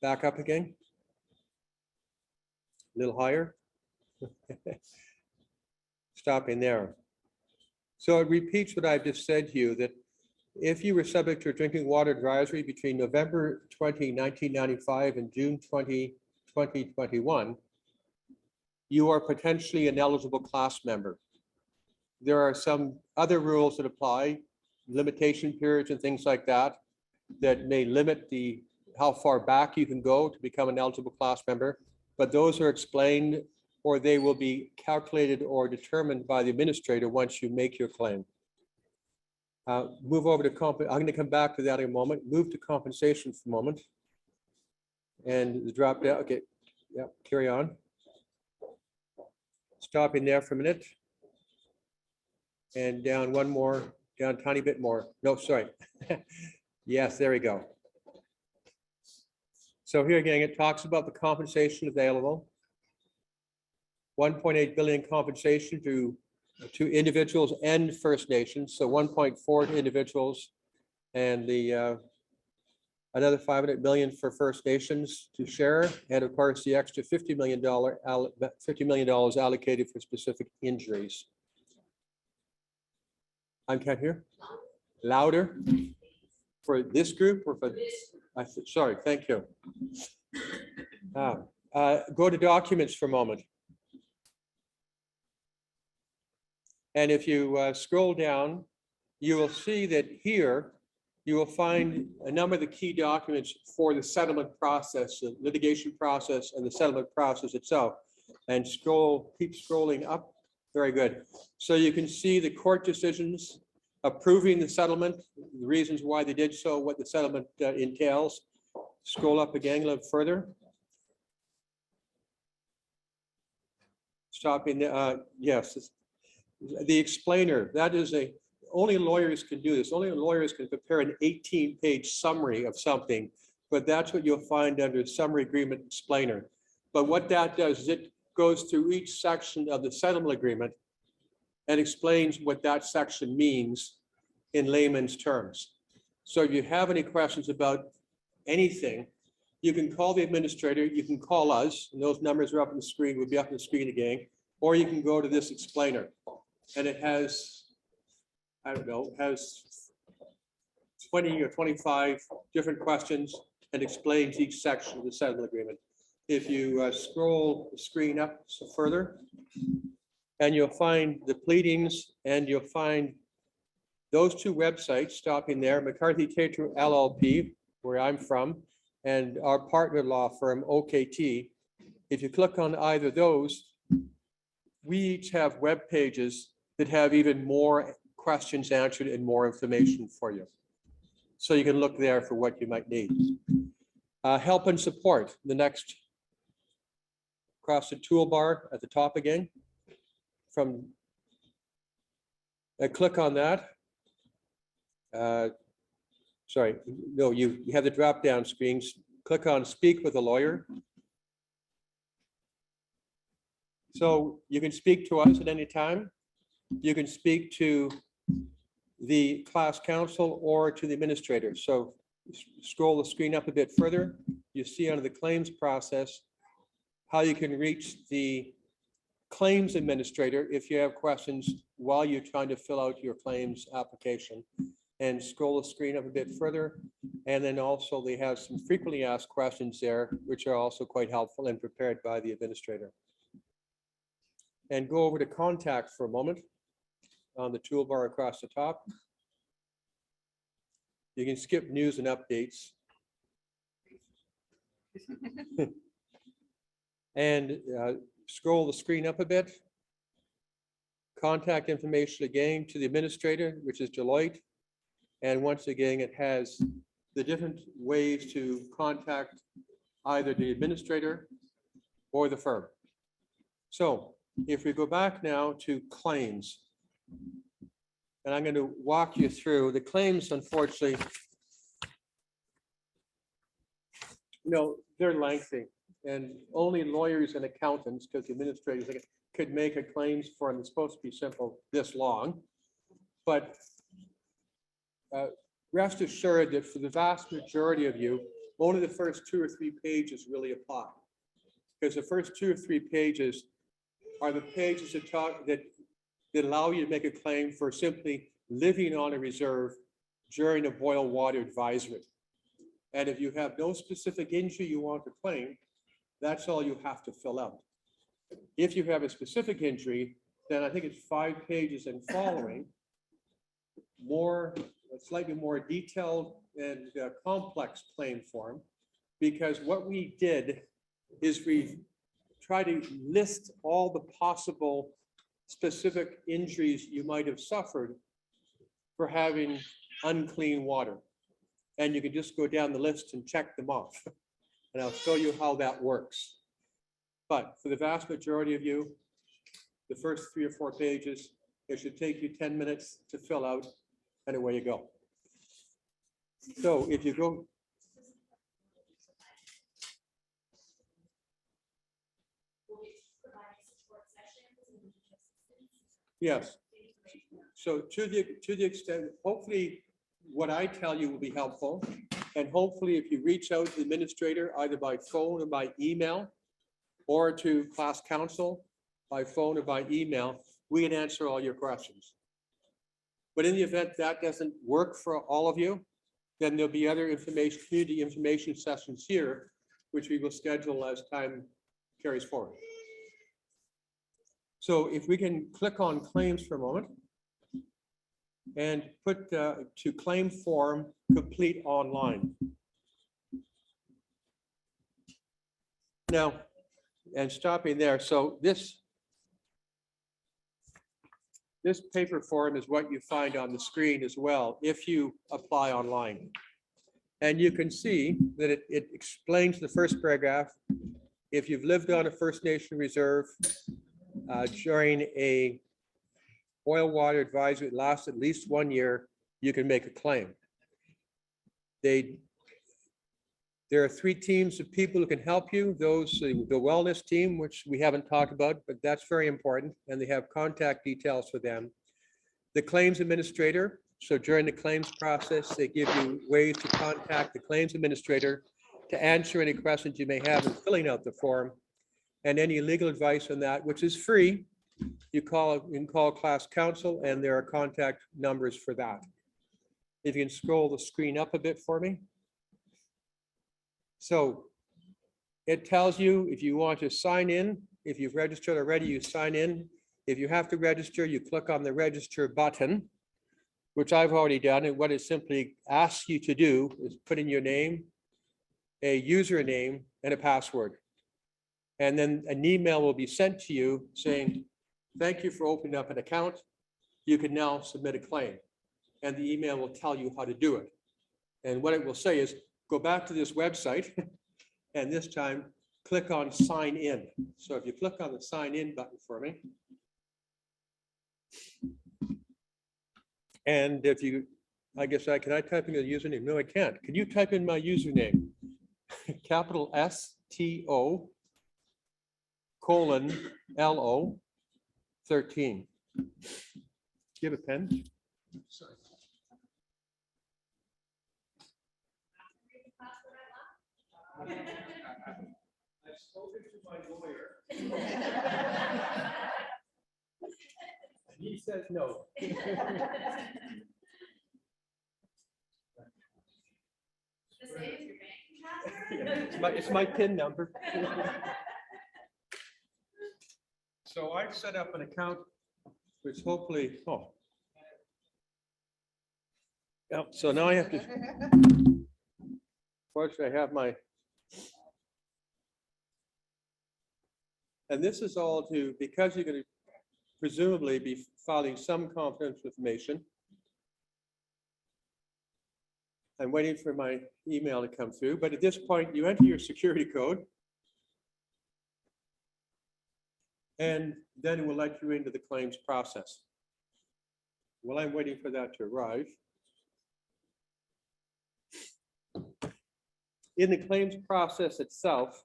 back up again, a little higher. Stopping there. So it repeats what I just said to you, that if you were subject to a drinking water advisory between November 20, 1995 and June 20, 2021, you are potentially an eligible class member. There are some other rules that apply, limitation periods and things like that, that may limit how far back you can go to become an eligible class member, but those are explained, or they will be calculated or determined by the administrator once you make your claim. Move over to I'm going to come back to that in a moment. Move to compensation for a moment. And the drop down, okay, yeah, carry on. Stopping there for a minute. And down one more, down a tiny bit more. No, sorry. Yes, there we go. So here again, it talks about the compensation available. 1.8 billion compensation to individuals and First Nations. So 1.4 to individuals, and another 500 million for First Nations to share, and of course the extra $50 million allocated for specific injuries. I can't hear. Louder for this group or for? Sorry, thank you. Go to documents for a moment. And if you scroll down, you will see that here you will find a number of the key documents for the settlement process, the litigation process, and the settlement process itself. And keep scrolling up. Very good. So you can see the court decisions approving the settlement, the reasons why they did so, what the settlement entails. Scroll up again a little further. Stopping, yes. The explainer, that is only lawyers can do this. Only lawyers can prepare an 18-page summary of something, but that's what you'll find under summary agreement explainer. But what that does is it goes through each section of the settlement agreement and explains what that section means in layman's terms. So if you have any questions about anything, you can call the administrator, you can call us, and those numbers are up on the screen, will be up on the screen again, or you can go to this explainer. And it has, I don't know, has 20 or 25 different questions and explains each section of the settlement agreement. If you scroll the screen up further, and you'll find the pleadings, and you'll find those two websites, stopping there, McCarthy Tater LLP, where I'm from, and our partner law firm, OKT. If you click on either of those, we each have web pages that have even more questions answered and more information for you. So you can look there for what you might need. Help and support, the next, across the toolbar at the top again. Click on that. Sorry, no, you have the drop-down screens. Click on Speak with a Lawyer. So you can speak to us at any time. You can speak to the class counsel or to the administrator. So scroll the screen up a bit further. You see under the claims process how you can reach the claims administrator if you have questions while you're trying to fill out your claims application. And scroll the screen up a bit further. And then also they have some frequently asked questions there, which are also quite helpful and prepared by the administrator. And go over to contact for a moment on the toolbar across the top. You can skip news and updates. And scroll the screen up a bit. Contact information again to the administrator, which is Deloitte. And once again, it has the different ways to contact either the administrator or the firm. So if we go back now to claims, and I'm going to walk you through the claims, unfortunately, they're lengthy, and only lawyers and accountants, because the administrators could make a claims form that's supposed to be simple this long. But rest assured that for the vast majority of you, only the first 2 or 3 pages really apply. Because the first 2 or 3 pages are the pages that allow you to make a claim for simply living on a reserve during a boil water advisory. And if you have no specific injury you want to claim, that's all you have to fill out. If you have a specific injury, then I think it's 5 pages and following, slightly more detailed and complex claim form, because what we did is we tried to list all the possible specific injuries you might have suffered for having unclean water. And you can just go down the list and check them off. And I'll show you how that works. But for the vast majority of you, the first 3 or 4 pages, it should take you 10 minutes to fill out, and away you go. So if you go, yes. So to the extent, hopefully what I tell you will be helpful. And hopefully if you reach out to the administrator, either by phone or by email, or to class counsel by phone or by email, we can answer all your questions. But in the event that doesn't work for all of you, then there'll be other information, community information sessions here, which we will schedule as time carries forward. So if we can click on claims for a moment and put to claim form complete online. Now, and stopping there. So this paper form is what you find on the screen as well if you apply online. And you can see that it explains the first paragraph. If you've lived on a First Nation reserve during a boil water advisory that lasts at least 1 year, you can make a claim. There are 3 teams of people who can help you. The wellness team, which we haven't talked about, but that's very important, and they have contact details for them. The claims administrator, so during the claims process, they give you ways to contact the claims administrator to answer any questions you may have in filling out the form, and any legal advice on that, which is free. You can call class counsel, and there are contact numbers for that. If you can scroll the screen up a bit for me. So it tells you if you want to sign in, if you've registered already, you sign in. If you have to register, you click on the register button, which I've already done. And what it simply asks you to do is put in your name, a username, and a password. And then an email will be sent to you saying, thank you for opening up an account. You can now submit a claim. And the email will tell you how to do it. And what it will say is, go back to this website, and this time click on sign in. So if you click on the sign in button for me, and if you Can I type in the username? No, I can't. Can you type in my username? Capital STO :LO 13. Do you have a pen? Sorry. I've spoken to my lawyer. And he says no. It's my PIN number. So I've set up an account which hopefully, yeah, so now I have to, fortunately I have my, and this is all to, because you're going to presumably be filing some confidential information. I'm waiting for my email to come through, but at this point you enter your security code. And then it will let you into the claims process. Well, I'm waiting for that to arrive. In the claims process itself,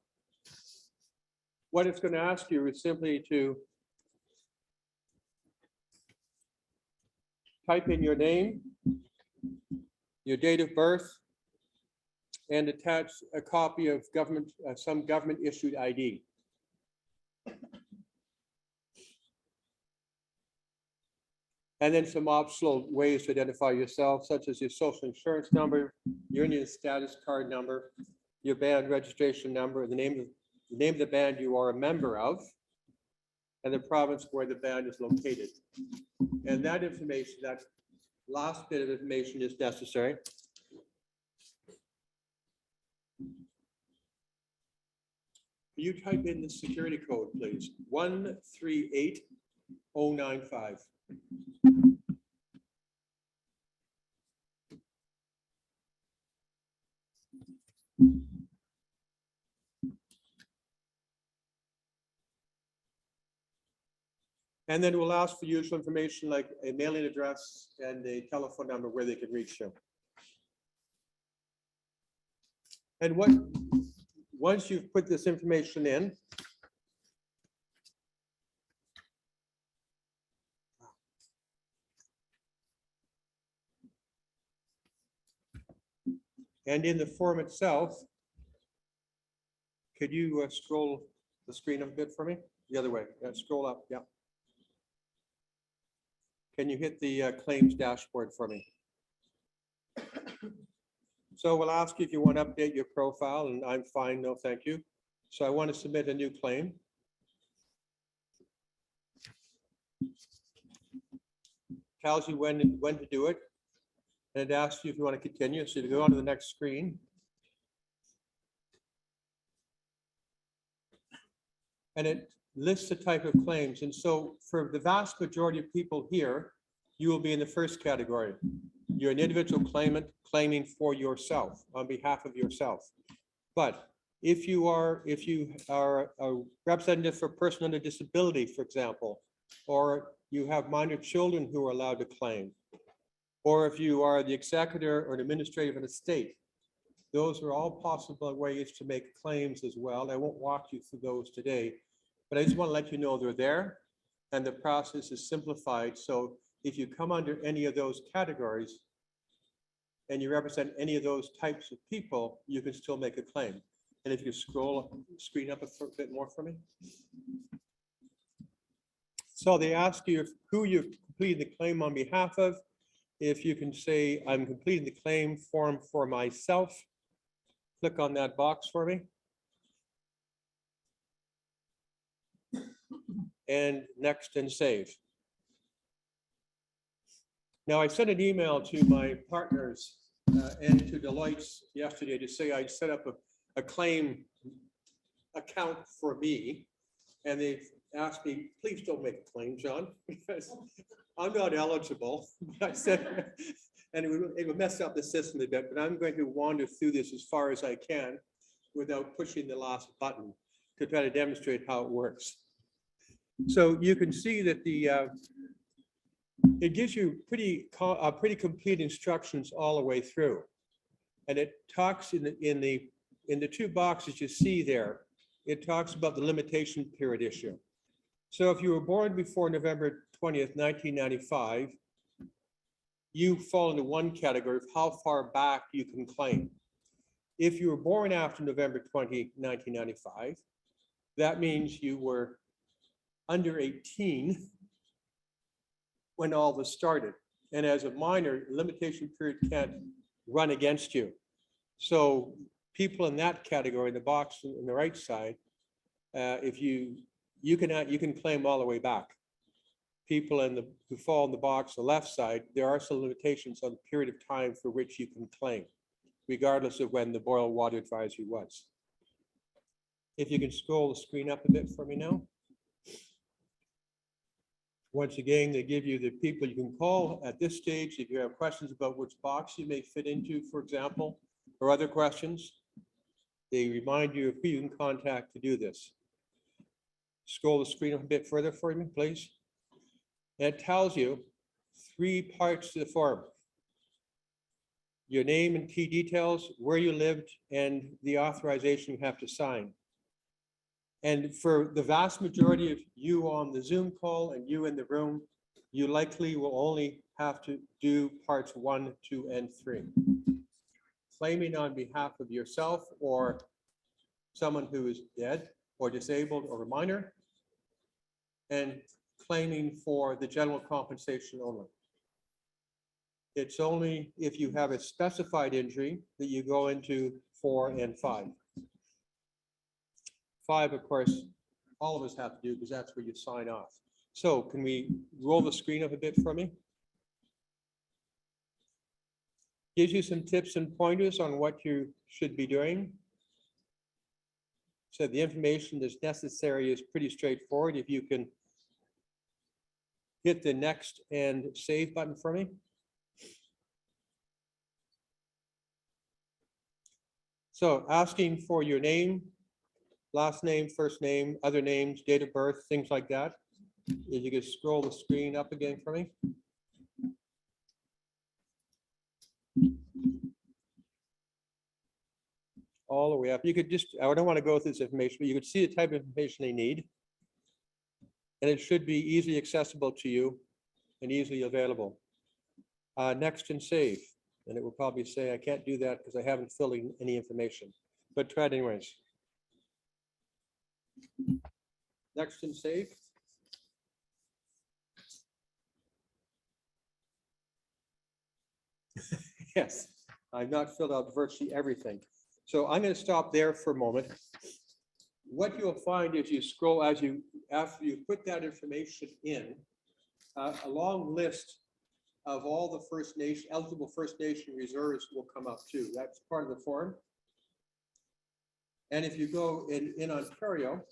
what it's going to ask you is simply to type in your name, your date of birth, and attach a copy of some government issued ID. And then some optional ways to identify yourself, such as your social insurance number, your Indian status card number, your band registration number, the name of the band you are a member of, and the province where the band is located. And that information, that last bit of information is necessary. You type in the security code, please. 138095. And then we'll ask for usual information like a mailing address and a telephone number where they can reach you. And once you've put this information in, and in the form itself, could you scroll the screen up a bit for me? The other way, scroll up, yeah. Can you hit the claims dashboard for me? So we'll ask you if you want to update your profile, and I'm fine, no thank you. So I want to submit a new claim. Tells you when to do it, and it asks you if you want to continue. So you go on to the next screen. And it lists the type of claims. And so for the vast majority of people here, you will be in the first category. You're an individual claimant claiming for yourself, on behalf of yourself. But if you are a representative for a person under disability, for example, or you have minor children who are allowed to claim, or if you are the executor or an administrator of an estate, those are all possible ways to make claims as well. I won't walk you through those today, but I just want to let you know they're there and the process is simplified. So if you come under any of those categories and you represent any of those types of people, you can still make a claim. And if you scroll screen up a bit more for me. So they ask you who you're completing the claim on behalf of. If you can say, I'm completing the claim form for myself, click on that box for me. And next and save. Now I sent an email to my partners and to Deloitte yesterday to say I'd set up a claim account for me. And they've asked me, please don't make a claim, John, because I'm not eligible. I said, and it would mess up the system a bit, but I'm going to wander through this as far as I can without pushing the last button to try to demonstrate how it works. So you can see that it gives you pretty complete instructions all the way through. And it talks in the two boxes you see there, it talks about the limitation period issue. So if you were born before November 20th, 1995, you fall into one category of how far back you can claim. If you were born after November 20, 1995, that means you were under 18 when all this started. And as a minor, limitation period can't run against you. So people in that category, the box on the right side, if you can claim all the way back. People who fall in the box on the left side, there are some limitations on the period of time for which you can claim, regardless of when the boil water advisory was. If you can scroll the screen up a bit for me now. Once again, they give you the people you can call at this stage if you have questions about which box you may fit into, for example, or other questions. They remind you of who you can contact to do this. Scroll the screen a bit further for me, please. And it tells you 3 parts to the form: your name and key details, where you lived, and the authorization you have to sign. And for the vast majority of you on the Zoom call and you in the room, you likely will only have to do parts 1, 2, and 3. Claiming on behalf of yourself or someone who is dead or disabled or a minor, and claiming for the general compensation only. It's only if you have a specified injury that you go into 4 and 5. 5, of course, all of us have to do because that's where you sign off. So can we roll the screen up a bit for me? Gives you some tips and pointers on what you should be doing. So the information that's necessary is pretty straightforward. If you can hit the next and save button for me. So asking for your name, last name, first name, other names, date of birth, things like that. If you could scroll the screen up again for me. All the way up. You could just, I don't want to go through this information, but you could see the type of information they need. And it should be easily accessible to you and easily available. Next and save. And it will probably say, I can't do that because I haven't filled in any information, but try it anyways. Next and save. Yes, I've not filled out virtually everything. So I'm going to stop there for a moment. What you'll find is you scroll after you put that information in, a long list of all the eligible First Nation reserves will come up too. That's part of the form. And if you go in Ontario,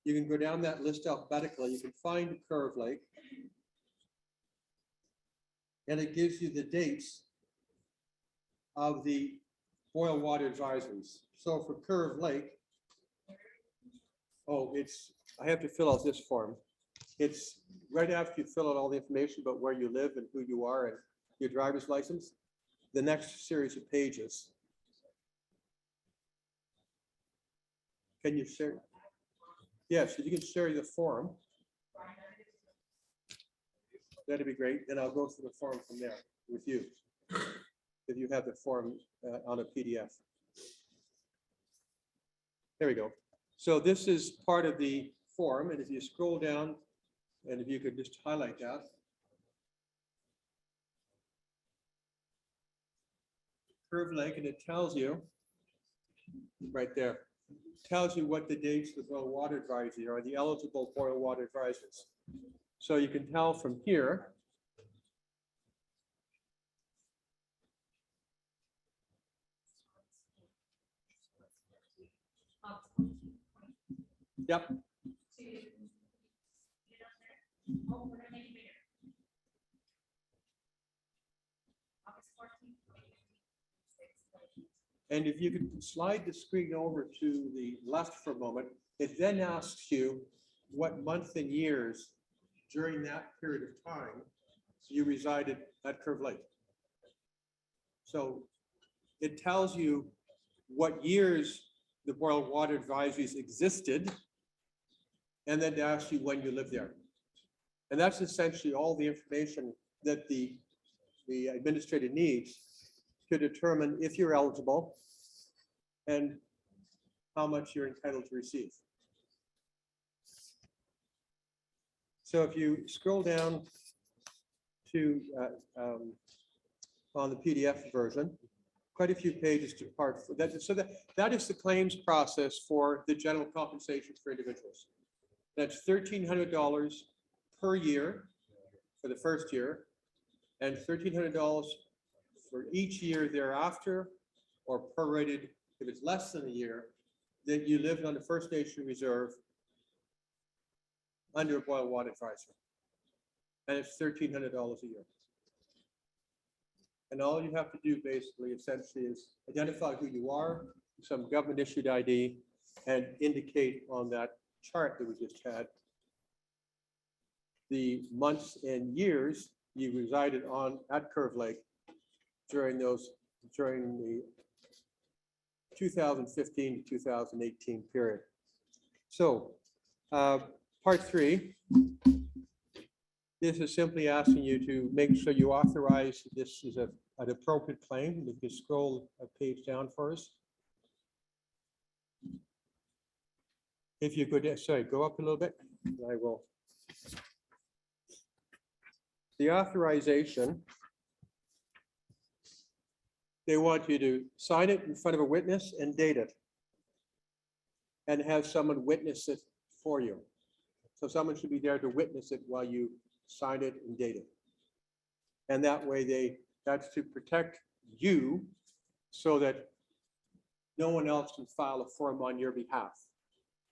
you can go down that list alphabetically. You can find Curve Lake. And it gives you the dates of the boil water advisories. So for Curve Lake, I have to fill out this form. It's right after you fill out all the information about where you live and who you are and your driver's license, the next series of pages. Can you share? Yes, if you can share the form, that'd be great. Then I'll go through the form from there with you, if you have the form on a PDF. There we go. So this is part of the form, and if you scroll down, and if you could just highlight that. Curve Lake, and it tells you, right there, tells you what the dates of the boil water advisory are, the eligible boil water advisories. So you can tell from here, yep. And if you could slide the screen over to the left for a moment, it then asks you what month and years during that period of time you resided at Curve Lake. So it tells you what years the boil water advisories existed, and then asks you when you lived there. And that's essentially all the information that the administrator needs to determine if you're eligible and how much you're entitled to receive. So if you scroll down to on the PDF version, quite a few pages to part for that. So that is the claims process for the general compensation for individuals. That's $1,300 per year for the first year, and $1,300 for each year thereafter, or prorated if it's less than a year that you lived on the First Nation reserve under a boil water advisory. And it's $1,300 a year. And all you have to do basically essentially is identify who you are, some government issued ID, and indicate on that chart that we just had the months and years you resided on at Curve Lake during the 2015 to 2018 period. So part 3, this is simply asking you to make sure you authorize this is an appropriate claim. You can scroll a page down for us. If you could, sorry, go up a little bit. I will. The authorization, they want you to sign it in front of a witness and date it, and have someone witness it for you. So someone should be there to witness it while you sign it and date it. And that way that's to protect you so that no one else can file a form on your behalf.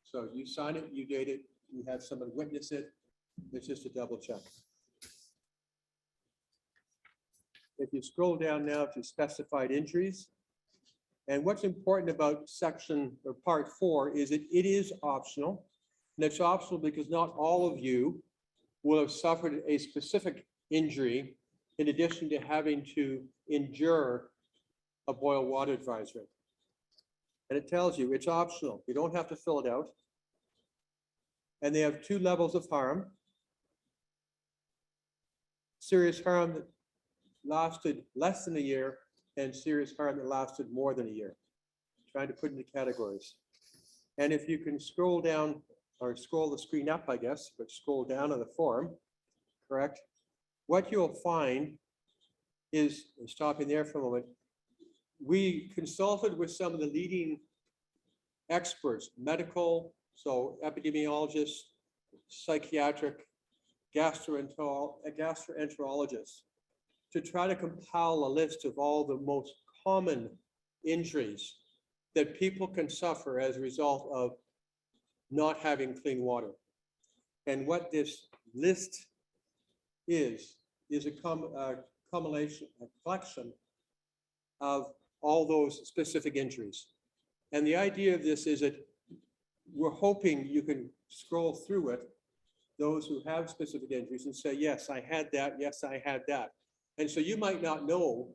So you sign it, you date it, you have someone witness it. It's just a double check. If you scroll down now to specified injuries, and what's important about section or part 4 is that it is optional. And it's optional because not all of you will have suffered a specific injury in addition to having to endure a boil water advisory. And it tells you it's optional. You don't have to fill it out. And they have 2 levels of harm. Serious harm that lasted less than a year, and serious harm that lasted more than a year. Trying to put into categories. And if you can scroll down, or scroll the screen up, I guess, but scroll down on the form, correct? What you'll find is, stopping there for a moment, we consulted with some of the leading experts, medical, so epidemiologists, psychiatric, gastroenterologists, to try to compile a list of all the most common injuries that people can suffer as a result of not having clean water. And what this list is a collection of all those specific injuries. And the idea of this is that we're hoping you can scroll through it, those who have specific injuries, and say, yes, I had that, yes, I had that. And so you might not know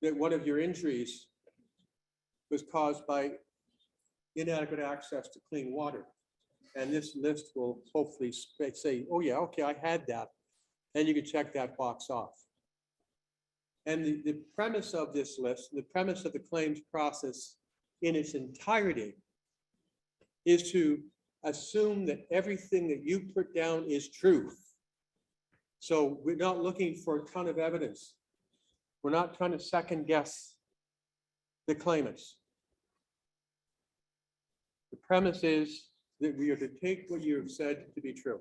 that one of your injuries was caused by inadequate access to clean water. And this list will hopefully say, oh yeah, okay, I had that. And you can check that box off. And the premise of this list, the premise of the claims process in its entirety is to assume that everything that you put down is truth. So we're not looking for a ton of evidence. We're not trying to second guess the claimants. The premise is that we are to take what you have said to be true.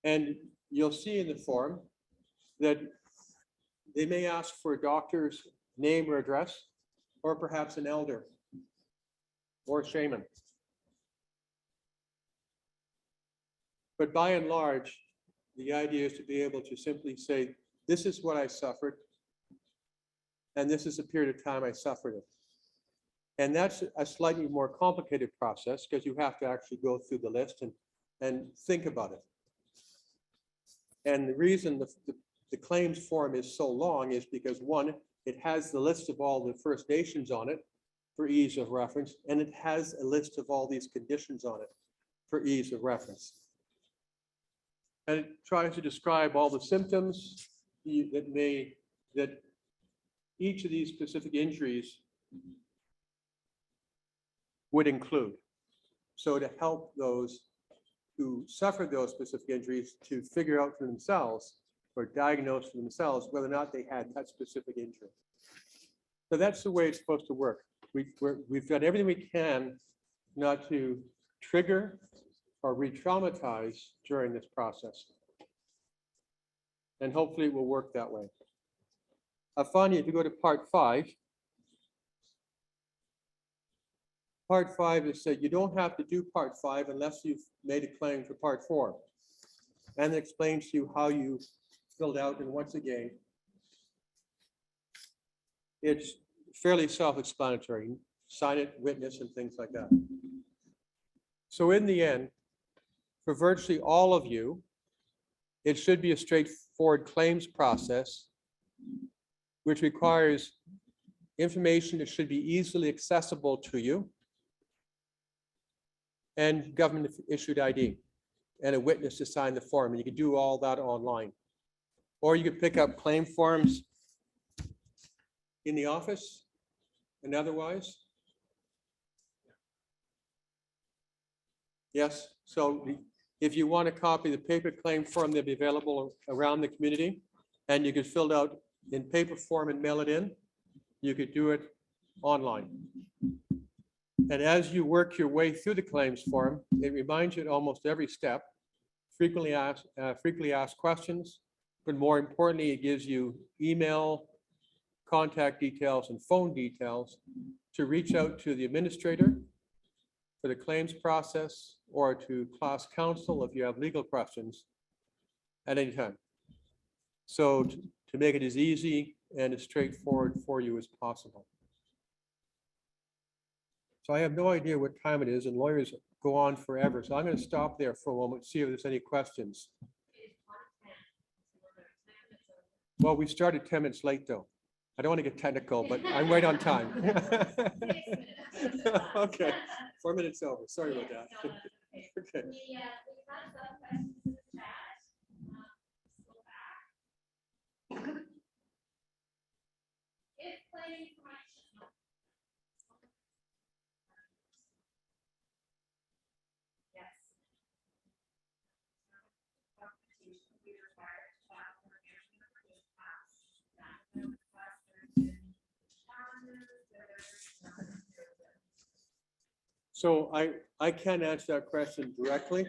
And you'll see in the form that they may ask for a doctor's name or address, or perhaps an elder or a shaman. But by and large, the idea is to be able to simply say, this is what I suffered, and this is the period of time I suffered it. And that's a slightly more complicated process because you have to actually go through the list and think about it. And the reason the claims form is so long is because, one, it has the list of all the First Nations on it for ease of reference, and it has a list of all these conditions on it for ease of reference. And it tries to describe all the symptoms that each of these specific injuries would include. So to help those who suffer those specific injuries to figure out for themselves or diagnose for themselves whether or not they had that specific injury. So that's the way it's supposed to work. We've done everything we can not to trigger or re-traumatize during this process. And hopefully it will work that way. Afani, if you go to part 5, part 5 is said you don't have to do part 5 unless you've made a claim for part 4. And it explains to you how you filled out. And once again, it's fairly self-explanatory. Sign it, witness, and things like that. So in the end, for virtually all of you, it should be a straightforward claims process, which requires information that should be easily accessible to you, and government issued ID, and a witness to sign the form. And you can do all that online. Or you could pick up claim forms in the office and otherwise. Yes, so if you want a copy of the paper claim form, they'll be available around the community, and you could fill it out in paper form and mail it in. You could do it online. And as you work your way through the claims form, it reminds you at almost every step, frequently asked questions, but more importantly, it gives you email, contact details, and phone details to reach out to the administrator for the claims process, or to class counsel if you have legal questions at any time. So to make it as easy and as straightforward for you as possible. So I have no idea what time it is, and lawyers go on forever. So I'm going to stop there for a moment, see if there's any questions. Well, we started 10 minutes late though. I don't want to get technical, but I'm right on time. Okay, 4 minutes over. Sorry about that. Okay. We have some questions in the chat. Go back. If claim information. Yes. Documentation will be required to file for management of the past. That So I can't answer that question directly.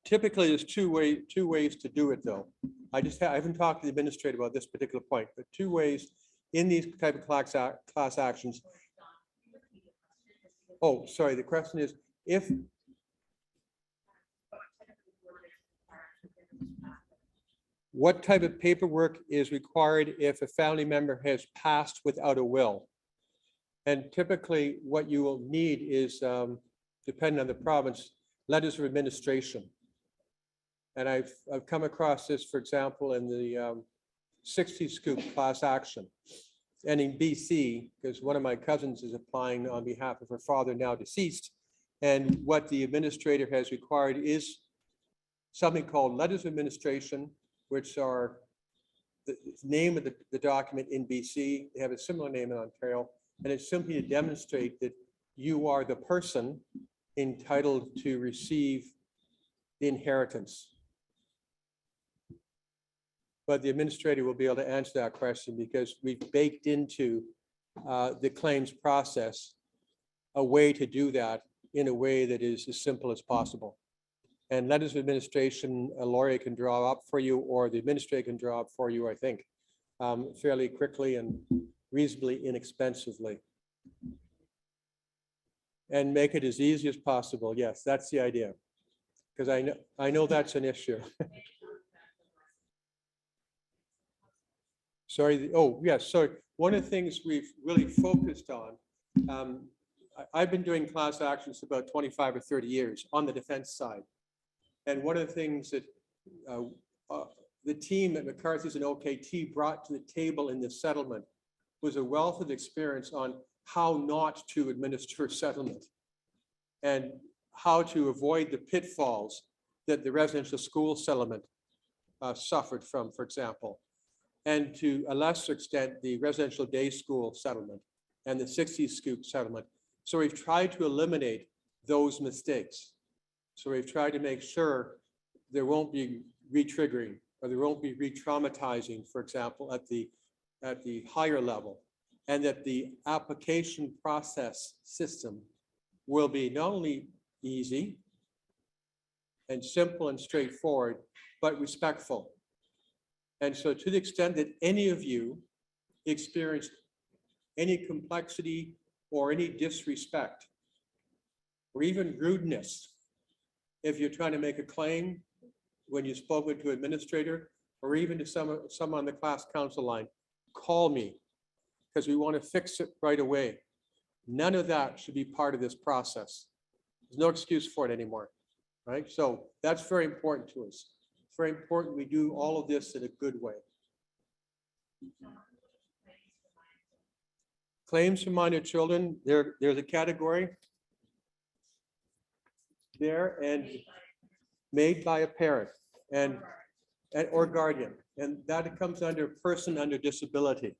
Typically, there's two ways to do it, though. I haven't talked to the administrator about this particular point, but 2 ways in these type of class actions. Oh, sorry. The question is if. What type of paperwork is required if a family member has passed without a will? And typically what you will need is, depending on the province, letters of administration. And I've come across this, for example, in the 60 scoop class action. And in BC, because one of my cousins is applying on behalf of her father, now deceased. And what the administrator has required is something called letters of administration, which are the name of the document in BC. They have a similar name in Ontario. And it's simply to demonstrate that you are the person entitled to receive the inheritance. But the administrator will be able to answer that question because we've baked into the claims process a way to do that in a way that is as simple as possible. And letters of administration, a lawyer can draw up for you, or the administrator can draw up for you, I think, fairly quickly and reasonably inexpensively. And make it as easy as possible. Yes, that's the idea. Because I know that's an issue. Sorry. Oh, yes. So one of the things we've really focused on, I've been doing class actions for about 25 or 30 years on the defense side. And one of the things that the team at McCarthy's and OKT brought to the table in this settlement was a wealth of experience on how not to administer a settlement and how to avoid the pitfalls that the residential school settlement suffered from, for example, and to a lesser extent, the residential day school settlement and the 60s scoop settlement. So we've tried to eliminate those mistakes. So we've tried to make sure there won't be re-triggering or there won't be re-traumatizing, for example, at the higher level, and that the application process system will be not only easy and simple and straightforward, but respectful. And so to the extent that any of you experienced any complexity or any disrespect or even rudeness, if you're trying to make a claim when you've spoken to administrator or even to some on the class council line, call me because we want to fix it right away. None of that should be part of this process. There's no excuse for it anymore, right? So that's very important to us. It's very important we do all of this in a good way. Claims for minor children, there's a category there and made by a parent and or guardian, and that comes under person under disability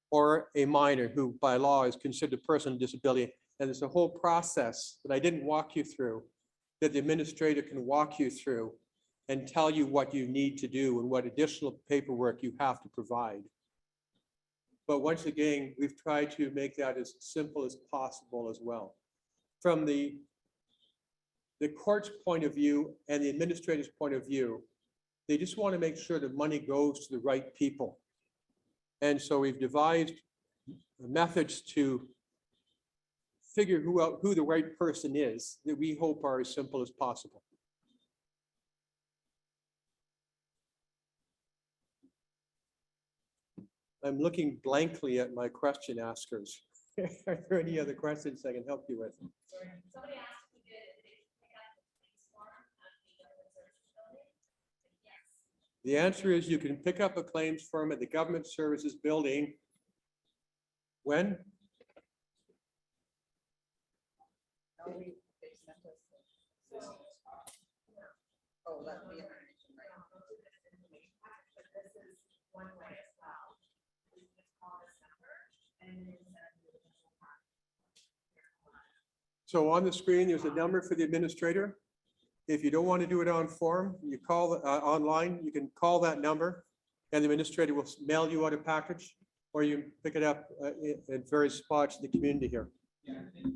or a minor who by law is considered a person with disability. And there's a whole process that I didn't walk you through that the administrator can walk you through and tell you what you need to do and what additional paperwork you have to provide. But once again, we've tried to make that as simple as possible as well. From the court's point of view and the administrator's point of view, they just want to make sure the money goes to the right people. And so we've devised methods to figure who the right person is that we hope are as simple as possible. I'm looking blankly at my question askers. Are there any other questions I can help you with? Somebody asked if we did pick up the claims form at the government services building. Yes. The answer is you can pick up a claims form at the government services building. When? No, they sent us this. Oh, that's the information, right? But this is one way as well. We can call this number and then send the official part. So on the screen, there's a number for the administrator. If you don't want to do it on form, you call online, you can call that number and the administrator will mail you out a package, or you can pick it up at various spots in the community here. Yeah, I think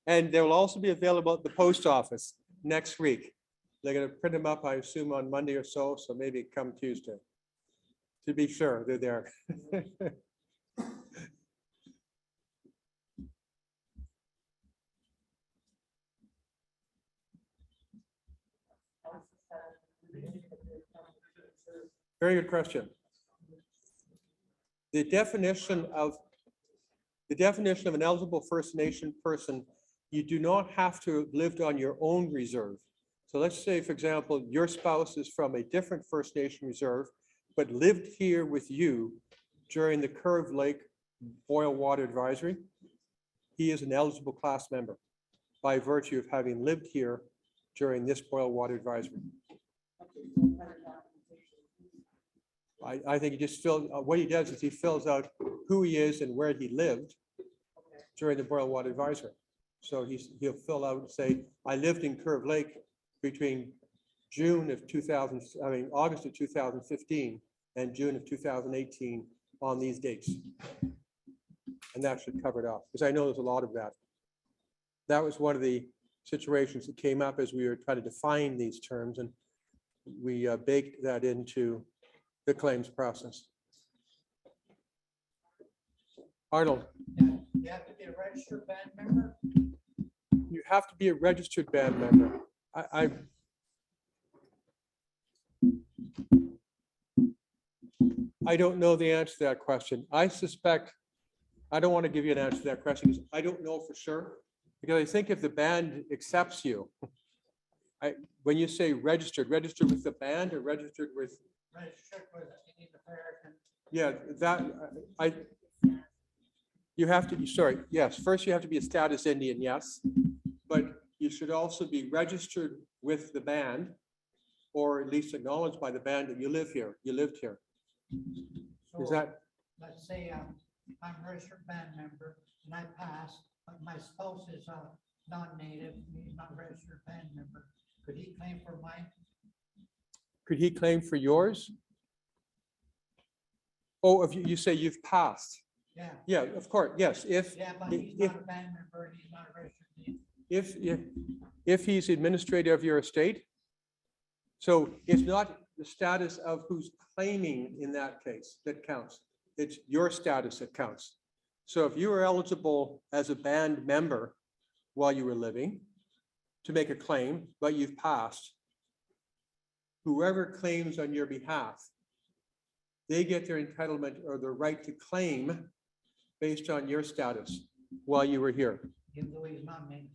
and they will also be available at the post office next week. They're going to print them up, I assume, on Monday or so maybe come Tuesday. To be sure, they're there. Very good question. The definition of an eligible First Nation person, you do not have to have lived on your own reserve. So let's say, for example, your spouse is from a different First Nation reserve, but lived here with you during the Curve Lake Boil Water Advisory. He is an eligible class member by virtue of having lived here during this Boil Water Advisory. I think he just fills, what he does is he fills out who he is and where he lived during the Boil Water Advisory. So he'll fill out and say, I lived in Curve Lake between August of 2015 and June of 2018 on these dates. And that should cover it up, because I know there's a lot of that. That was one of the situations that came up as we were trying to define these terms, and we baked that into the claims process. Arnold. you have to be a registered band member. You have to be a registered band member. I don't know the answer to that question. I suspect, I don't want to give you an answer to that question because I don't know for sure. Because I think if the band accepts you, when you say registered with the band or registered with? Registered with any American. Yeah, you have to be, sorry, yes, first you have to be a status Indian, yes. But you should also be registered with the band or at least acknowledged by the band that you live here, you lived here. Is So, that, let's say I'm a registered band member and I pass, but my spouse is a non-native, he's not a registered band member. Could he claim for mine? could he claim for yours? Oh, if you say you've passed. Yeah. Yeah, of course, yes, Yeah, but he's if, not a band member and he's not a registered native. if he's administrator of your estate. So it's not the status of who's claiming in that case that counts. It's your status that counts. So if you were eligible as a band member while you were living to make a claim, but you've passed, whoever claims on your behalf, they get their entitlement or their right to claim based on your status while you were here. Even though he's not native.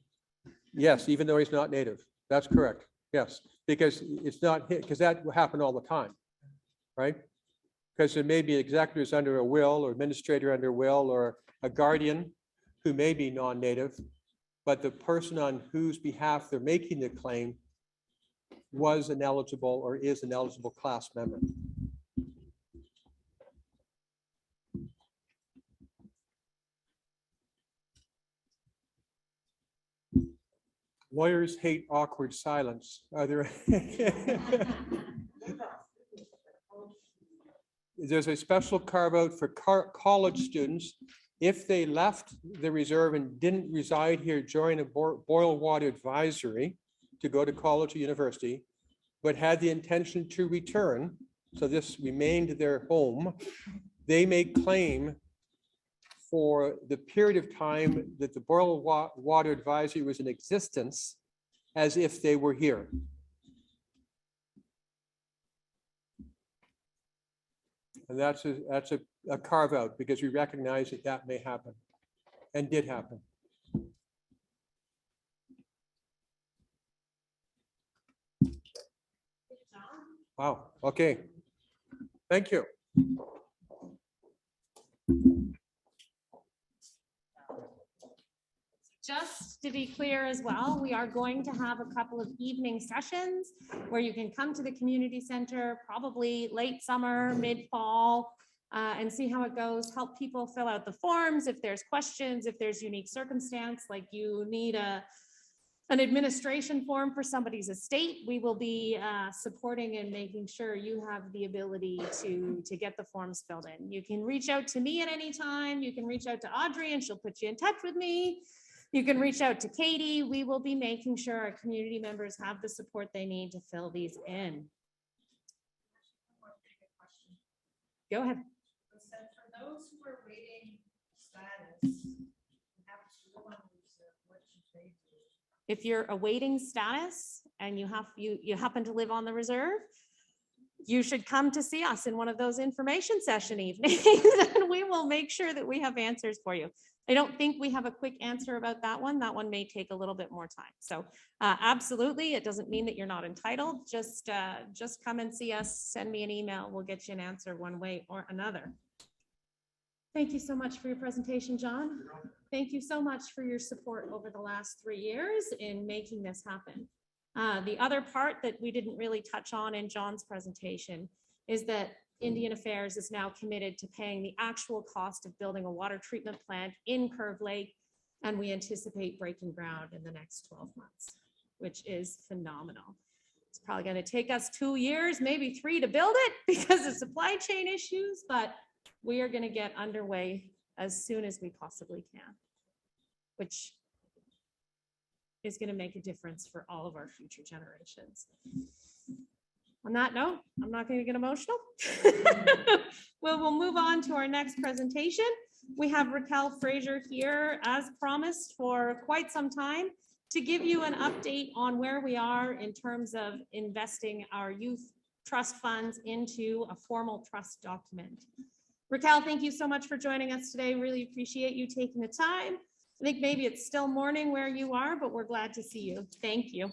Yes, even though he's not native. That's correct. Yes, because it's not, because that will happen all the time, right? Because there may be executors under a will or administrator under a will or a guardian who may be non-native, but the person on whose behalf they're making the claim was an eligible or is an eligible class member. Lawyers hate awkward silence. Are there? There's a special carve out for college students. If they left the reserve and didn't reside here during a boil water advisory to go to college or university, but had the intention to return, so this remained their home, they may claim for the period of time that the boil water advisory was in existence as if they were here. And that's a carve out because we recognize that that may happen and did happen. Wow, okay. Thank you. Just to be clear as well, we are going to have a couple of evening sessions where you can come to the community center, probably late summer, mid-fall, and see how it goes. Help people fill out the forms. If there's questions, if there's unique circumstance, like you need an administration form for somebody's estate, we will be supporting and making sure you have the ability to get the forms filled in. You can reach out to me at any time. You can reach out to Audrey and she'll put you in touch with me. You can reach out to Katie. We will be making sure our community members have the support they need to fill these in. Go ahead. So for those who are waiting status, have to go on reserve, what should they do? If you're awaiting status and you happen to live on the reserve, you should come to see us in one of those information session evenings and we will make sure that we have answers for you. I don't think we have a quick answer about that one. That one may take a little bit more time. So absolutely, it doesn't mean that you're not entitled. Just come and see us, send me an email. We'll get you an answer one way or another. Thank you so much for your presentation, John. Thank you so much for your support over the last 3 years in making this happen. The other part that we didn't really touch on in John's presentation is that Indian Affairs is now committed to paying the actual cost of building a water treatment plant in Curve Lake, and we anticipate breaking ground in the next 12 months, which is phenomenal. It's probably going to take us 2 years, maybe 3 to build it because of supply chain issues, but we are going to get underway as soon as we possibly can, which is going to make a difference for all of our future generations. On that note, I'm not going to get emotional. Well, we'll move on to our next presentation. We have Raquel Fraser here, as promised, for quite some time to give you an update on where we are in terms of investing our youth trust funds into a formal trust document. Raquel, thank you so much for joining us today. Really appreciate you taking the time. I think maybe it's still morning where you are, but we're glad to see you. Thank you.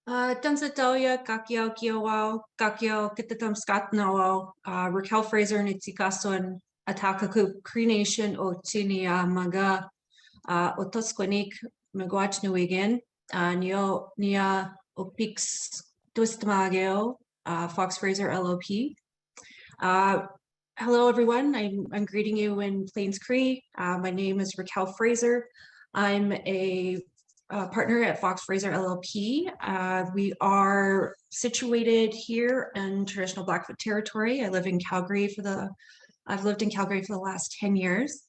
Tanzatoya, Kakio Kiowao, Kakio Kitatum Skatnawao, Raquel Fraser Nitsikason, Atakaku Crenation o Tinia Maga, Otosquanik, Megwach Nuigan, Nia Opix Twistmageo, Fox Fraser LLP. Hello, everyone. I'm greeting you in Plains Cree. My name is Raquel Fraser. I'm a partner at Fox Fraser LLP. We are situated here in traditional Blackfoot territory. I've lived in Calgary for the last 10 years.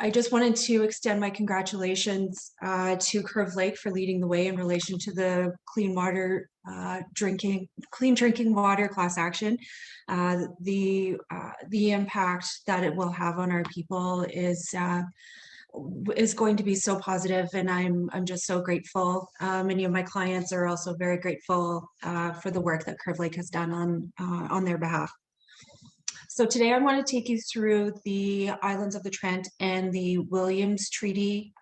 I just wanted to extend my congratulations to Curve Lake for leading the way in relation to the clean drinking water class action. The impact that it will have on our people is going to be so positive, and I'm just so grateful. Many of my clients are also very grateful for the work that Curve Lake has done on their behalf. So today I want to take you through the Islands of the Trent and the Williams Treaty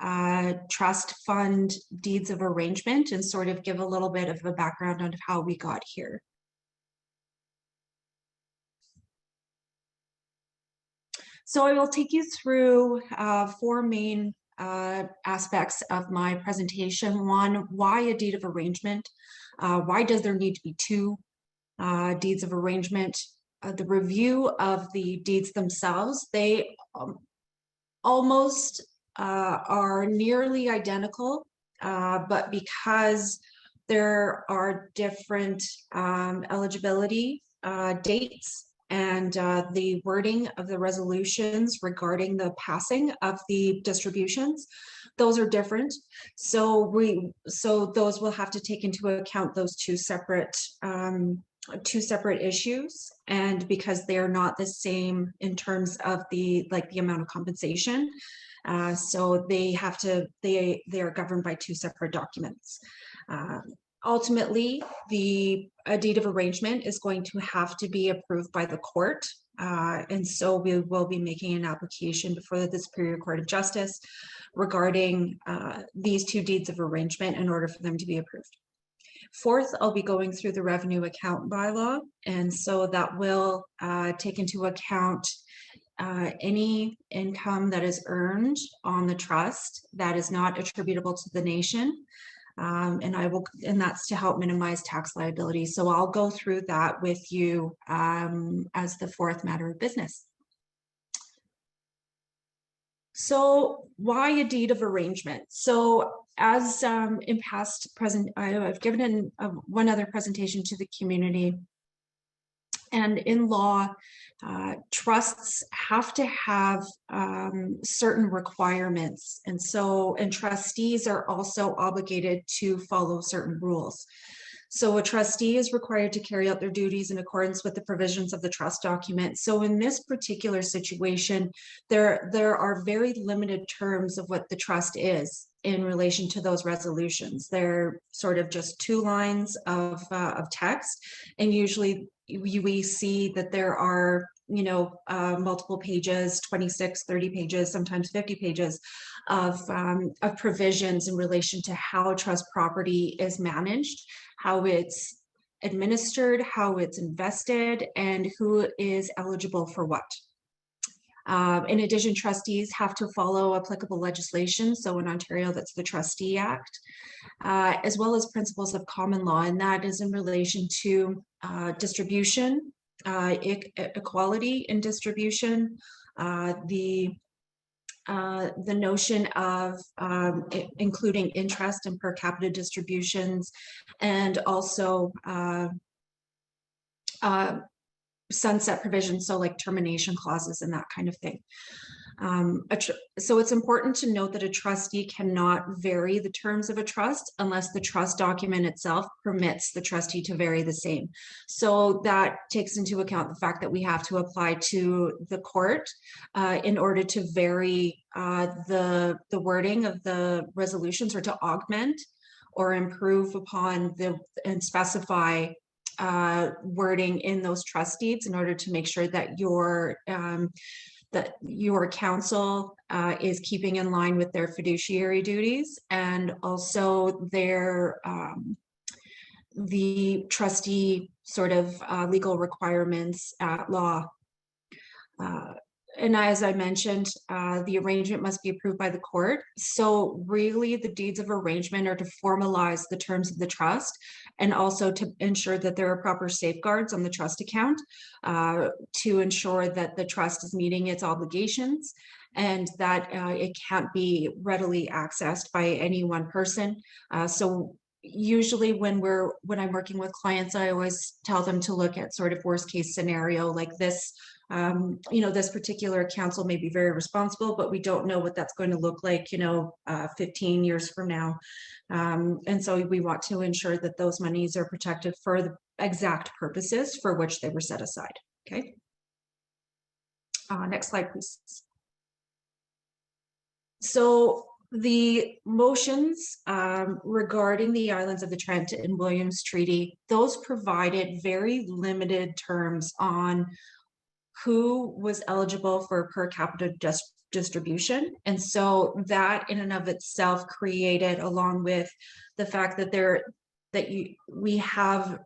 Trust Fund Deeds of Arrangement, and sort of give a little bit of a background on how we got here. So I will take you through four main aspects of my presentation. One, why a deed of arrangement? Why does there need to be two deeds of arrangement? The review of the deeds themselves, they almost are nearly identical, but because there are different eligibility dates and the wording of the resolutions regarding the passing of the distributions, those are different. So those will have to take into account those two separate issues, and because they are not the same in terms of the amount of compensation, so they are governed by two separate documents. Ultimately, a deed of arrangement is going to have to be approved by the court, and so we will be making an application before the Superior Court of Justice regarding these two deeds of arrangement in order for them to be approved. Fourth, I'll be going through the revenue account bylaw, and so that will take into account any income that is earned on the trust that is not attributable to the nation, and that's to help minimize tax liability. So I'll go through that with you as the fourth matter of business. So why a deed of arrangement? So as in past I've given one other presentation to the community, and in law, trusts have to have certain requirements, and trustees are also obligated to follow certain rules. So a trustee is required to carry out their duties in accordance with the provisions of the trust document. So in this particular situation, there are very limited terms of what the trust is in relation to those resolutions. They're sort of just two lines of text, and usually we see that there are multiple pages, 26, 30 pages, sometimes 50 pages of provisions in relation to how trust property is managed, how it's administered, how it's invested, and who is eligible for what. In addition, trustees have to follow applicable legislation. So in Ontario, that's the Trustee Act, as well as principles of common law, and that is in relation to distribution, equality in distribution, the notion of including interest and per capita distributions, and also sunset provisions, so like termination clauses and that kind of thing. So it's important to note that a trustee cannot vary the terms of a trust unless the trust document itself permits the trustee to vary the same. So that takes into account the fact that we have to apply to the court in order to vary the wording of the resolutions, or to augment or improve upon and specify wording in those trust deeds in order to make sure that your council is keeping in line with their fiduciary duties, and also the trustee sort of legal requirements at law. And as I mentioned, the arrangement must be approved by the court. So really the deeds of arrangement are to formalize the terms of the trust, and also to ensure that there are proper safeguards on the trust account to ensure that the trust is meeting its obligations, and that it can't be readily accessed by any one person. So usually when I'm working with clients, I always tell them to look at sort of worst case scenario like this. This particular council may be very responsible, but we don't know what that's going to look like, 15 years from now. And so we want to ensure that those monies are protected for the exact purposes for which they were set aside. Okay. Next slide, please. So the motions regarding the Islands of the Trent and Williams Treaty, those provided very limited terms on who was eligible for per capita distribution. And so that in and of itself created, along with the fact that we have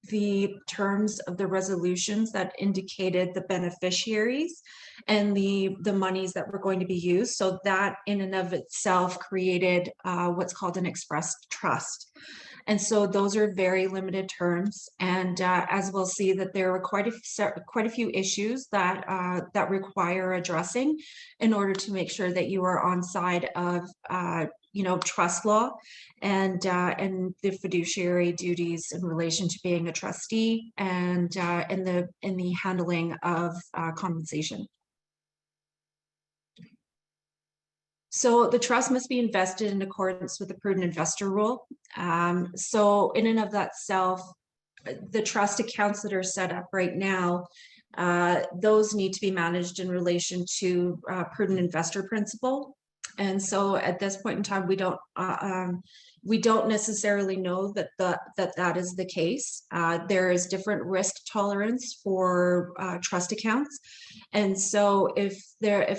the terms of the resolutions that indicated the beneficiaries and the monies that were going to be used. So that in and of itself created what's called an express trust. And so those are very limited terms. And as we'll see, that there are quite a few issues that require addressing in order to make sure that you are on side of trust law and the fiduciary duties in relation to being a trustee and in the handling of compensation. So the trust must be invested in accordance with the prudent investor rule. So in and of that self, the trust accounts that are set up right now, those need to be managed in relation to prudent investor principle. And so at this point in time, we don't necessarily know that is the case. There is different risk tolerance for trust accounts. And so if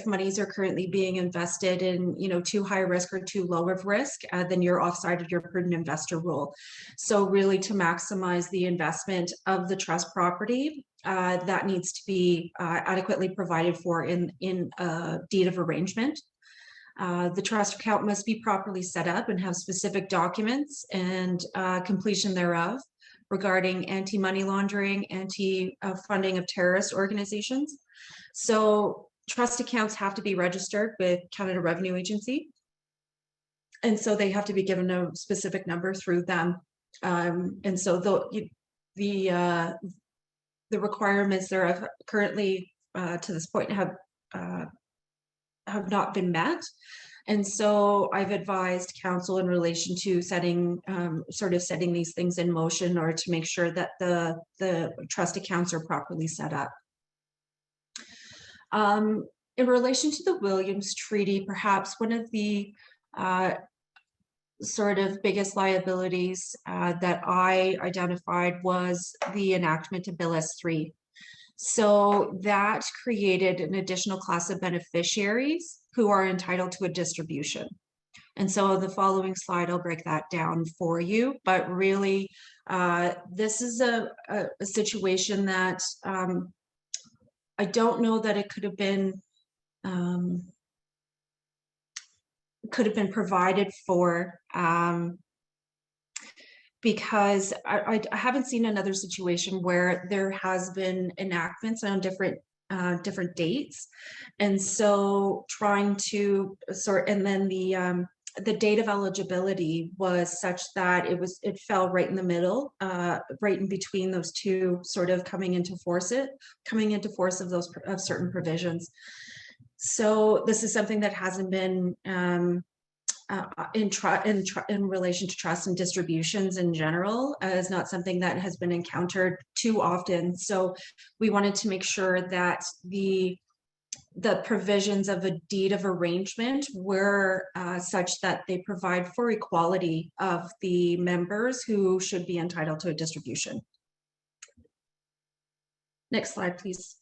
monies are currently being invested in, too high risk or too low of risk, then you're offside of your prudent investor rule. So really to maximize the investment of the trust property, that needs to be adequately provided for in a deed of arrangement. The trust account must be properly set up and have specific documents and completion thereof regarding anti-money laundering, anti-funding of terrorist organizations. So trust accounts have to be registered with Canada Revenue Agency. And so they have to be given a specific number through them. And so the requirements there currently to this point have not been met. And so I've advised council in relation to setting these things in motion, or to make sure that the trust accounts are properly set up. In relation to the Williams Treaty, perhaps one of the sort of biggest liabilities that I identified was the enactment of Bill S3. So that created an additional class of beneficiaries who are entitled to a distribution. And so the following slide, I'll break that down for you. But really, this is a situation that I don't know that it could have been provided for, because I haven't seen another situation where there has been enactments on different dates. And so trying to sort, and then the date of eligibility was such that it fell right in the middle, right in between those two, sort of coming into force of those of certain provisions. So this is something that hasn't been in relation to trust and distributions in general, is not something that has been encountered too often. So we wanted to make sure that the provisions of a deed of arrangement were such that they provide for equality of the members who should be entitled to a distribution. Next slide, please.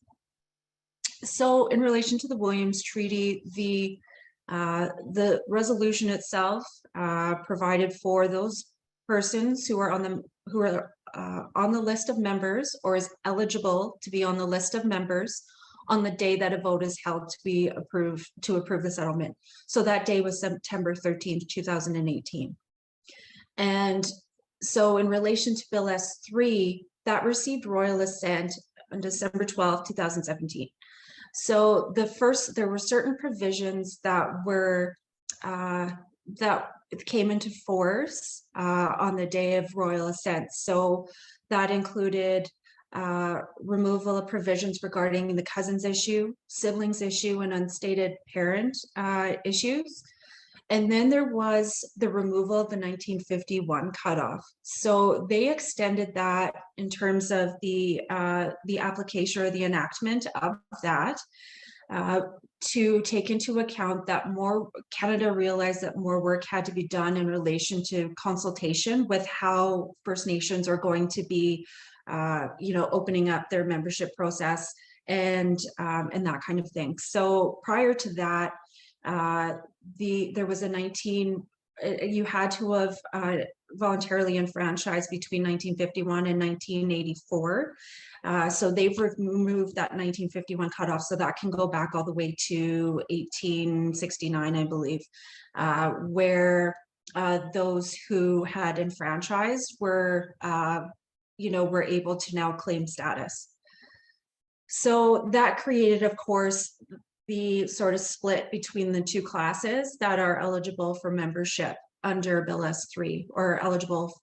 So in relation to the Williams Treaty, the resolution itself provided for those persons who are on the list of members, or is eligible to be on the list of members, on the day that a vote is held to approve the settlement. So that day was September 13th, 2018. And so in relation to Bill S3, that received royal assent on December 12th, 2017. So there were certain provisions that were that came into force on the day of royal assent. So that included removal of provisions regarding the cousins issue, siblings issue, and unstated parent issues. And then there was the removal of the 1951 cutoff. So they extended that in terms of the application or the enactment of that to take into account that Canada realized that more work had to be done in relation to consultation with how First Nations are going to be opening up their membership process and that kind of thing. So prior to that, there was you had to have voluntarily enfranchised between 1951 and 1984. So they've removed that 1951 cutoff, so that can go back all the way to 1869, I believe, where those who had enfranchised were able to now claim status. So that created, of course, the sort of split between the two classes that are eligible for membership under Bill S3, or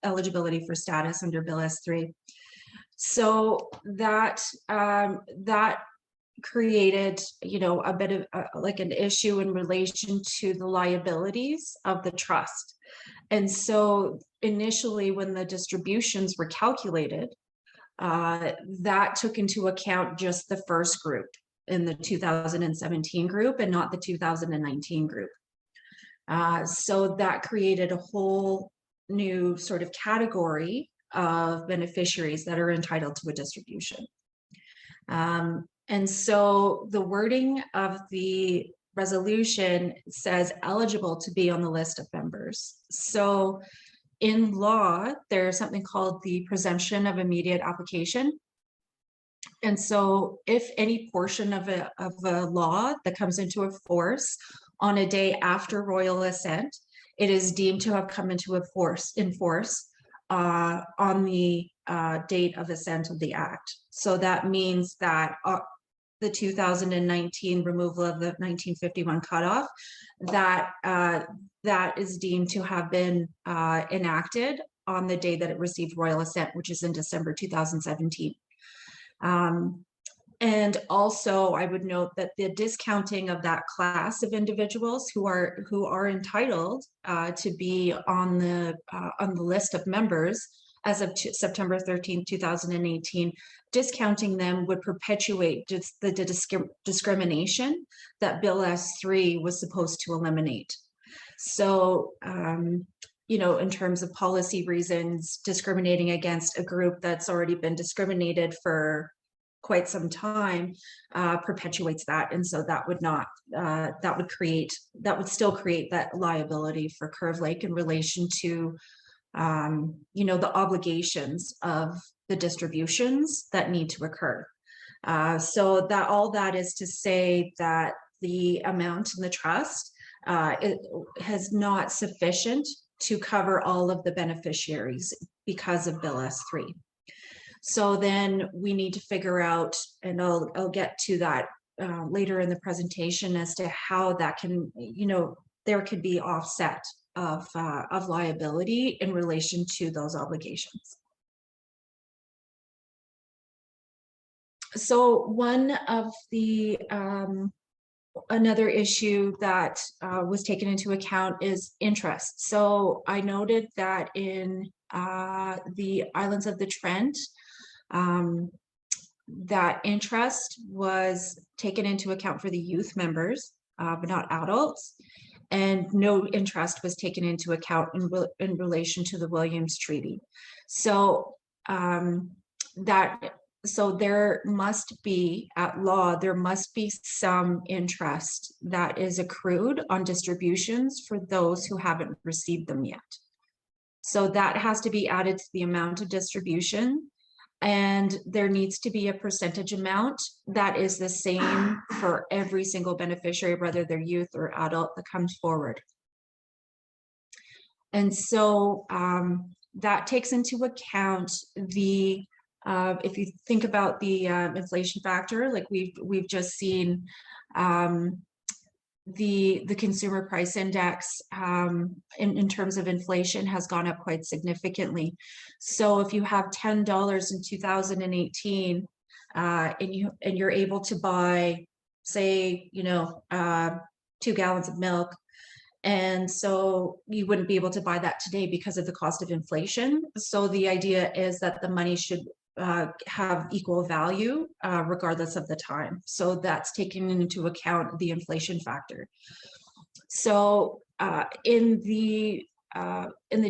eligibility for status under Bill S3. So that created, a bit of like an issue in relation to the liabilities of the trust. And so initially, when the distributions were calculated, that took into account just the first group in the 2017 group and not the 2019 group. So that created a whole new sort of category of beneficiaries that are entitled to a distribution. And so the wording of the resolution says eligible to be on the list of members. So in law, there's something called the presumption of immediate application. And so if any portion of a law that comes into force on a day after royal assent, it is deemed to have come into force on the date of assent of the act. So that means that the 2019 removal of the 1951 cutoff, that is deemed to have been enacted on the day that it received royal assent, which is in December 2017. And also, I would note that the discounting of that class of individuals who are entitled to be on the list of members as of September 13, 2018, discounting them would perpetuate just the discrimination that Bill S3 was supposed to eliminate. So, in terms of policy reasons, discriminating against a group that's already been discriminated for quite some time perpetuates that. And so that would not, that would still create that liability for Curve Lake in relation to the obligations of the distributions that need to occur. So that all that is to say that the amount in the trust it has not sufficient to cover all of the beneficiaries because of Bill S3. So then we need to figure out, and I'll get to that later in the presentation as to how that can, there could be offset of liability in relation to those obligations. So one of the another issue that was taken into account is interest. So I noted that in the islands of the Trent, that interest was taken into account for the youth members, but not adults. And no interest was taken into account in relation to the Williams Treaty. So so there must be, at law, there must be some interest that is accrued on distributions for those who haven't received them yet. So that has to be added to the amount of distribution. And there needs to be a percentage amount that is the same for every single beneficiary, whether they're youth or adult that comes forward. And so that takes into account the if you think about the inflation factor, like we've just seen, the consumer price index in terms of inflation has gone up quite significantly. So if you have $10 in 2018 and you're able to buy, say, 2 gallons of milk, and so you wouldn't be able to buy that today because of the cost of inflation. So the idea is that the money should have equal value regardless of the time. So that's taking into account the inflation factor. So in the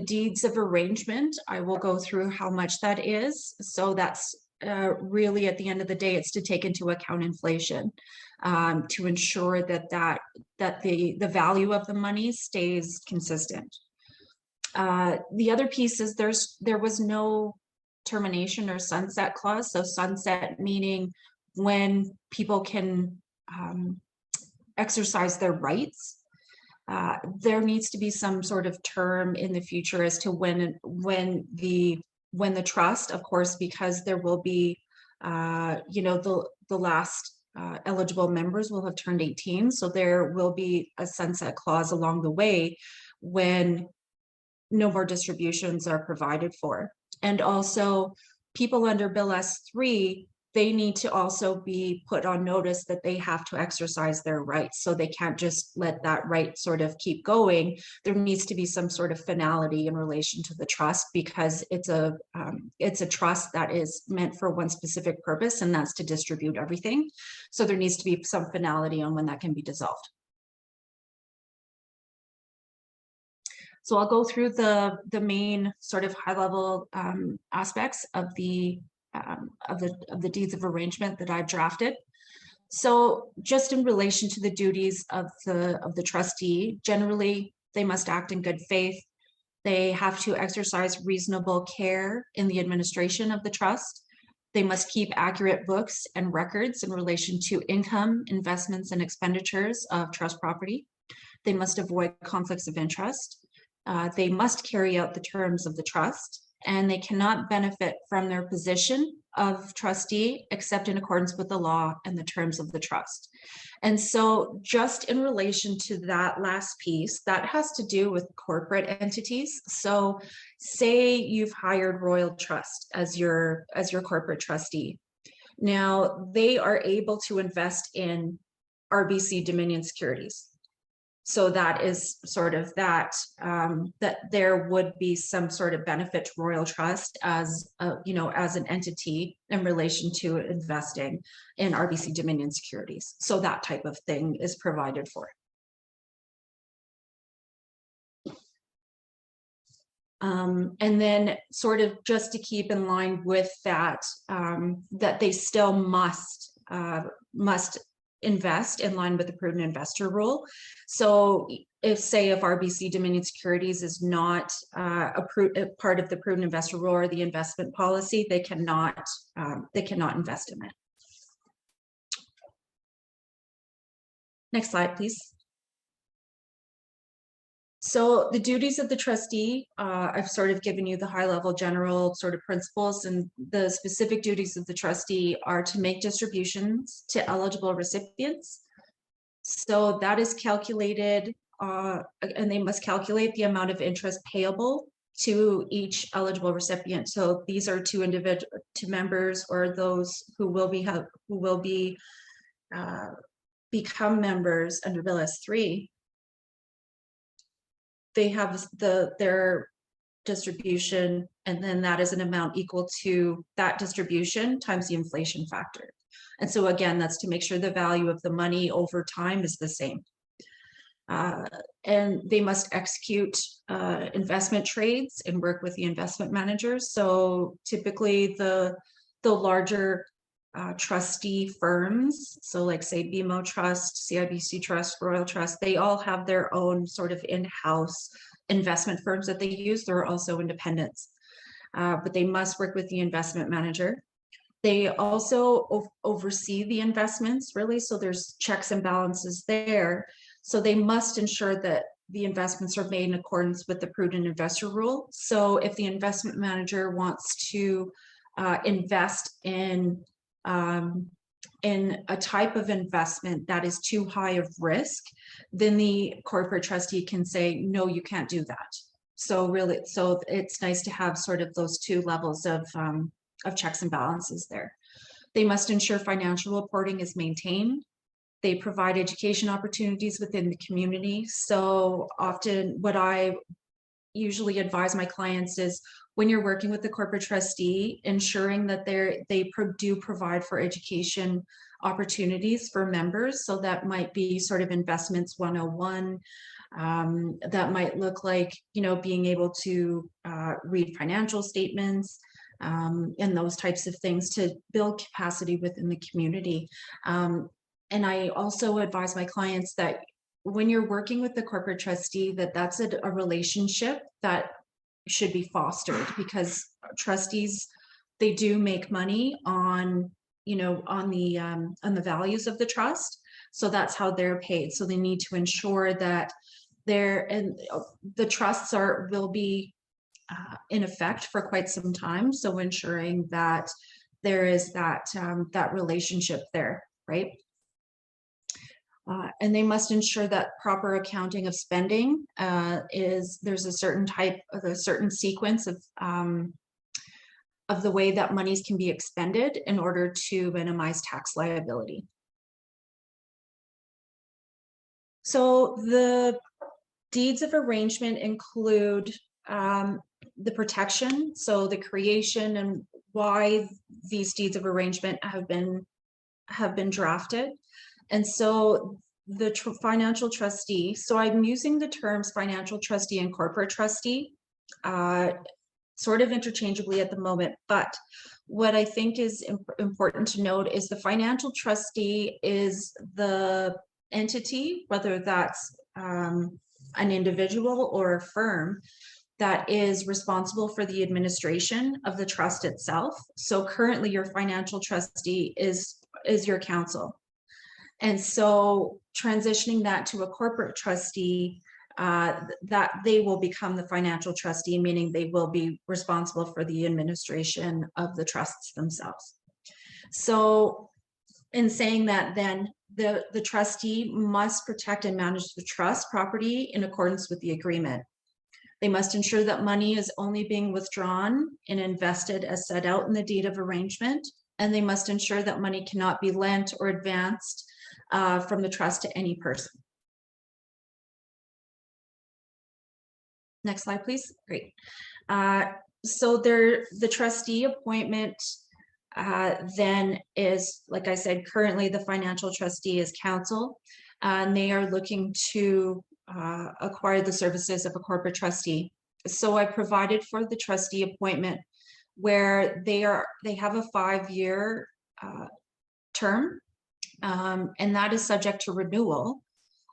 deeds of arrangement, I will go through how much that is. So that's really, at the end of the day, it's to take into account inflation to ensure that the value of the money stays consistent. The other piece is there was no termination or sunset clause. So sunset meaning when people can exercise their rights. There needs to be some sort of term in the future as to when the trust, of course, because there will be the last eligible members will have turned 18, so there will be a sunset clause along the way when no more distributions are provided for. And also people under Bill S3, they need to also be put on notice that they have to exercise their rights. So they can't just let that right sort of keep going. There needs to be some sort of finality in relation to the trust, because it's a trust that is meant for one specific purpose, and that's to distribute everything. So there needs to be some finality on when that can be dissolved. So I'll go through the main sort of high level aspects of the deeds of arrangement that I've drafted. So just in relation to the duties of the trustee, generally they must act in good faith. They have to exercise reasonable care in the administration of the trust. They must keep accurate books and records in relation to income, investments, and expenditures of trust property. They must avoid conflicts of interest. They must carry out the terms of the trust, and they cannot benefit from their position of trustee except in accordance with the law and the terms of the trust. And so just in relation to that last piece, that has to do with corporate entities. So say you've hired Royal Trust as your corporate trustee. Now they are able to invest in RBC Dominion securities. So that is sort of that there would be some sort of benefit to Royal Trust as as an entity in relation to investing in RBC Dominion securities. So that type of thing is provided for. And then sort of just to keep in line with that, that they still must invest in line with the prudent investor rule. So if RBC Dominion Securities is not a part of the prudent investor rule or the investment policy, they cannot invest in it. Next slide, please. So the duties of the trustee, I've sort of given you the high level general sort of principles, and the specific duties of the trustee are to make distributions to eligible recipients. So that is calculated and they must calculate the amount of interest payable to each eligible recipient. So these are to members or those who will be become members under Bill S3. They have their distribution, and then that is an amount equal to that distribution times the inflation factor. And so again, that's to make sure the value of the money over time is the same. And they must execute investment trades and work with the investment managers. So typically the larger trustee firms, so like say BMO Trust, CIBC Trust, Royal Trust, they all have their own sort of in-house investment firms that they use. There are also independents, but they must work with the investment manager. They also oversee the investments, really, so there's checks and balances there. So they must ensure that the investments are made in accordance with the prudent investor rule. So if the investment manager wants to invest in a type of investment that is too high of risk, then the corporate trustee can say, no, you can't do that. So really, so it's nice to have sort of those two levels of checks and balances there. They must ensure financial reporting is maintained. They provide education opportunities within the community. So often what I usually advise my clients is when you're working with the corporate trustee, ensuring that they do provide for education opportunities for members. So that might be sort of investments 101. That might look like, you know, being able to read financial statements and those types of things to build capacity within the community. And I also advise my clients that when you're working with the corporate trustee, that's a relationship that should be fostered, because trustees, they do make money on, you know, on the values of the trust. So that's how they're paid. So they need to ensure that the trusts will be in effect for quite some time. So ensuring that there is that relationship there, right? And they must ensure that proper accounting of spending there's a certain sequence of the way that monies can be expended in order to minimize tax liability. So the deeds of arrangement include the protection, so the creation and why these deeds of arrangement have been drafted. And so the financial trustee, so I'm using the terms financial trustee and corporate trustee sort of interchangeably at the moment, but what I think is important to note is the financial trustee is the entity, whether that's an individual or a firm, that is responsible for the administration of the trust itself. So currently your financial trustee is your counsel. And so transitioning that to a corporate trustee, that they will become the financial trustee, meaning they will be responsible for the administration of the trusts themselves. So in saying that, then the trustee must protect and manage the trust property in accordance with the agreement. They must ensure that money is only being withdrawn and invested as set out in the deed of arrangement, and they must ensure that money cannot be lent or advanced from the trust to any person. Next slide, please. Great. So the trustee appointment then is, like I said, currently the financial trustee is counsel, and they are looking to acquire the services of a corporate trustee. So I provided for the trustee appointment where they have a 5-year term, and that is subject to renewal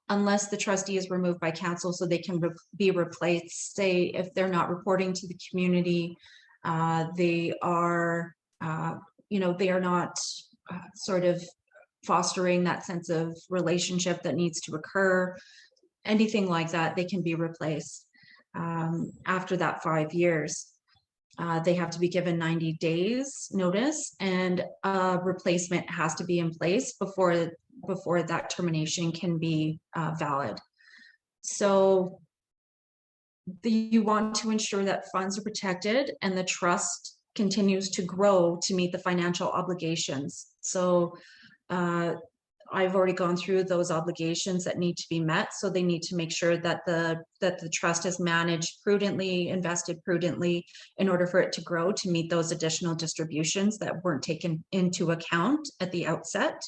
unless the trustee is removed by council, so they can be replaced. Say if they're not reporting to the community, they are they are not sort of fostering that sense of relationship that needs to occur, anything like that, they can be replaced after that 5 years. They have to be given 90 days notice, and a replacement has to be in place before that termination can be valid. So you want to ensure that funds are protected and the trust continues to grow to meet the financial obligations. So I've already gone through those obligations that need to be met. So they need to make sure that the trust is managed prudently, invested prudently in order for it to grow to meet those additional distributions that weren't taken into account at the outset.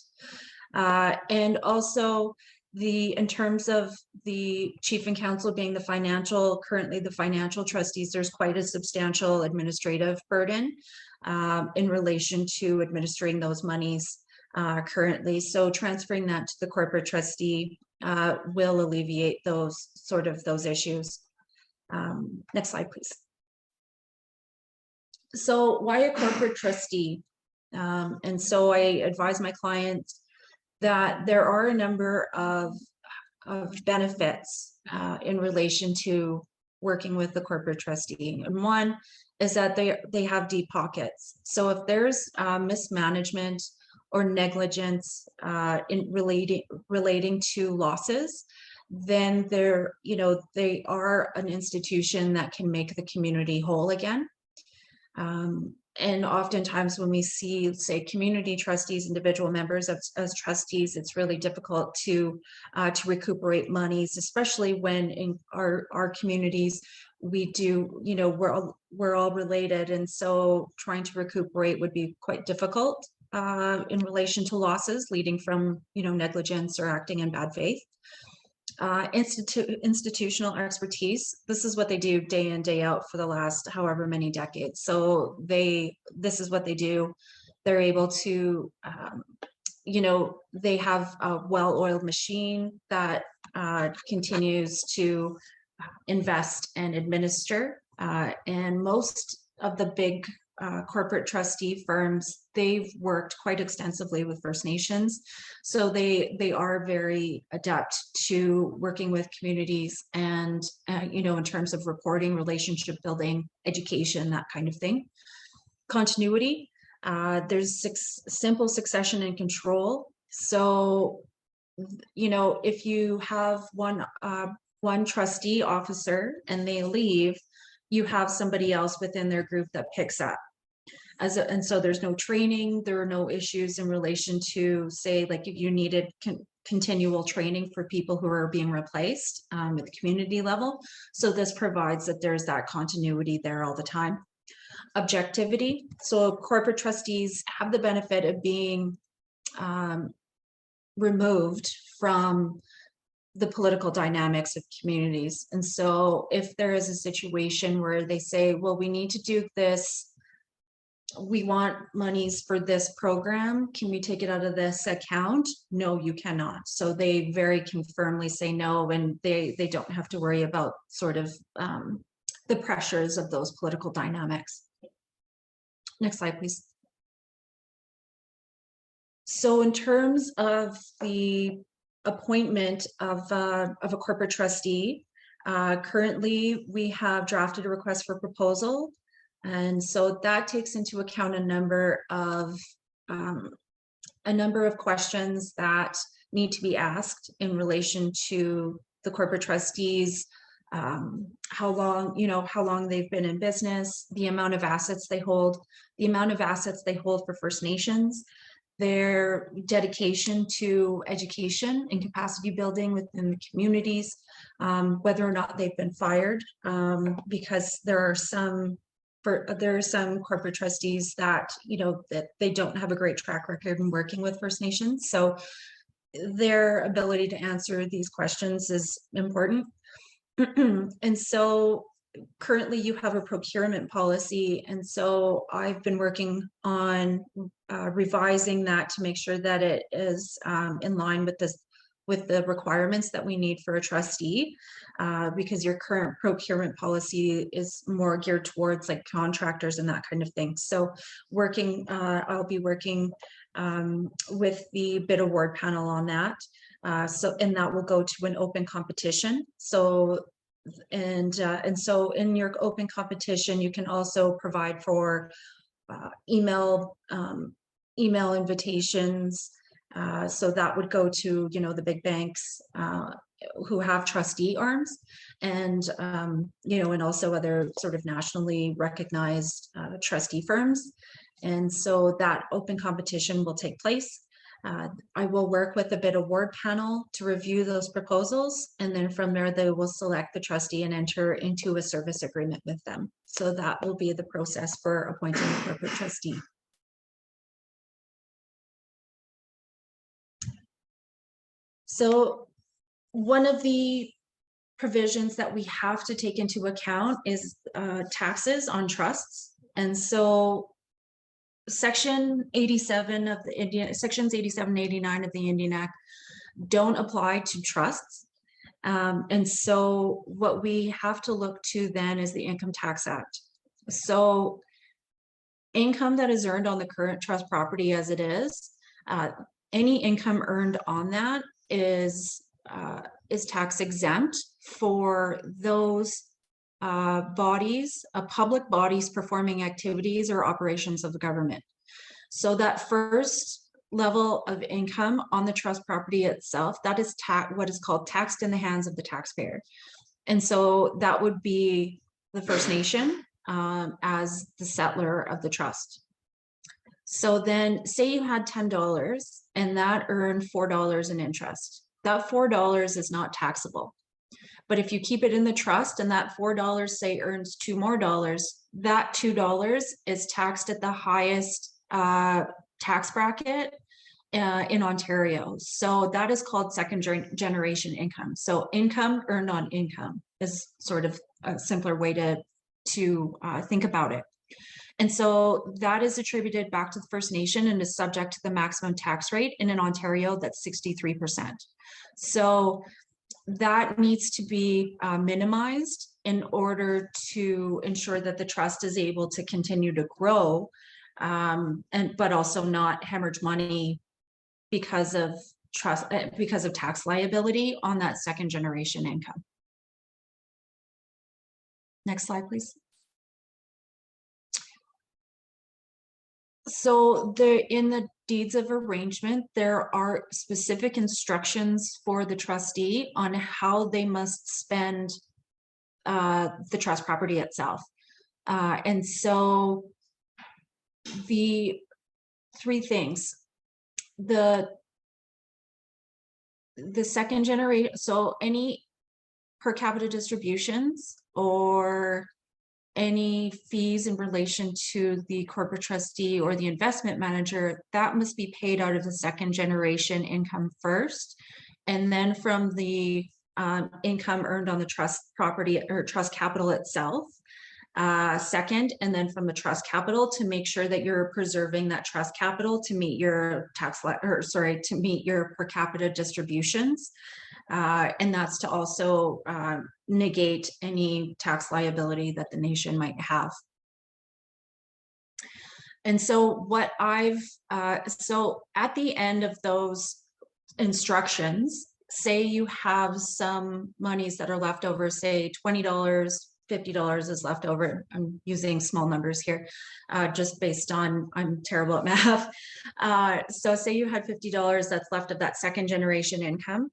And also in terms of the chief and council being currently the financial trustees, there's quite a substantial administrative burden in relation to administering those monies currently. So transferring that to the corporate trustee will alleviate those issues. Next slide, please. So why a corporate trustee? And so I advise my clients that there are a number of benefits in relation to working with the corporate trustee. And one is that they have deep pockets. So if there's mismanagement or negligence in relating to losses, then they are an institution that can make the community whole again. And oftentimes when we see, say, community trustees, individual members as trustees, it's really difficult to recuperate monies, especially when in our communities, we do, we're all related. And so trying to recuperate would be quite difficult in relation to losses leading from, negligence or acting in bad faith. Institutional expertise. This is what they do day in, day out for the last however many decades. So this is what they do. They're able to, they have a well-oiled machine that continues to invest and administer. And most of the big corporate trustee firms, they've worked quite extensively with First Nations. So they are very adept to working with communities and, in terms of reporting, relationship building, education, that kind of thing. Continuity, there's simple succession and control. So, if you have one trustee officer and they leave, you have somebody else within their group that picks up. And so there's no training, there are no issues in relation to, say, like if you needed continual training for people who are being replaced at the community level. So this provides that there's that continuity there all the time. Objectivity. So corporate trustees have the benefit of being removed from the political dynamics of communities. And so if there is a situation where they say, well, we need to do this, we want monies for this program, can we take it out of this account? No, you cannot. So they very firmly say no, and they don't have to worry about sort of the pressures of those political dynamics. Next slide, please. So in terms of the appointment of a corporate trustee, currently we have drafted a request for proposal. And so that takes into account a number of questions that need to be asked in relation to the corporate trustees, how long they've been in business, the amount of assets they hold, for First Nations, their dedication to education and capacity building within the communities, whether or not they've been fired, because there are some corporate trustees that, that they don't have a great track record in working with First Nations. So their ability to answer these questions is important. And so currently you have a procurement policy. And so I've been working on revising that to make sure that it is in line with the requirements that we need for a trustee, because your current procurement policy is more geared towards like contractors and that kind of thing. So I'll be working with the bid award panel on that. And that will go to an open competition. So so in your open competition, you can also provide for email invitations. So that would go to, the big banks who have trustee arms, and and also other sort of nationally recognized trustee firms. And so that open competition will take place. I will work with a bid award panel to review those proposals, and then from there they will select the trustee and enter into a service agreement with them. So that will be the process for appointing a corporate trustee. So one of the provisions that we have to take into account is taxes on trusts. And so Section 87 of the Indian, sections 87, 89 of the Indian Act don't apply to trusts. And so what we have to look to then is the Income Tax Act. So income that is earned on the current trust property as it is, any income earned on that is tax exempt for those bodies, public bodies performing activities or operations of the government. So that first level of income on the trust property itself, that is what is called taxed in the hands of the taxpayer. And so that would be the First Nation as the settler of the trust. So then say you had $10 and that earned $4 in interest. That $4 is not taxable. But if you keep it in the trust and that $4 say earns $2 more, that $2 is taxed at the highest tax bracket in Ontario. So that is called second generation income. So income earned on income is sort of a simpler way to think about it. And so that is attributed back to the First Nation and is subject to the maximum tax rate. And in Ontario, that's 63%. So that needs to be minimized in order to ensure that the trust is able to continue to grow, but also not hemorrhage money because of tax liability on that second generation income. Next slide, please. So in the deeds of arrangement, there are specific instructions for the trustee on how they must spend the trust property itself. And so the three things, the second generation, so any per capita distributions or any fees in relation to the corporate trustee or the investment manager, that must be paid out of the second generation income first. And then from the income earned on the trust property or trust capital itself, second, and then from the trust capital to make sure that you're preserving that trust capital to meet your to meet your per capita distributions. And that's to also negate any tax liability that the nation might have. And so what so at the end of those instructions, say you have some monies that are left over, say $20, $50 is left over. I'm using small numbers here, just based on, I'm terrible at math. So say you had $50 that's left of that second generation income.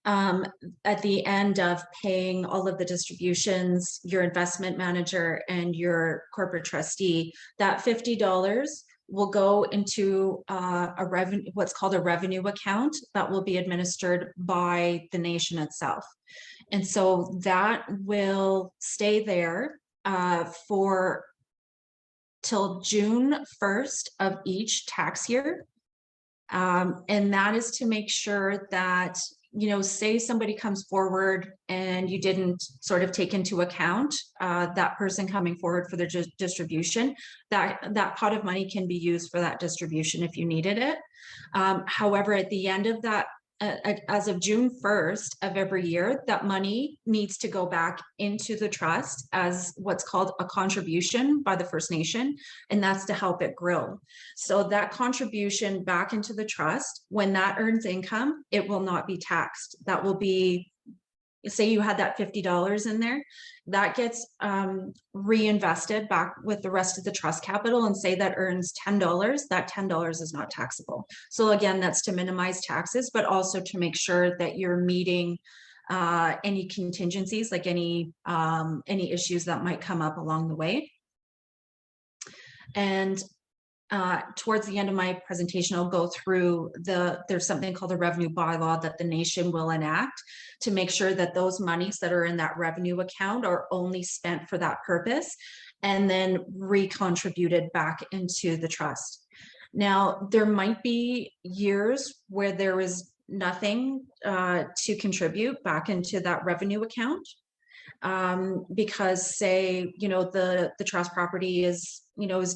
At the end of paying all of the distributions, your investment manager and your corporate trustee, that $50 will go into a revenue, what's called a revenue account that will be administered by the nation itself. And so that will stay there for till June 1st of each tax year. And that is to make sure that, say somebody comes forward and you didn't sort of take into account that person coming forward for their distribution, that pot of money can be used for that distribution if you needed it. However, at the end of that, as of June 1st of every year, that money needs to go back into the trust as what's called a contribution by the First Nation, and that's to help it grow. So that contribution back into the trust, when that earns income, it will not be taxed. That will be, say you had that $50 in there, that gets reinvested back with the rest of the trust capital, and say that earns $10, that $10 is not taxable. So again, that's to minimize taxes, but also to make sure that you're meeting any contingencies, like any issues that might come up along the way. And towards the end of my presentation, I'll go through there's something called the revenue bylaw that the nation will enact to make sure that those monies that are in that revenue account are only spent for that purpose and then recontributed back into the trust. Now, there might be years where there is nothing to contribute back into that revenue account. Because say, the trust property is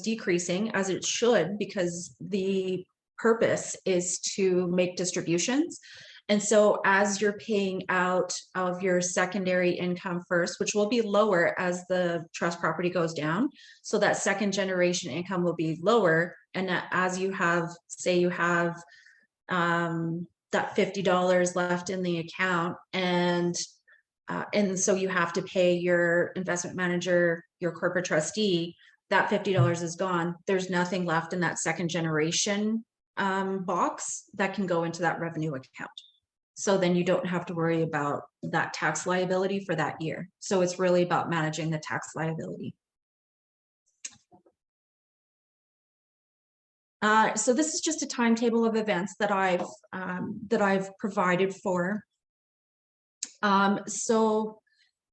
decreasing, as it should, because the purpose is to make distributions. And so as you're paying out of your secondary income first, which will be lower as the trust property goes down, so that second generation income will be lower. And as you have, say you have that $50 left in the account, and so you have to pay your investment manager, your corporate trustee, that $50 is gone. There's nothing left in that second generation box that can go into that revenue account. So then you don't have to worry about that tax liability for that year. So it's really about managing the tax liability. So this is just a timetable of events that I've provided for. So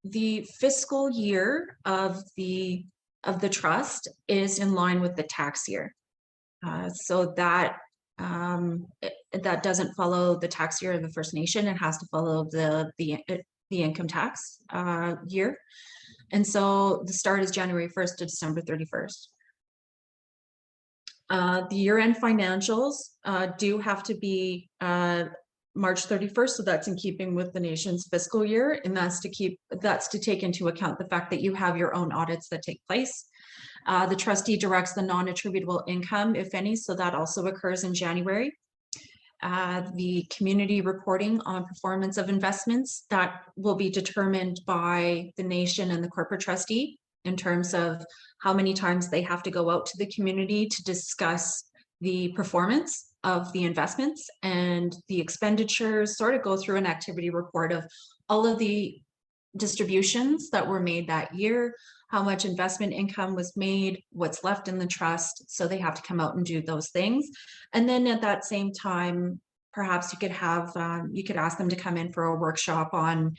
the fiscal year of the trust is in line with the tax year. So that doesn't follow the tax year of the First Nation. It has to follow the income tax year. And so the start is January 1st to December 31st. The year-end financials do have to be March 31st, so that's in keeping with the nation's fiscal year, and that's to take into account the fact that you have your own audits that take place. The trustee directs the non-attributable income, if any, so that also occurs in January. The community reporting on performance of investments, that will be determined by the nation and the corporate trustee in terms of how many times they have to go out to the community to discuss the performance of the investments, and the expenditures sort of go through an activity report of all of the distributions that were made that year, how much investment income was made, what's left in the trust. So they have to come out and do those things. And then at that same time, perhaps you could have, you could ask them to come in for a workshop on,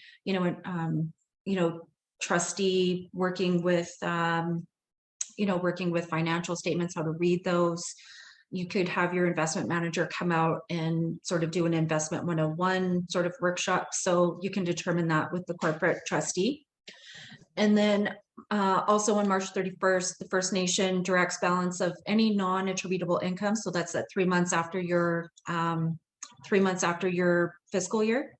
trustee working with, working with financial statements, how to read those. You could have your investment manager come out and sort of do an investment 101 sort of workshop. So you can determine that with the corporate trustee. And then also on March 31st, the First Nation directs balance of any non-attributable income. So that's at 3 months after your 3 months after your fiscal year.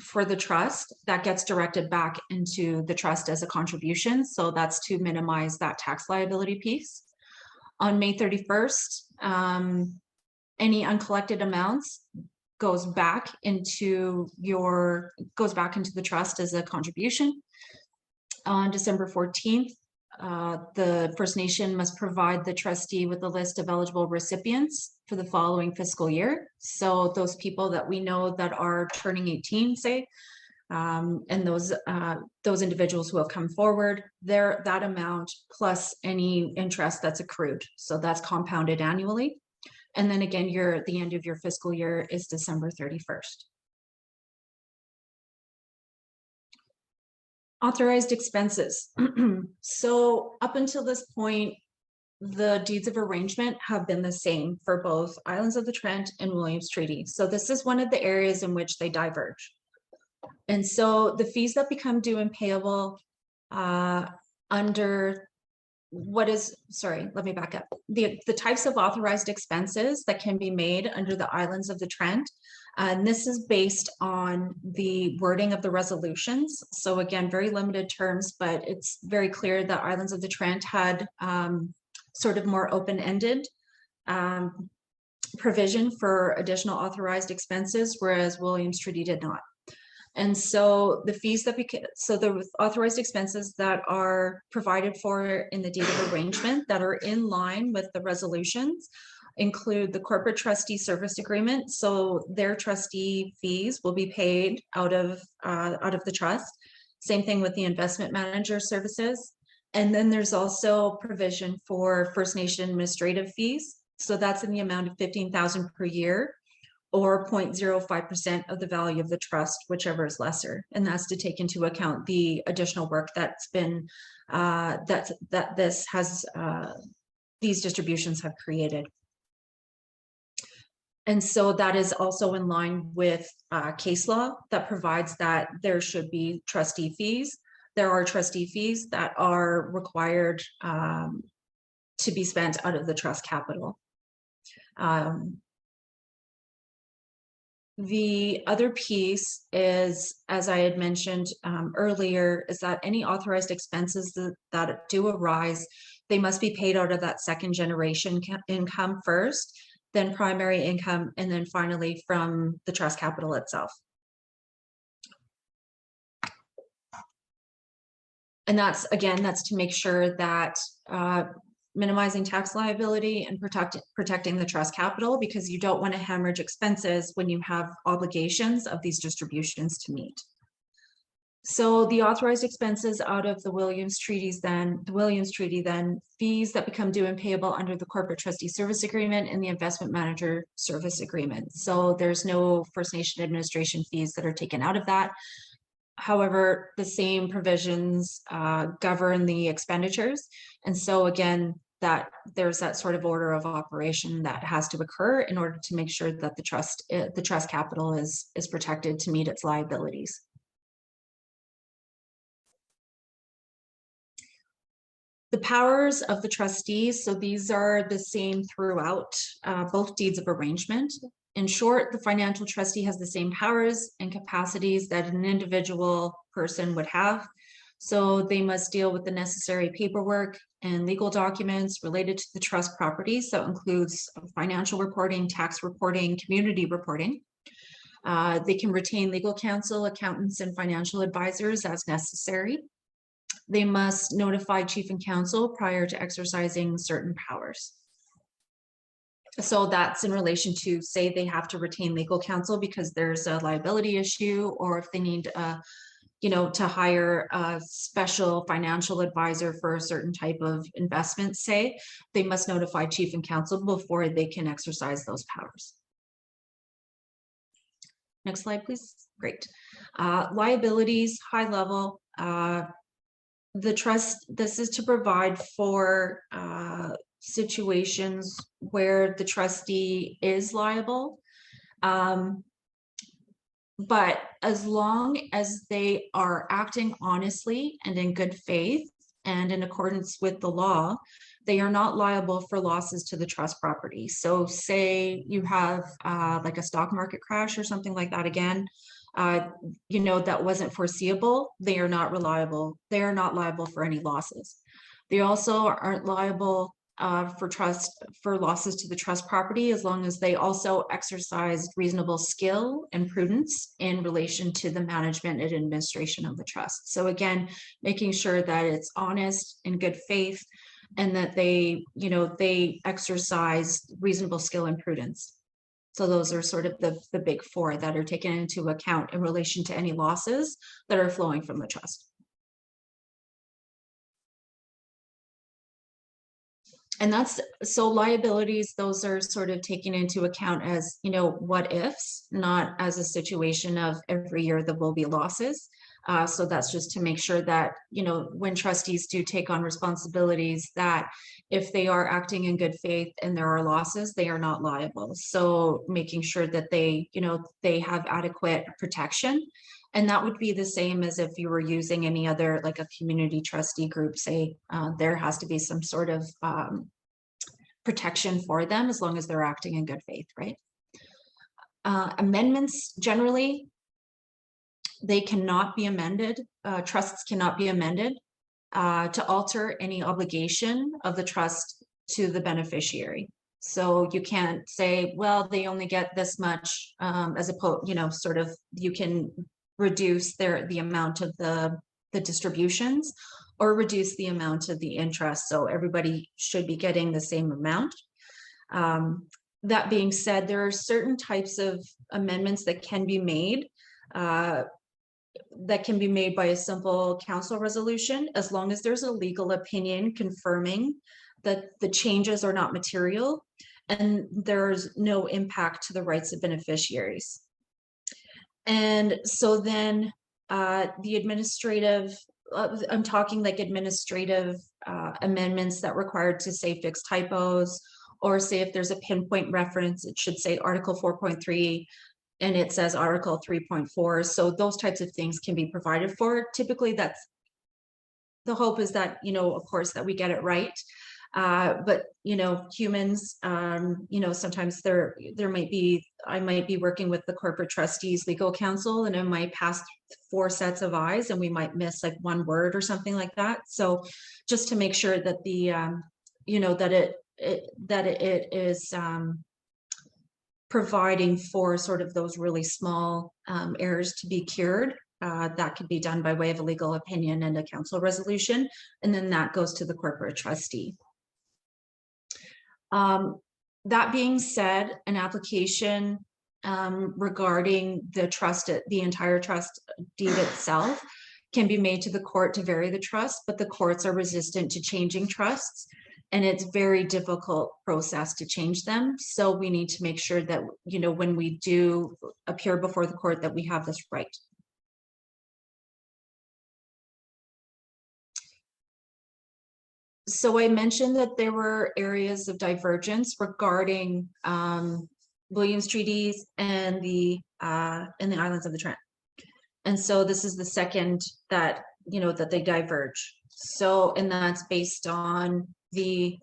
For the trust, that gets directed back into the trust as a contribution. So that's to minimize that tax liability piece. On May 31st, any uncollected amounts goes back into the trust as a contribution. On December 14th, the First Nation must provide the trustee with a list of eligible recipients for the following fiscal year. So those people that we know that are turning 18, say, and those individuals who have come forward, that amount plus any interest that's accrued. So that's compounded annually. And then again, the end of your fiscal year is December 31st. Authorized expenses. So up until this point, the deeds of arrangement have been the same for both Islands of the Trent and Williams Treaty. So this is one of the areas in which they diverge. And so the fees that become due and payable under let me back up. The types of authorized expenses that can be made under the Islands of the Trent. And this is based on the wording of the resolutions. So again, very limited terms, but it's very clear that Islands of the Trent had sort of more open-ended provision for additional authorized expenses, whereas Williams Treaty did not. And so the fees the authorized expenses that are provided for in the deed of arrangement that are in line with the resolutions include the corporate trustee service agreement. So their trustee fees will be paid out of the trust. Same thing with the investment manager services. And then there's also provision for First Nation administrative fees. So that's in the amount of $15,000 per year, or 0.05% of the value of the trust, whichever is lesser. And that's to take into account the additional work that's been these distributions have created. And so that is also in line with case law that provides that there should be trustee fees. There are trustee fees that are required to be spent out of the trust capital. The other piece is, as I had mentioned earlier, is that any authorized expenses that do arise, they must be paid out of that second generation income first, then primary income, and then finally from the trust capital itself. And that's, again, that's to make sure that minimizing tax liability and protecting the trust capital, because you don't want to hemorrhage expenses when you have obligations of these distributions to meet. So the authorized expenses out of the Williams Treaty then fees that become due and payable under the corporate trustee service agreement and the investment manager service agreement. So there's no First Nation administration fees that are taken out of that. However, the same provisions govern the expenditures. And so again, that there's that sort of order of operation that has to occur in order to make sure that the trust capital is protected to meet its liabilities. The powers of the trustees, so these are the same throughout both deeds of arrangement. In short, the financial trustee has the same powers and capacities that an individual person would have. So they must deal with the necessary paperwork and legal documents related to the trust property. So it includes financial reporting, tax reporting, community reporting. They can retain legal counsel, accountants, and financial advisors as necessary. They must notify chief and counsel prior to exercising certain powers. So that's in relation to, say, they have to retain legal counsel because there's a liability issue, or if they need to hire a special financial advisor for a certain type of investment, say, they must notify chief and counsel before they can exercise those powers. Next slide, please. Great. Liabilities, high level. The trust, this is to provide for situations where the trustee is liable. But as long as they are acting honestly and in good faith and in accordance with the law, they are not liable for losses to the trust property. So say you have like a stock market crash or something like that again, that wasn't foreseeable, they are not reliable. They are not liable for any losses. They also aren't liable for losses to the trust property as long as they also exercise reasonable skill and prudence in relation to the management and administration of the trust. So again, making sure that it's honest, in good faith, and that they exercise reasonable skill and prudence. So those are sort of the big four that are taken into account in relation to any losses that are flowing from the trust. And that's, so liabilities, those are sort of taken into account as, what ifs, not as a situation of every year there will be losses. So that's just to make sure that, when trustees do take on responsibilities, that if they are acting in good faith and there are losses, they are not liable. So making sure that they have adequate protection. And that would be the same as if you were using any other, like a community trustee group, say, there has to be some sort of protection for them as long as they're acting in good faith, right? Amendments, generally, they cannot be amended. Trusts cannot be amended to alter any obligation of the trust to the beneficiary. So you can't say, well, they only get this much, as opposed, sort of, you can reduce the amount of the distributions or reduce the amount of the interest. So everybody should be getting the same amount. That being said, there are certain types of amendments that can be made by a simple council resolution, as long as there's a legal opinion confirming that the changes are not material and there's no impact to the rights of beneficiaries. And so then the administrative, I'm talking like administrative amendments that required to say fix typos, or say if there's a pinpoint reference, it should say Article 4.3 and it says Article 3.4. So those types of things can be provided for. Typically, that's the hope, is that, of course, that we get it right. But humans, sometimes there might be, I might be working with the corporate trustees legal counsel, and it might pass 4 sets of eyes and we might miss like one word or something like that. So just to make sure that the that it is providing for sort of those really small errors to be cured. That could be done by way of a legal opinion and a council resolution, and then that goes to the corporate trustee. That being said, an application regarding the entire trust deed itself can be made to the court to vary the trust, but the courts are resistant to changing trusts, and it's very difficult process to change them. So we need to make sure that, when we do appear before the court, that we have this right. So I mentioned that there were areas of divergence regarding Williams treaties and the islands of the Trent. And so this is the second that, that they diverge. So, and that's based on the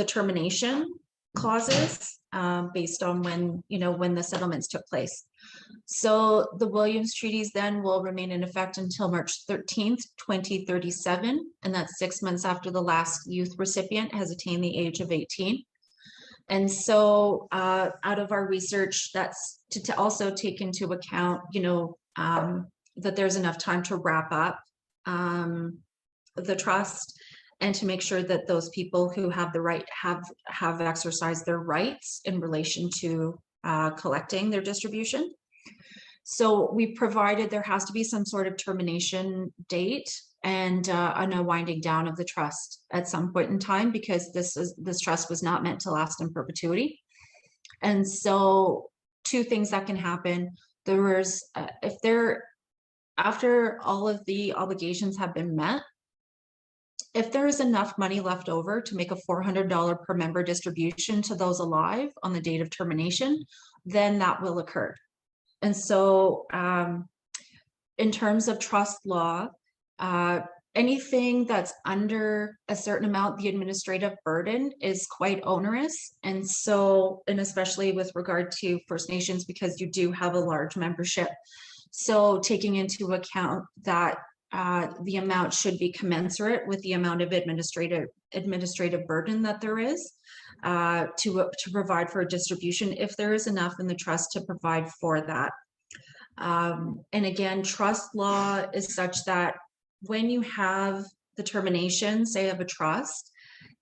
termination clauses based on when the settlements took place. So the Williams treaties then will remain in effect until March 13th, 2037, and that's 6 months after the last youth recipient has attained the age of 18. And so out of our research, that's to also take into account, that there's enough time to wrap up the trust, and to make sure that those people who have the right have exercised their rights in relation to collecting their distribution. So we provided there has to be some sort of termination date and a winding down of the trust at some point in time, because this trust was not meant to last in perpetuity. And so 2 things that can happen. There was after all of the obligations have been met, if there is enough money left over to make a $400 per member distribution to those alive on the date of termination, then that will occur. And so in terms of trust law, anything that's under a certain amount, the administrative burden is quite onerous. And so, and especially with regard to First Nations, because you do have a large membership. So taking into account that the amount should be commensurate with the amount of administrative burden that there is to provide for a distribution, if there is enough in the trust to provide for that. And again, trust law is such that when you have the termination, say, of a trust,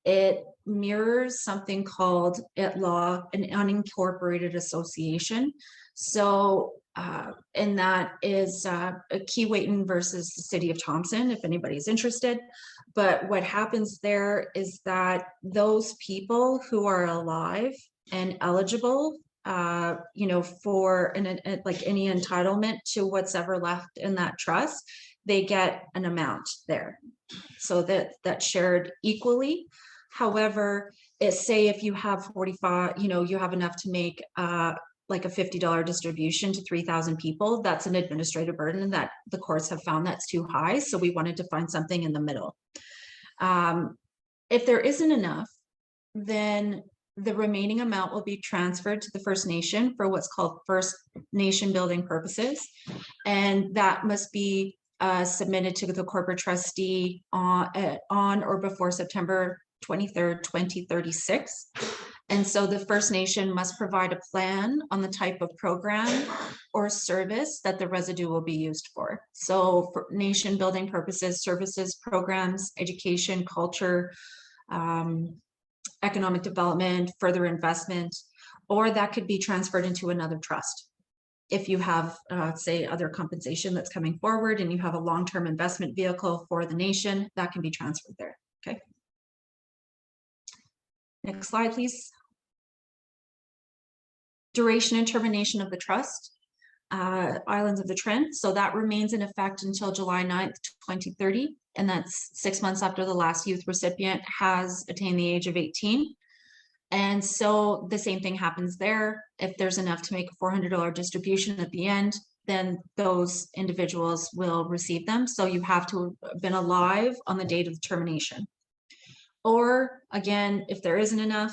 it mirrors something called at law an unincorporated association. So and that is Keewatin versus the city of Thompson, if anybody's interested. But what happens there is that those people who are alive and eligible, for like any entitlement to what's ever left in that trust, they get an amount there, so that's shared equally. However, say if you have 45, you have enough to make like a $50 distribution to 3,000 people, that's an administrative burden that the courts have found that's too high. So we wanted to find something in the middle. If there isn't enough, then the remaining amount will be transferred to the First Nation for what's called First Nation building purposes. And that must be submitted to the corporate trustee on or before September 23rd, 2036. And so the First Nation must provide a plan on the type of program or service that the residue will be used for. So for nation building purposes, services, programs, education, culture, economic development, further investment, or that could be transferred into another trust. If you have, say, other compensation that's coming forward and you have a long-term investment vehicle for the nation, that can be transferred there, okay? Next slide, please. Duration and termination of the trust, Islands of the Trent. So that remains in effect until July 9th, 2030. And that's 6 months after the last youth recipient has attained the age of 18. And so the same thing happens there. If there's enough to make a $400 distribution at the end, then those individuals will receive them. So you have to have been alive on the date of the termination. Or again, if there isn't enough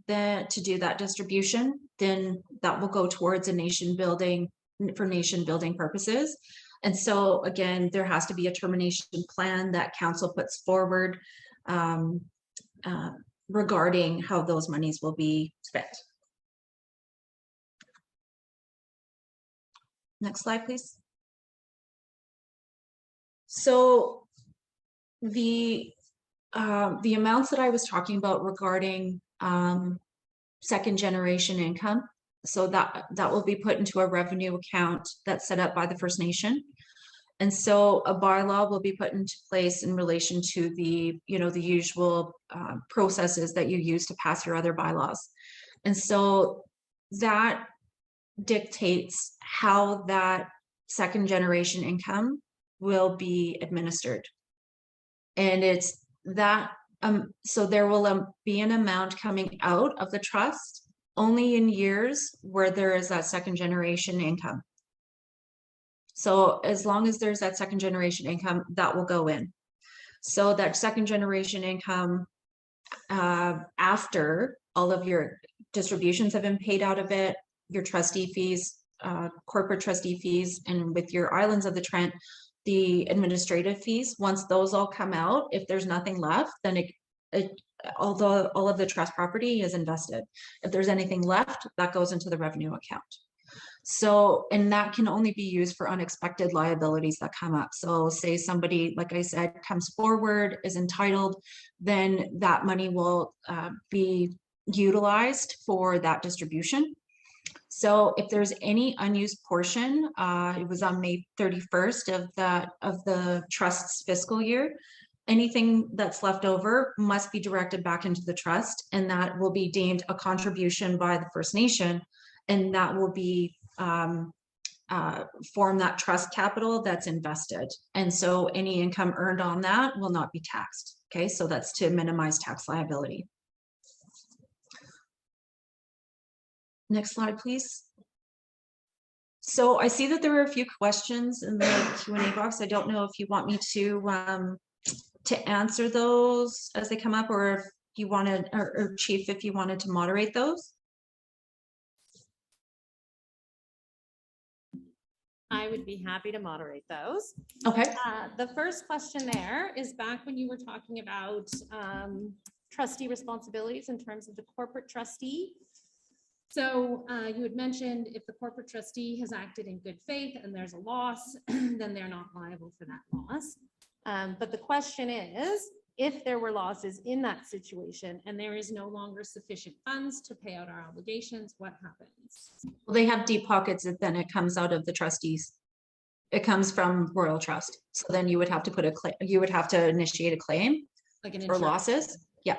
then to do that distribution, then that will go towards a nation building for nation building purposes. And so again, there has to be a termination plan that council puts forward regarding how those monies will be spent. Next slide, please. So the amounts that I was talking about regarding second generation income, so that will be put into a revenue account that's set up by the First Nation. And so a bylaw will be put into place in relation to the, the usual processes that you use to pass your other bylaws. And so that dictates how that second generation income will be administered. And it's that, so there will be an amount coming out of the trust only in years where there is that second generation income. So as long as there's that second generation income, that will go in. So that second generation income, after all of your distributions have been paid out of it, your trustee fees, corporate trustee fees, and with your Islands of the Trent, the administrative fees, once those all come out, if there's nothing left, then all of the trust property is invested. If there's anything left, that goes into the revenue account. So, and that can only be used for unexpected liabilities that come up. So say somebody, like I said, comes forward, is entitled, then that money will be utilized for that distribution. So if there's any unused portion, it was on May 31st of the trust's fiscal year, anything that's left over must be directed back into the trust, and that will be deemed a contribution by the First Nation, and that will be form that trust capital that's invested. And so any income earned on that will not be taxed. Okay, so that's to minimize tax liability. Next slide, please. So I see that there are a few questions in the Q&A box. I don't know if you want me to answer those as they come up, or if you wanted, or Chief, if you wanted to moderate those. I would be happy to moderate those. Okay. The first question there is back when you were talking about trustee responsibilities in terms of the corporate trustee. So you had mentioned if the corporate trustee has acted in good faith and there's a loss, then they're not liable for that loss. But the question is, if there were losses in that situation and there is no longer sufficient funds to pay out our obligations, what happens? Well, they have deep pockets, and then it comes out of the trustees. It comes from Royal Trust. So then you would have to put a claim, you would have to initiate a claim Like an for insurance. losses. Yeah.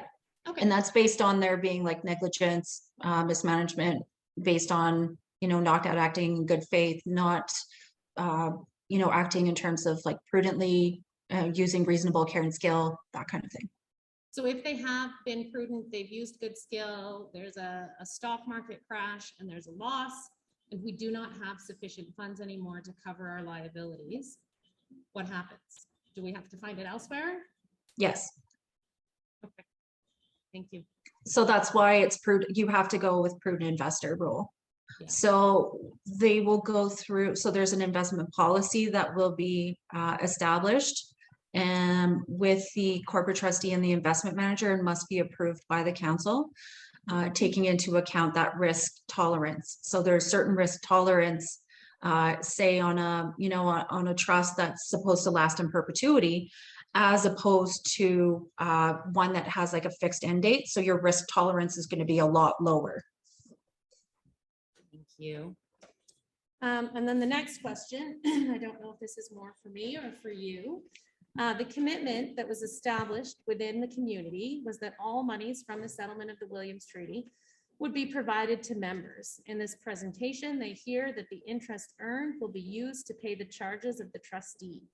Okay. And that's based on there being like negligence, mismanagement, based on, not acting in good faith, not, acting in terms of like prudently, using reasonable care and skill, that kind of thing. So if they have been prudent, they've used good skill, there's a stock market crash and there's a loss, and we do not have sufficient funds anymore to cover our liabilities, what happens? Do we have to find it elsewhere? Yes. Okay. Thank you. So that's why it's prudent. You have to go with prudent investor rule. Yeah. So they will go through. So there's an investment policy that will be established, and with the corporate trustee and the investment manager, and must be approved by the council, taking into account that risk tolerance. So there's certain risk tolerance, say on a, on a trust that's supposed to last in perpetuity. as opposed to one that has like a fixed end date. So your risk tolerance is going to be a lot lower. Thank you. And then the next question, I don't know if this is more for me or for you. The commitment that was established within the community was that all monies from the settlement of the Williams Treaty would be provided to members. In this presentation, they hear that the interest earned will be used to pay the charges of the trustee.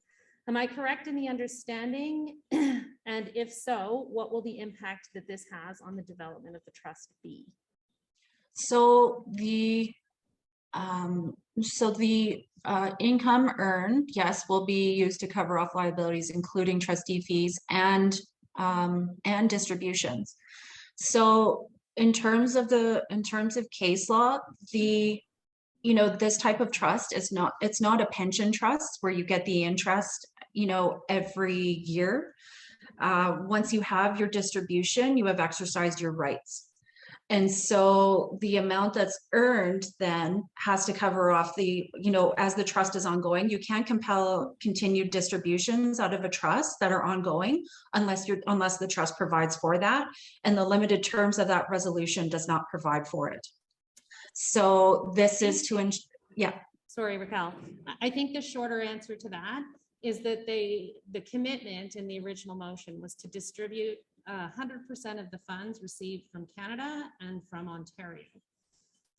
Am I correct in the understanding? And if so, what will the impact that this has on the development of the trust be? So the income earned, yes, will be used to cover off liabilities, including trustee fees and distributions. So in terms of case law, this type of trust is not, it's not a pension trust where you get the interest, every year. Once you have your distribution, you have exercised your rights. And so the amount that's earned then has to cover off the, as the trust is ongoing. You can't compel continued distributions out of a trust that are ongoing unless the trust provides for that. And the limited terms of that resolution does not provide for it. So this is to, yeah. Sorry, Raquel. I think the shorter answer to that is that the commitment in the original motion was to distribute 100% of the funds received from Canada and from Ontario.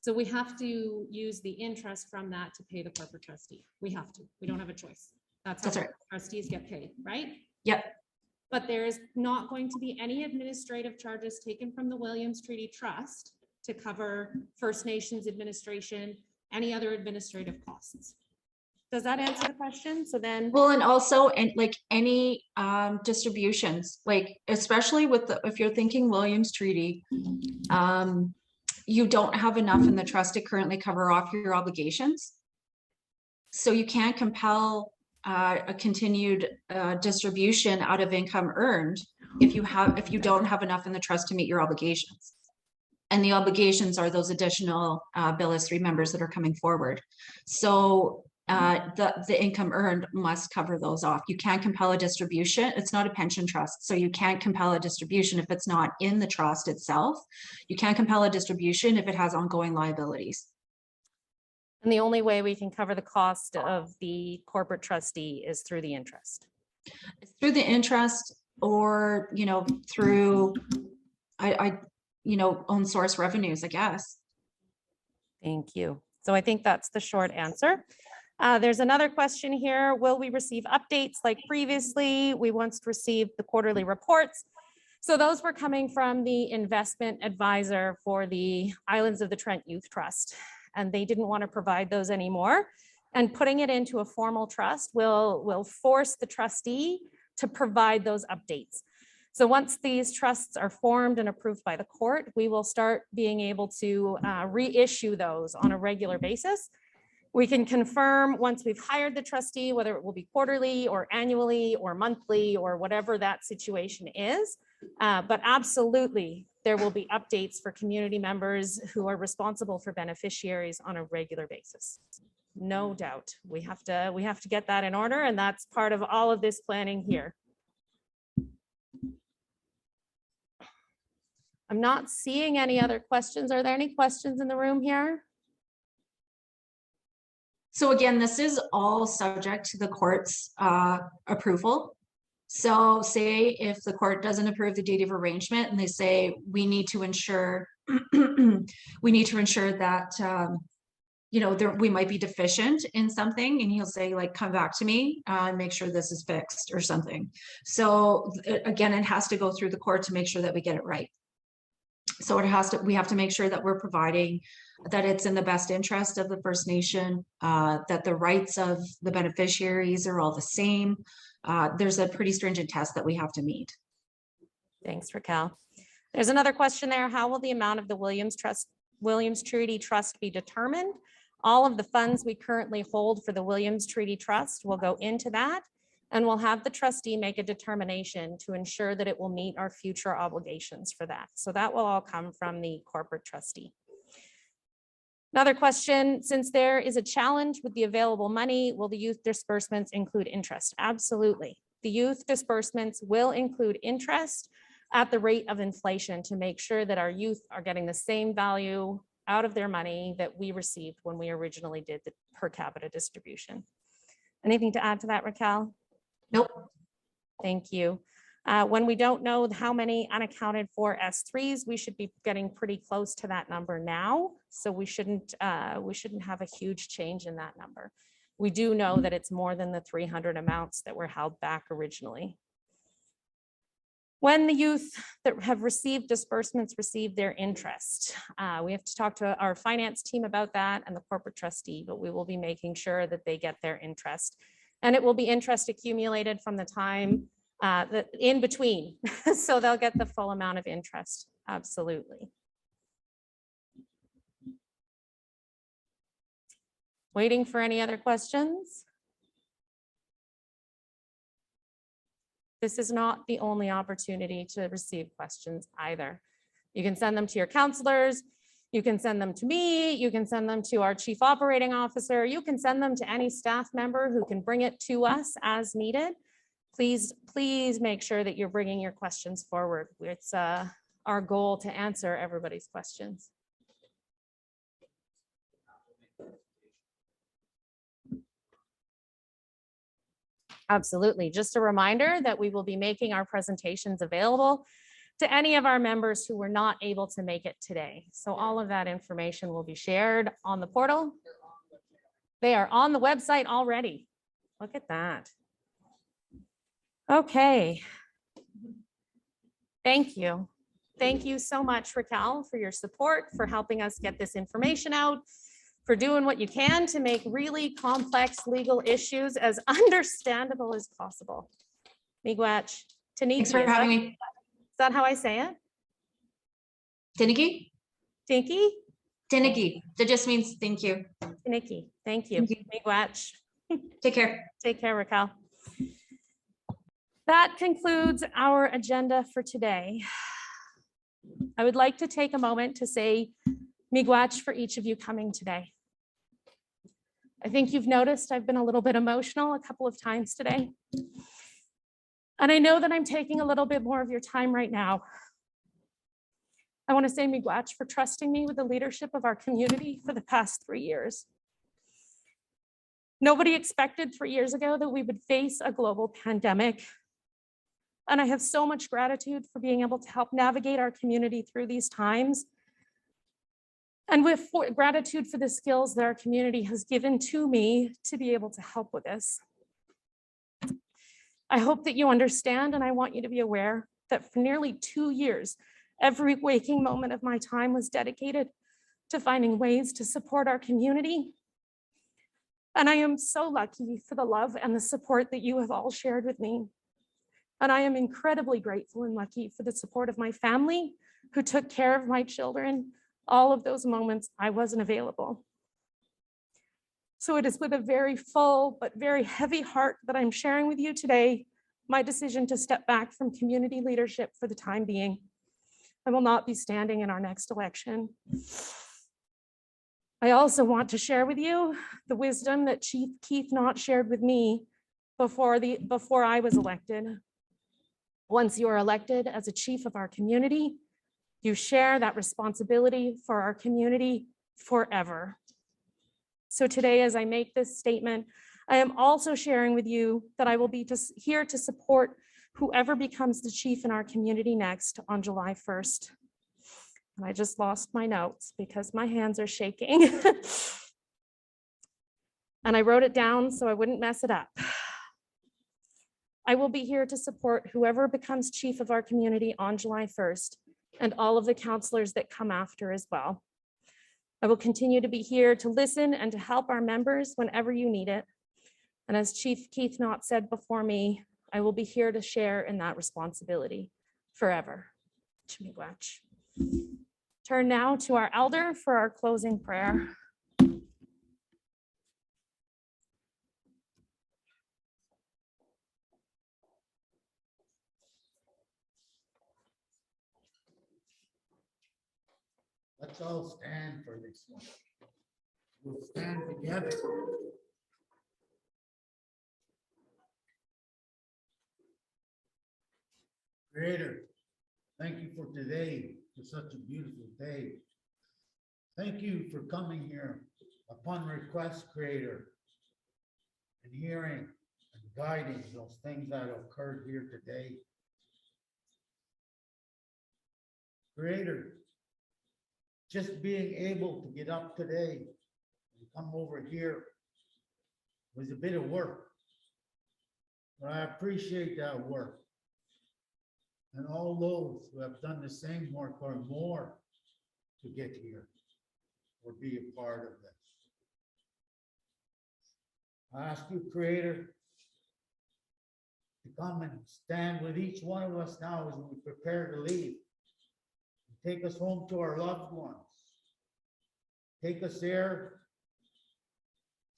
So we have to use the interest from that to pay the corporate trustee. We have to. We don't have a choice. That's how right. Trustees get paid, right? Yep. But there is not going to be any administrative charges taken from the Williams Treaty Trust to cover First Nations administration, any other administrative costs. Does that answer the question? So then, well, and also, and like any distributions, like especially with if you're thinking Williams Treaty, you don't have enough in the trust to currently cover off your obligations. So you can't compel a continued distribution out of income earned if you don't have enough in the trust to meet your obligations. And the obligations are those additional bill as 3 members that are coming forward. So the income earned must cover those off. You can't compel a distribution. It's not a pension trust. So you can't compel a distribution if it's not in the trust itself. You can't compel a distribution if it has ongoing liabilities. And the only way we can cover the cost of the corporate trustee is through the interest. It's through the interest or, through, own source revenues, I guess. Thank you. So I think that's the short answer. There's another question here. Will we receive updates like previously? We once received the quarterly reports. So those were coming from the investment advisor for the Islands of the Trent Youth Trust, and they didn't want to provide those anymore. And putting it into a formal trust will force the trustee to provide those updates. So once these trusts are formed and approved by the court, we will start being able to reissue those on a regular basis. We can confirm once we've hired the trustee, whether it will be quarterly or annually or monthly or whatever that situation is. But absolutely, there will be updates for community members who are responsible for beneficiaries on a regular basis. No doubt. We have to get that in order, and that's part of all of this planning here. I'm not seeing any other questions. Are there any questions in the room here? So again, this is all subject to the court's approval. So say if the court doesn't approve the deed of arrangement and they say, we need to ensure, that, we might be deficient in something, and he'll say like, come back to me and make sure this is fixed or something. So again, it has to go through the court to make sure that we get it right. So we have to make sure that we're providing that it's in the best interest of the First Nation, that the rights of the beneficiaries are all the same. There's a pretty stringent test that we have to meet. Thanks, Raquel. There's another question there. How will the amount of the Williams Treaty Trust be determined? All of the funds we currently hold for the Williams Treaty Trust will go into that, and we'll have the trustee make a determination to ensure that it will meet our future obligations for that. So that will all come from the corporate trustee. Another question, since there is a challenge with the available money, will the youth disbursements include interest? Absolutely. the youth disbursements will include interest at the rate of inflation to make sure that our youth are getting the same value out of their money that we received when we originally did the per capita distribution. Anything to add to that, Raquel? Nope. Thank you. When we don't know how many unaccounted for S3s, we should be getting pretty close to that number now. So we shouldn't have a huge change in that number. We do know that it's more than the 300 amounts that were held back originally. When the youth that have received disbursements receive their interest, we have to talk to our finance team about that and the corporate trustee, but we will be making sure that they get their interest. And it will be interest accumulated from the time that in between. So they'll get the full amount of interest, absolutely. Waiting for any other questions? This is not the only opportunity to receive questions either. You can send them to your counselors, you can send them to me, you can send them to our chief operating officer, you can send them to any staff member who can bring it to us as needed. Please make sure that you're bringing your questions forward. It's our goal to answer everybody's questions. Absolutely. Just a reminder that we will be making our presentations available to any of our members who were not able to make it today. So all of that information will be shared on the portal. They are on the website already. Look at that. Okay. Thank you. Thank you so much, Raquel, for your support, for helping us get this information out, for doing what you can to make really complex legal issues as understandable as possible. Miigwech, Taniki. Thanks for having me. Is that how I say it? Tiniki? Tinky? Tiniki. That just means thank you. Tiniki. Thank you. Miigwech. Take care. Take care, Raquel. That concludes our agenda for today. I would like to take a moment to say miigwech for each of you coming today. I think you've noticed I've been a little bit emotional a couple of times today. And I know that I'm taking a little bit more of your time right now. I want to say miigwech for trusting me with the leadership of our community for the past 3 years. Nobody expected 3 years ago that we would face a global pandemic. And I have so much gratitude for being able to help navigate our community through these times. And with gratitude for the skills that our community has given to me to be able to help with this. I hope that you understand, and I want you to be aware that for nearly 2 years, every waking moment of my time was dedicated to finding ways to support our community. And I am so lucky for the love and the support that you have all shared with me. And I am incredibly grateful and lucky for the support of my family who took care of my children. All of those moments I wasn't available. So it is with a very full but very heavy heart that I'm sharing with you today my decision to step back from community leadership for the time being. I will not be standing in our next election. I also want to share with you the wisdom that Chief Keith Knott shared with me before I was elected. Once you are elected as a chief of our community, you share that responsibility for our community forever. So today, as I make this statement, I am also sharing with you that I will be here to support whoever becomes the chief in our community next on July 1st. And I just lost my notes because my hands are shaking. And I wrote it down so I wouldn't mess it up. I will be here to support whoever becomes chief of our community on July 1st and all of the counselors that come after as well. I will continue to be here to listen and to help our members whenever you need it. And as Chief Keith Knott said before me, I will be here to share in that responsibility forever. Miigwech. Turn now to our elder for our closing prayer. Let's all stand for this one. We'll stand together. Creator, thank you for today, for such a beautiful day. Thank you for coming here upon request, Creator, and hearing and guiding those things that occurred here today. Creator, just being able to get up today and come over here was a bit of work. But I appreciate that work. And all those who have done the same work or more to get here or be a part of this. I ask you, Creator, to come and stand with each one of us now as we prepare to leave. Take us home to our loved ones. Take us there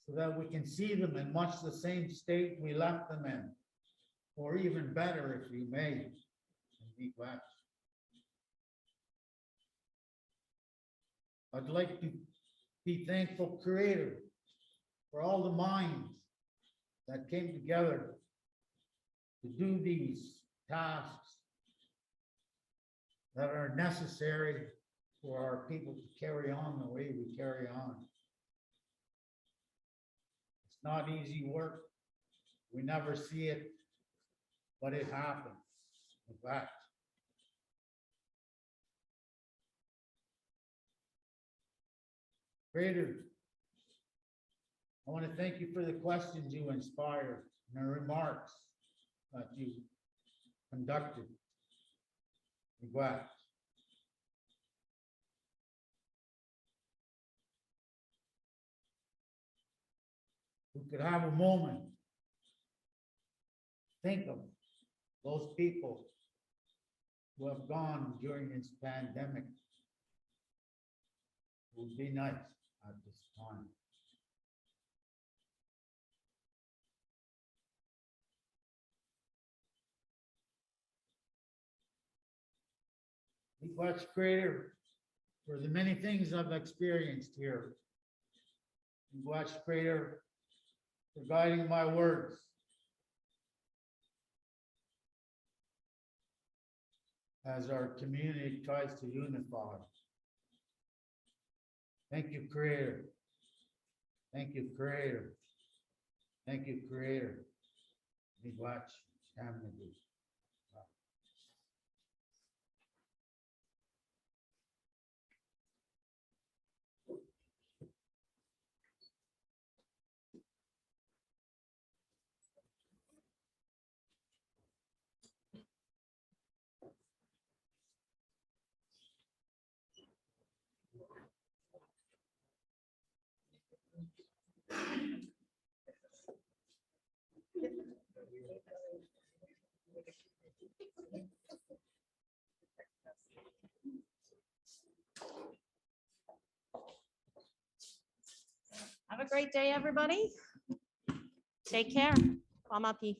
so that we can see them in much the same state we left them in, or even better if we may, and be blessed. I'd like to be thankful, Creator, for all the minds that came together to do these tasks that are necessary for our people to carry on the way we carry on. It's not easy work. We never see it, but it happens. In fact, Creator, I want to thank you for the questions you inspired and the remarks that you conducted. I'm glad. We could have a moment. Think of those people who have gone during this pandemic. It would be nice at this time. Be blessed, Creator, for the many things I've experienced here. Be blessed, Creator, for guiding my words. As our community tries to unify. Thank you, Creator. Thank you, Creator. Thank you, Creator. Be blessed. Stand with you. Have a great day, everybody. Take care. Pamapi.